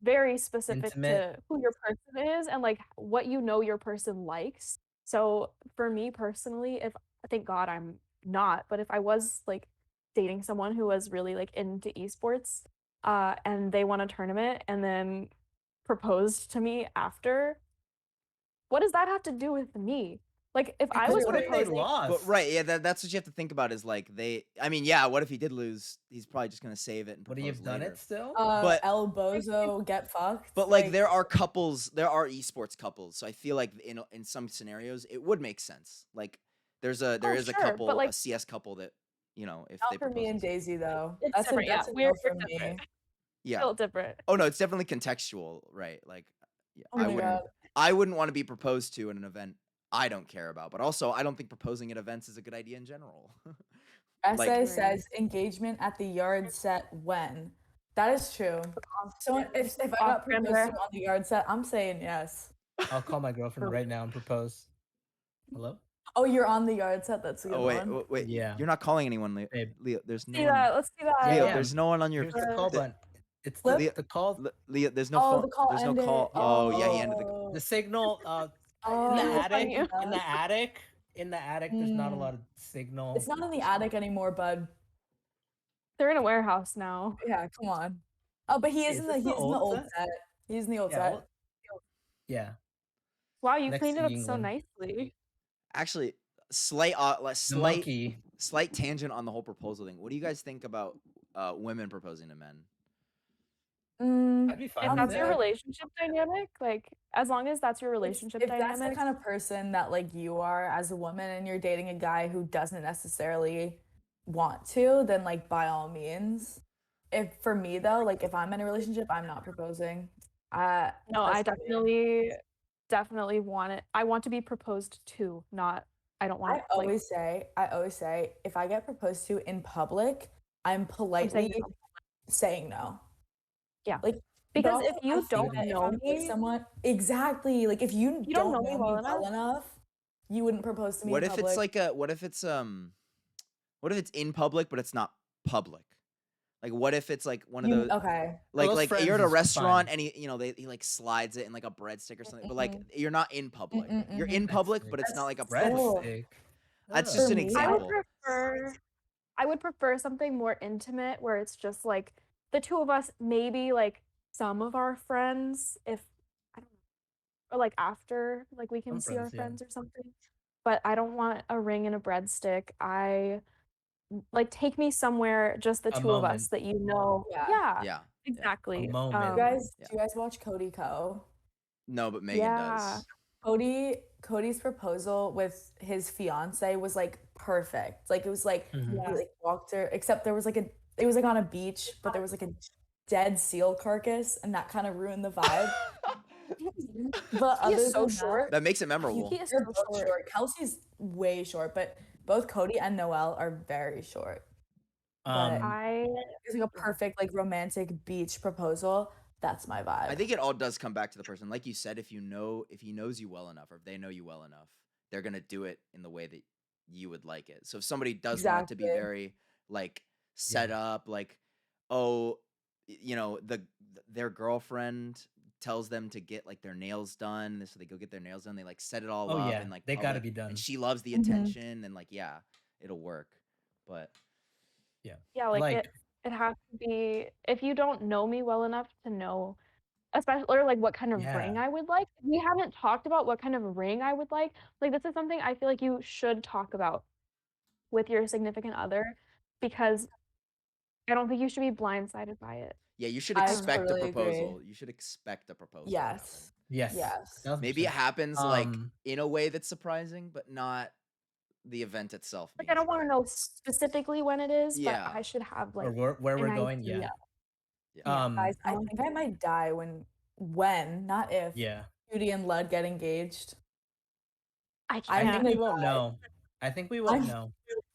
S4: very specific
S1: Intimate.
S4: to who your person is and like what you know your person likes. So for me personally, thank God I'm not, but if I was like dating someone who was really like into esports, and they won a tournament and then proposed to me after, what does that have to do with me? Like if I
S5: Because
S4: was
S5: you're
S1: What if they
S4: proposing,
S1: lost?
S2: But right, yeah, that's what you have to think about is like I mean, yeah, what if he did lose? He's probably just gonna save it and
S1: Would
S2: propose
S1: he have done
S2: later.
S1: it still?
S2: But-
S5: El Bozo get fucked.
S2: But like there are esports couples, so I feel like in some scenarios it would make sense. Like there is a
S4: sure, but,
S2: couple,
S4: like-
S2: a CS couple that if
S5: not
S2: they
S5: for me
S2: propose.
S5: and Daisy though.
S4: It's
S5: That's
S4: different, yeah.
S5: that's a
S4: We're
S5: no for
S4: different.
S5: me.
S2: Yeah.
S4: feel different.
S2: Oh no, it's definitely contextual, right? Like yeah,
S5: Oh my God.
S2: I wouldn't want to be proposed to in an event I don't care about, but also I don't think proposing at events is a good idea in general. Like-
S5: Essay says engagement at the yard set when. That is true. So if I got proposed to on the yard set, I'm saying yes.
S1: I'll call my girlfriend right now and propose. Hello?
S5: Oh, you're on the yard set. That's a good
S2: Oh wait,
S5: one.
S2: wait.
S1: Yeah.
S2: You're not calling anyone, Leo.
S1: Babe.
S2: Leo, there's no
S4: See
S2: one.
S4: that? Let's see that.
S1: Yeah,
S2: Leo,
S1: yeah.
S2: there's no one on your.
S1: Here's the call button. It's
S5: Flip?
S1: the call.
S2: Leo, there's no
S5: Oh,
S2: phone.
S5: the call
S2: There's no
S5: ended.
S2: call. Oh yeah, he ended the.
S5: Oh.
S1: The signal
S5: Oh,
S1: in the
S4: that's
S1: attic.
S4: funny.
S1: In the attic. In the attic, there's not a lot of signal.
S5: It's not in the attic anymore, bud.
S4: They're in a warehouse now.
S5: Yeah, come on. Oh, but he
S1: Wait,
S5: is
S1: is
S5: in the
S1: this the old
S5: old
S1: set?
S5: set. He's in the old
S1: Yeah,
S5: set.
S1: well- yeah.
S4: Wow, you
S1: Next
S4: cleaned it
S1: to
S4: up so
S1: England.
S4: nicely.
S2: Actually,
S1: The monkey.
S2: slight tangent on the whole proposal thing. What do you guys think about women proposing to men?
S1: I'd be
S4: If
S1: fine with
S4: that's
S1: it.
S4: your relationship dynamic, like as long as that's your
S5: If-
S4: relationship
S5: if that's the
S4: dynamic,
S5: kind of person that like you are as a woman and you're dating a guy who doesn't necessarily want to, then like by all means. If for me though, like if I'm in a relationship, I'm not proposing.
S4: no, I
S5: that's for me.
S4: definitely want it. I want to be proposed to, not I don't want
S5: I
S4: to like
S5: always say, if I get proposed to in public, I'm politely
S4: no.
S5: saying no.
S4: Yeah.
S5: Like
S4: Because
S5: also,
S4: if you
S5: I think
S4: don't
S5: that if
S4: know
S5: I'm with
S4: me,
S5: someone exactly, like if you don't know me well enough, you wouldn't propose to me
S2: What
S5: in
S2: if
S5: public.
S2: it's like what if it's in public but it's not public? Like what if it's like one of those
S5: okay.
S2: like
S1: Close
S2: you're at
S1: friends
S2: a
S1: is
S2: restaurant
S1: fine.
S2: and he like slides it in like a breadstick or something, but like
S5: Mm-mm.
S2: you're not in public. You're
S5: Mm-mm-mm.
S2: in public,
S1: Breadstick.
S2: but it's not like a
S1: Breadstick.
S2: public. That's
S1: Ugh.
S2: just
S5: For
S2: an
S5: me,
S2: example.
S4: I would prefer something more intimate where it's just like the two of us, maybe like some of our friends, if I don't know, or like after, like we can
S1: Some
S4: see our
S1: friends, yeah.
S4: friends or something. But I don't want a ring and a breadstick. Like take me somewhere, just the
S1: A
S4: two of us
S1: moment.
S4: that you know.
S5: Yeah.
S2: Yeah.
S4: Exactly.
S1: moment.
S5: Do
S2: Yeah.
S5: you guys watch Cody Co?
S2: No, but Megan
S4: Yeah.
S2: does.
S5: Cody's proposal with his fiance was like perfect. Like it was like
S1: Mhm.
S5: he like walked her, except there was like it was like on a beach, but there was like a dead seal carcass, and that kind of ruined the vibe. But
S4: He
S5: other
S4: is so
S5: than
S4: short.
S2: That makes it memorable.
S4: He is
S5: they're
S4: so
S5: both
S4: short.
S5: short. Kelsey's way short, but both Cody and Noelle are very short. But it's like a perfect like romantic beach proposal. That's my vibe.
S2: I think it all does come back to the person. Like you said, if he knows you well enough, or if they know you well enough, they're gonna do it in the way that you would like it. So if somebody does want it to be
S5: Exactly.
S2: very like set up, like their girlfriend tells them to get like their nails done, so they go get their nails done. They like set it all
S1: Oh
S2: up
S1: yeah,
S2: and like
S1: they gotta
S2: public,
S1: be done.
S2: and she loves the
S5: Mhm.
S2: attention, and like yeah, it'll work. But
S4: Yeah, like
S1: Like
S4: it has to be if you don't know me well enough to know, especially or like what kind of ring
S1: yeah,
S4: I would like. We haven't talked about what kind of ring I would like. Like this is something I feel like you should talk about with your significant other because I don't think you should be blindsided by it.
S2: yeah, you should
S5: I
S2: expect a
S5: totally agree.
S2: proposal. You should expect a proposal to happen.
S5: Yes.
S1: yes,
S5: Yes.
S1: 1000%.
S2: Maybe it happens like
S1: Um,
S2: in a way that's surprising, but not the event itself
S4: Like
S2: being
S4: I don't want to
S2: surprising.
S4: know specifically when it is, but
S2: Yeah.
S4: I should have
S1: or
S4: like
S1: where
S4: an
S1: we're going.
S4: idea.
S1: Yeah.
S2: Yeah.
S5: Guys, I
S4: Um,
S5: think I might die when, not if,
S1: Yeah.
S5: Judy and Lud get engaged.
S4: I
S5: I'm
S1: I
S4: can't.
S1: think
S5: gonna
S1: we won't
S5: die.
S1: know. I think we won't
S5: I'm-
S1: know.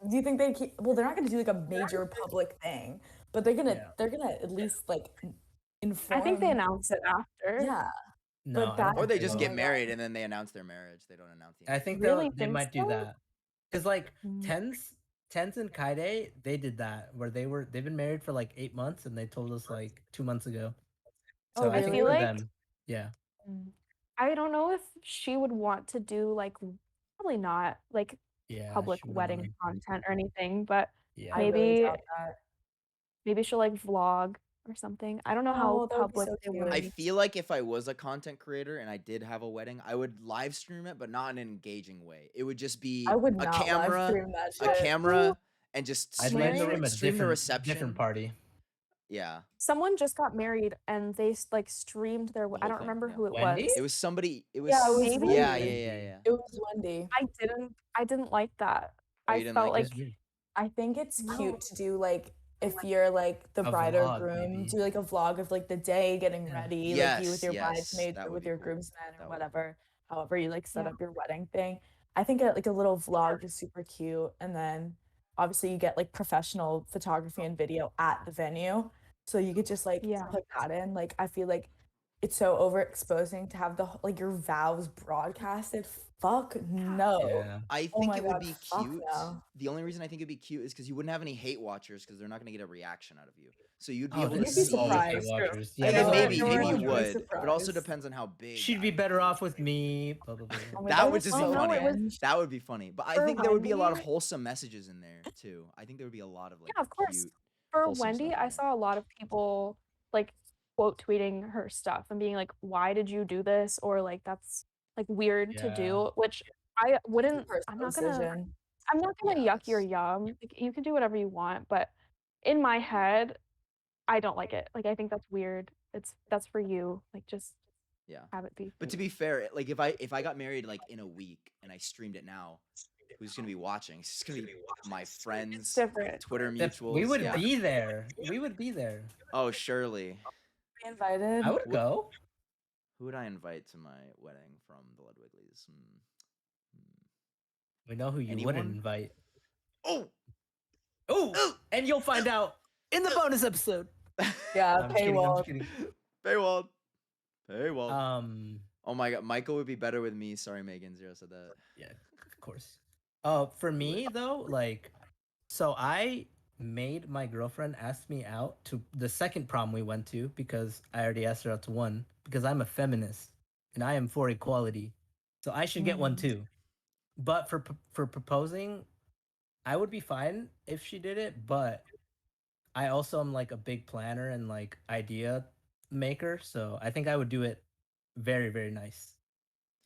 S5: Do you think they keep, well, they're not gonna do like a major public thing, but they're gonna
S1: Yeah.
S5: at least like
S4: I
S5: inform.
S4: think they announce it after.
S5: Yeah.
S1: No,
S5: But
S1: I don't
S5: that-
S2: Or
S1: think
S2: they
S1: they
S2: just
S1: will.
S2: get
S5: my
S2: married
S5: God.
S2: and then they announce their marriage. They don't announce the
S1: I think
S4: Really
S1: they
S4: think
S1: might do
S4: so?
S1: that. Cause like
S4: Mm.
S1: Tens and Kaide, they did that where they've been married for like 8 months and they told us like 2 months ago.
S5: Oh,
S1: So I think
S4: really?
S1: for
S4: Like-
S1: them, yeah.
S4: I don't know if she would want to do like probably not like
S1: Yeah.
S4: public
S1: she wouldn't
S4: wedding
S1: wanna-
S4: content or anything, but
S1: Yeah.
S5: I really
S4: maybe
S5: doubt that.
S4: maybe she'll like vlog or something. I don't know
S5: Oh,
S4: how
S5: that would be
S4: public
S5: so
S4: they want
S5: cute.
S2: I
S4: to.
S2: feel like if I was a content creator and I did have a wedding, I would live stream it, but not in an engaging way. It would just be
S5: I would
S2: a
S5: not live
S2: camera,
S5: stream that
S2: a
S5: shit.
S2: camera, and just
S1: I'd
S2: stream
S1: live
S4: Married?
S1: stream a
S2: stream the
S1: different
S2: reception.
S1: party.
S2: Yeah,
S4: Someone just got married and they like streamed their.
S2: The
S4: I
S2: whole
S4: don't
S2: thing,
S4: remember
S2: yeah.
S4: who it
S1: Wendy?
S4: was.
S2: it was somebody. It was
S5: Yeah, it was
S4: Maybe?
S2: yeah,
S5: Wendy.
S2: yeah.
S5: It was Wendy.
S4: I didn't like that.
S2: Oh, you
S4: I
S2: didn't
S4: felt
S2: like
S4: like
S2: it?
S5: I think it's
S4: No.
S5: cute to do like if you're like the
S1: A
S5: bride or
S1: vlog,
S5: groom,
S1: maybe.
S5: do like a vlog of like the day getting
S1: Yeah.
S5: ready, like you with
S2: Yes,
S5: your
S2: yes,
S5: bridesmaids
S2: that
S5: or
S2: would
S5: with
S2: be
S5: your
S2: cool.
S5: groomsmen
S2: That
S5: or
S2: would be
S5: whatever. However you like set
S4: Yeah.
S5: up your wedding thing. I think like a little vlog is super cute, and then obviously you get like professional photography and video at the venue, so you could just like
S4: Yeah.
S5: put that in. Like I feel like it's so overexposing to have the like your vows broadcasted. Fuck no.
S1: Yeah.
S2: I
S5: Oh
S2: think
S5: my
S2: it would
S5: God,
S2: be
S5: fuck
S2: cute.
S5: no.
S2: The only reason I think it'd be cute is because you wouldn't have any hate watchers because they're not gonna get a reaction out of you. So you'd be
S1: Oh,
S2: able to
S5: You'd be
S2: see.
S5: surprised.
S1: watchers.
S5: I
S2: And
S5: know,
S2: maybe
S5: you
S2: maybe
S5: would
S2: you
S5: be
S2: would, but it also
S5: surprised.
S2: depends on how big.
S1: She'd be better off with me. Blah, blah, blah.
S5: Oh my
S2: That
S5: God,
S2: would
S5: it's
S2: just be
S5: so
S2: funny.
S5: cringe.
S2: That would be funny. But I
S4: For
S2: think there would be a lot of
S4: Wendy-
S2: wholesome messages in there too. I think there would be a lot of like
S4: Yeah, of course.
S2: cute.
S4: For
S2: wholesome
S4: Wendy,
S2: stuff in
S4: I
S2: there.
S4: saw a lot of people like quote tweeting her stuff and being like, "Why did you do this?" Or like, "That's like weird to
S1: Yeah.
S4: do." Which I wouldn't.
S5: Personal
S4: I'm not gonna.
S5: decision.
S4: I'm not gonna
S2: Yeah,
S4: yuck your
S2: it's-
S4: yum. Like, you can do whatever you want, but in my head, I don't like it. Like I think that's weird. That's for you. Like just
S2: Yeah.
S4: have it be. For
S2: But to
S4: you.
S2: be fair, like if I got married like in a week and I streamed it now, who's gonna be watching? It's just gonna be my friends,
S4: different.
S2: Twitter
S1: That's-
S2: mutuals.
S1: we would
S2: yeah.
S1: be there. We would be there.
S2: Oh, surely.
S5: Be invited.
S1: I would go.
S2: Who would I invite to my wedding from the Ludwiglies?
S1: We know who you
S2: Anyone?
S1: wouldn't invite.
S2: Oh.
S1: Oh, and you'll find out in the bonus episode.
S5: Yeah,
S1: I'm just kidding, I'm
S5: paywall.
S1: just kidding.
S2: Paywall. Paywall.
S1: Oh
S2: my God, Mykel would be better with me. Sorry, Megan. Zero said that.
S1: yeah, of course. For me though, like, so I made my girlfriend ask me out to the second prom we went to because I already asked her out to one because I'm a feminist and I am for equality, so I should get one too. But for proposing, I would be fine if she did it, but I also am like a big planner and like idea maker, so I think I would do it very, very nice.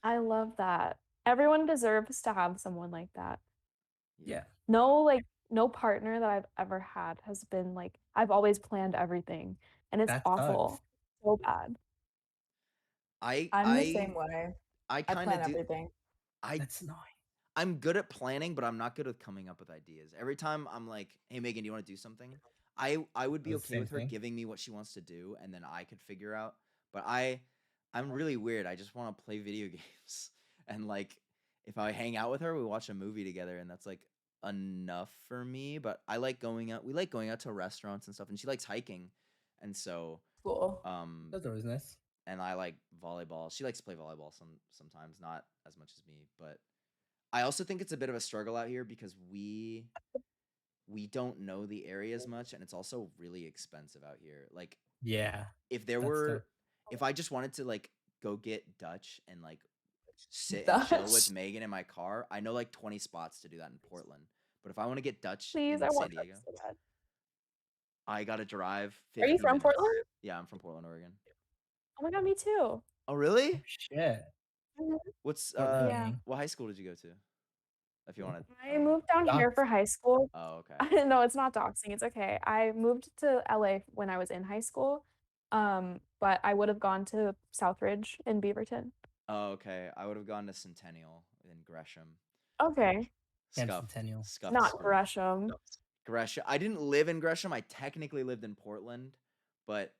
S4: I love that. Everyone deserves to have someone like that.
S1: Yeah.
S4: No partner that I've ever had has been like I've always planned everything and it's
S1: That
S4: awful.
S1: sucks.
S4: So bad.
S5: I'm the same way.
S2: I
S5: I
S2: kind
S5: plan
S2: of do.
S5: everything.
S1: That's annoying.
S2: I'm good at planning, but I'm not good at coming up with ideas. Every time I'm like, "Hey Megan, do you want to do something?" I would be
S1: The
S2: okay
S1: same
S2: with her
S1: thing.
S2: giving me what she wants to do, and then I could figure out. But I'm really weird. I just want to play video games, and like if I hang out with her, we watch a movie together, and that's like enough for me. But I like going out. We like going out to restaurants and stuff, and she likes hiking, and so
S5: Cool.
S1: That's always nice.
S2: and I like volleyball. She likes to play volleyball sometimes, not as much as me, but I also think it's a bit of a struggle out here because we don't know the area as much, and it's also really expensive out here. Like
S1: Yeah.
S2: if there
S1: That's
S2: were
S1: tough.
S2: if I just wanted to like go get Dutch and like sit and chill with
S5: Dutch?
S2: Megan in my car, I know like 20 spots to do that in Portland. But if I want to get Dutch
S4: Please,
S2: in
S4: I
S2: San
S4: want that
S2: Diego,
S4: so bad.
S2: I gotta drive
S4: Are
S2: 50
S4: you from
S2: minutes.
S4: Portland?
S2: Yeah, I'm from Portland, Oregon.
S4: Oh my god, me too.
S2: Oh, really?
S1: Oh, shit.
S2: What's
S1: Portland
S4: Yeah.
S1: gang.
S2: what high school did you go to? If you want to.
S4: I moved down here for high school.
S2: Oh, okay.
S4: No, it's not doxing. It's okay. I moved to LA when I was in high school. But I would have gone to Southridge in Beaverton.
S2: Oh, okay. I would have gone to Centennial in Gresham.
S4: Okay.
S1: Camp
S2: Scuffed.
S1: Centennial.
S2: Scuffed
S4: Not
S2: school.
S4: Gresham.
S2: Gresham. I didn't live in Gresham. I technically lived in Portland, but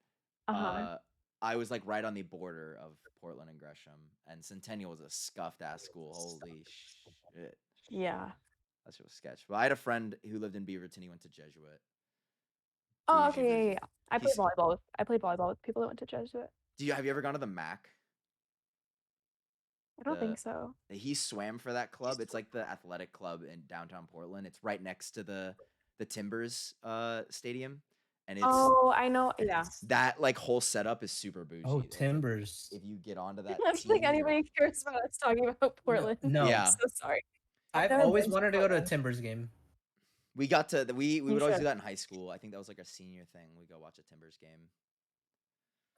S4: Uh-huh.
S2: I was like right on the border of Portland and Gresham, and Centennial was a scuffed ass school. Holy shit,
S4: Yeah.
S2: that shit was sketch. But I had a friend who lived in Beaverton. He went to Jesuit.
S4: Oh,
S2: Bougie,
S4: okay. Yeah,
S2: bougie.
S4: yeah. I played
S2: He's-
S4: volleyball with people that went to Jesuit.
S2: Have you ever gone to the MAC?
S4: I don't
S2: The-
S4: think so.
S2: He swam for that club. It's like the athletic club in downtown Portland. It's right next to the Timbers stadium, and it's
S4: Oh, I know. Yeah.
S2: that like whole setup is super bougie.
S1: Oh,
S2: Like,
S1: Timbers.
S2: if you get onto that
S4: I don't
S2: team,
S4: think anybody cares about us talking about Portland.
S1: No.
S2: Yeah.
S4: I'm so sorry.
S1: I've
S5: never
S1: always
S5: been to
S1: wanted to go to a
S5: Portland.
S1: Timbers game.
S2: we got to we would always
S4: should.
S2: do that in high school. I think that was like our senior thing. We go watch a Timbers game.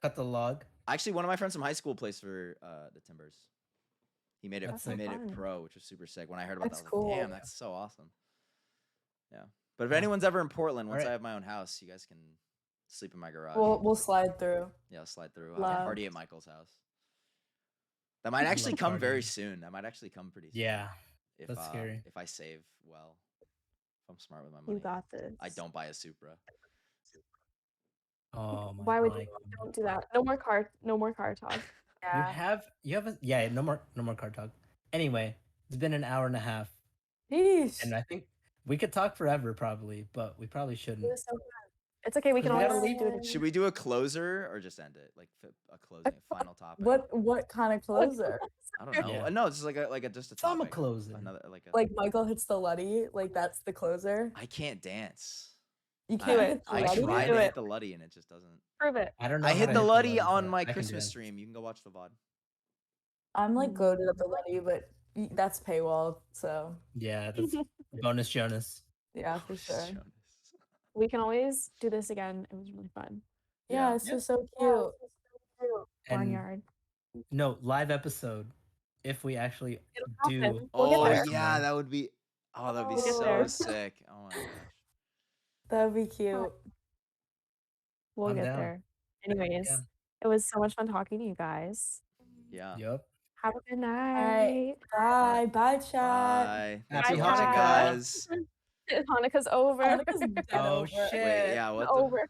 S1: Cut the log.
S2: Actually, one of my friends from high school plays for the Timbers. He made it.
S1: That's
S2: He
S1: so
S2: made it
S4: fun.
S2: pro, which was super sick. When I heard about
S5: That's
S2: that, I was like, "Damn,
S5: cool.
S2: that's so awesome." Yeah, but if
S1: Yeah.
S2: anyone's ever in Portland, once I
S1: Alright.
S2: have my own house, you guys can sleep in my garage.
S5: We'll slide through.
S2: Yeah, I'll slide through.
S4: Love.
S2: I'll party at Michael's house. That might actually
S1: Love
S2: come very
S1: partying.
S2: soon. That might actually come pretty soon.
S1: Yeah.
S2: If,
S1: that's scary.
S2: If I save well, if I'm smart with my money.
S4: You got this.
S2: I don't buy a Supra.
S1: Oh my.
S4: Why would you
S1: Michael.
S4: don't do that? No more car talk.
S1: You
S5: Yeah.
S1: have a no more card talk. Anyway, it's been an hour and a half,
S5: Yeesh.
S1: and I think we could talk forever probably, but we probably
S4: It
S1: shouldn't.
S4: was so fun. It's okay. We can
S1: We gotta
S4: always
S1: leave.
S4: do it.
S2: Should we do a closer or just end it? Like a closing, a final topic.
S5: What kind of closer?
S2: I don't know.
S1: Yeah.
S2: No, it's just like a just a
S1: So I'm a
S2: topic.
S1: closer.
S2: Another like a.
S5: Like Michael hits the Luddy, like that's the closer.
S2: I can't dance.
S5: You
S2: I,
S5: can't hit the
S2: I
S5: Luddy?
S2: tried
S4: Do
S2: to
S4: it.
S2: hit the Luddy and it just doesn't.
S4: Prove it.
S1: I don't know.
S2: I
S1: how
S2: hit
S1: to
S2: the Luddy
S1: Luddy,
S2: on
S1: but
S2: my
S1: I can
S2: Christmas
S1: dance.
S2: stream. You can go watch the VOD.
S5: I'm like goated at the Luddy, but that's paywall, so
S1: Yeah, that's bonus Jonas.
S5: yeah, for sure.
S2: Jonas.
S4: We can always do this again. It was really fun.
S5: Yeah,
S2: Yeah.
S5: it's just so cute.
S1: And
S4: Barnyard.
S1: no live episode if we actually
S4: It'll
S1: do.
S4: happen. We'll get
S2: Oh
S4: there.
S2: yeah, that would be. Oh, that'd be
S4: We'll get
S2: so
S4: there.
S2: sick. Oh my gosh.
S5: That would be cute.
S4: We'll
S1: I'm
S4: get
S1: down.
S4: there. Anyways,
S1: Yeah.
S4: it was so much fun talking to you guys.
S2: Yeah.
S1: Yup.
S4: Have a good night.
S5: Bye. Bye, chat.
S2: Bye. Thanks
S1: Happy
S2: for watching,
S1: Hanukkah.
S2: guys.
S4: Hanukkah's over.
S5: Hanukkah's dead
S1: Oh
S5: over.
S1: shit.
S2: Wait, yeah. What the?
S4: over.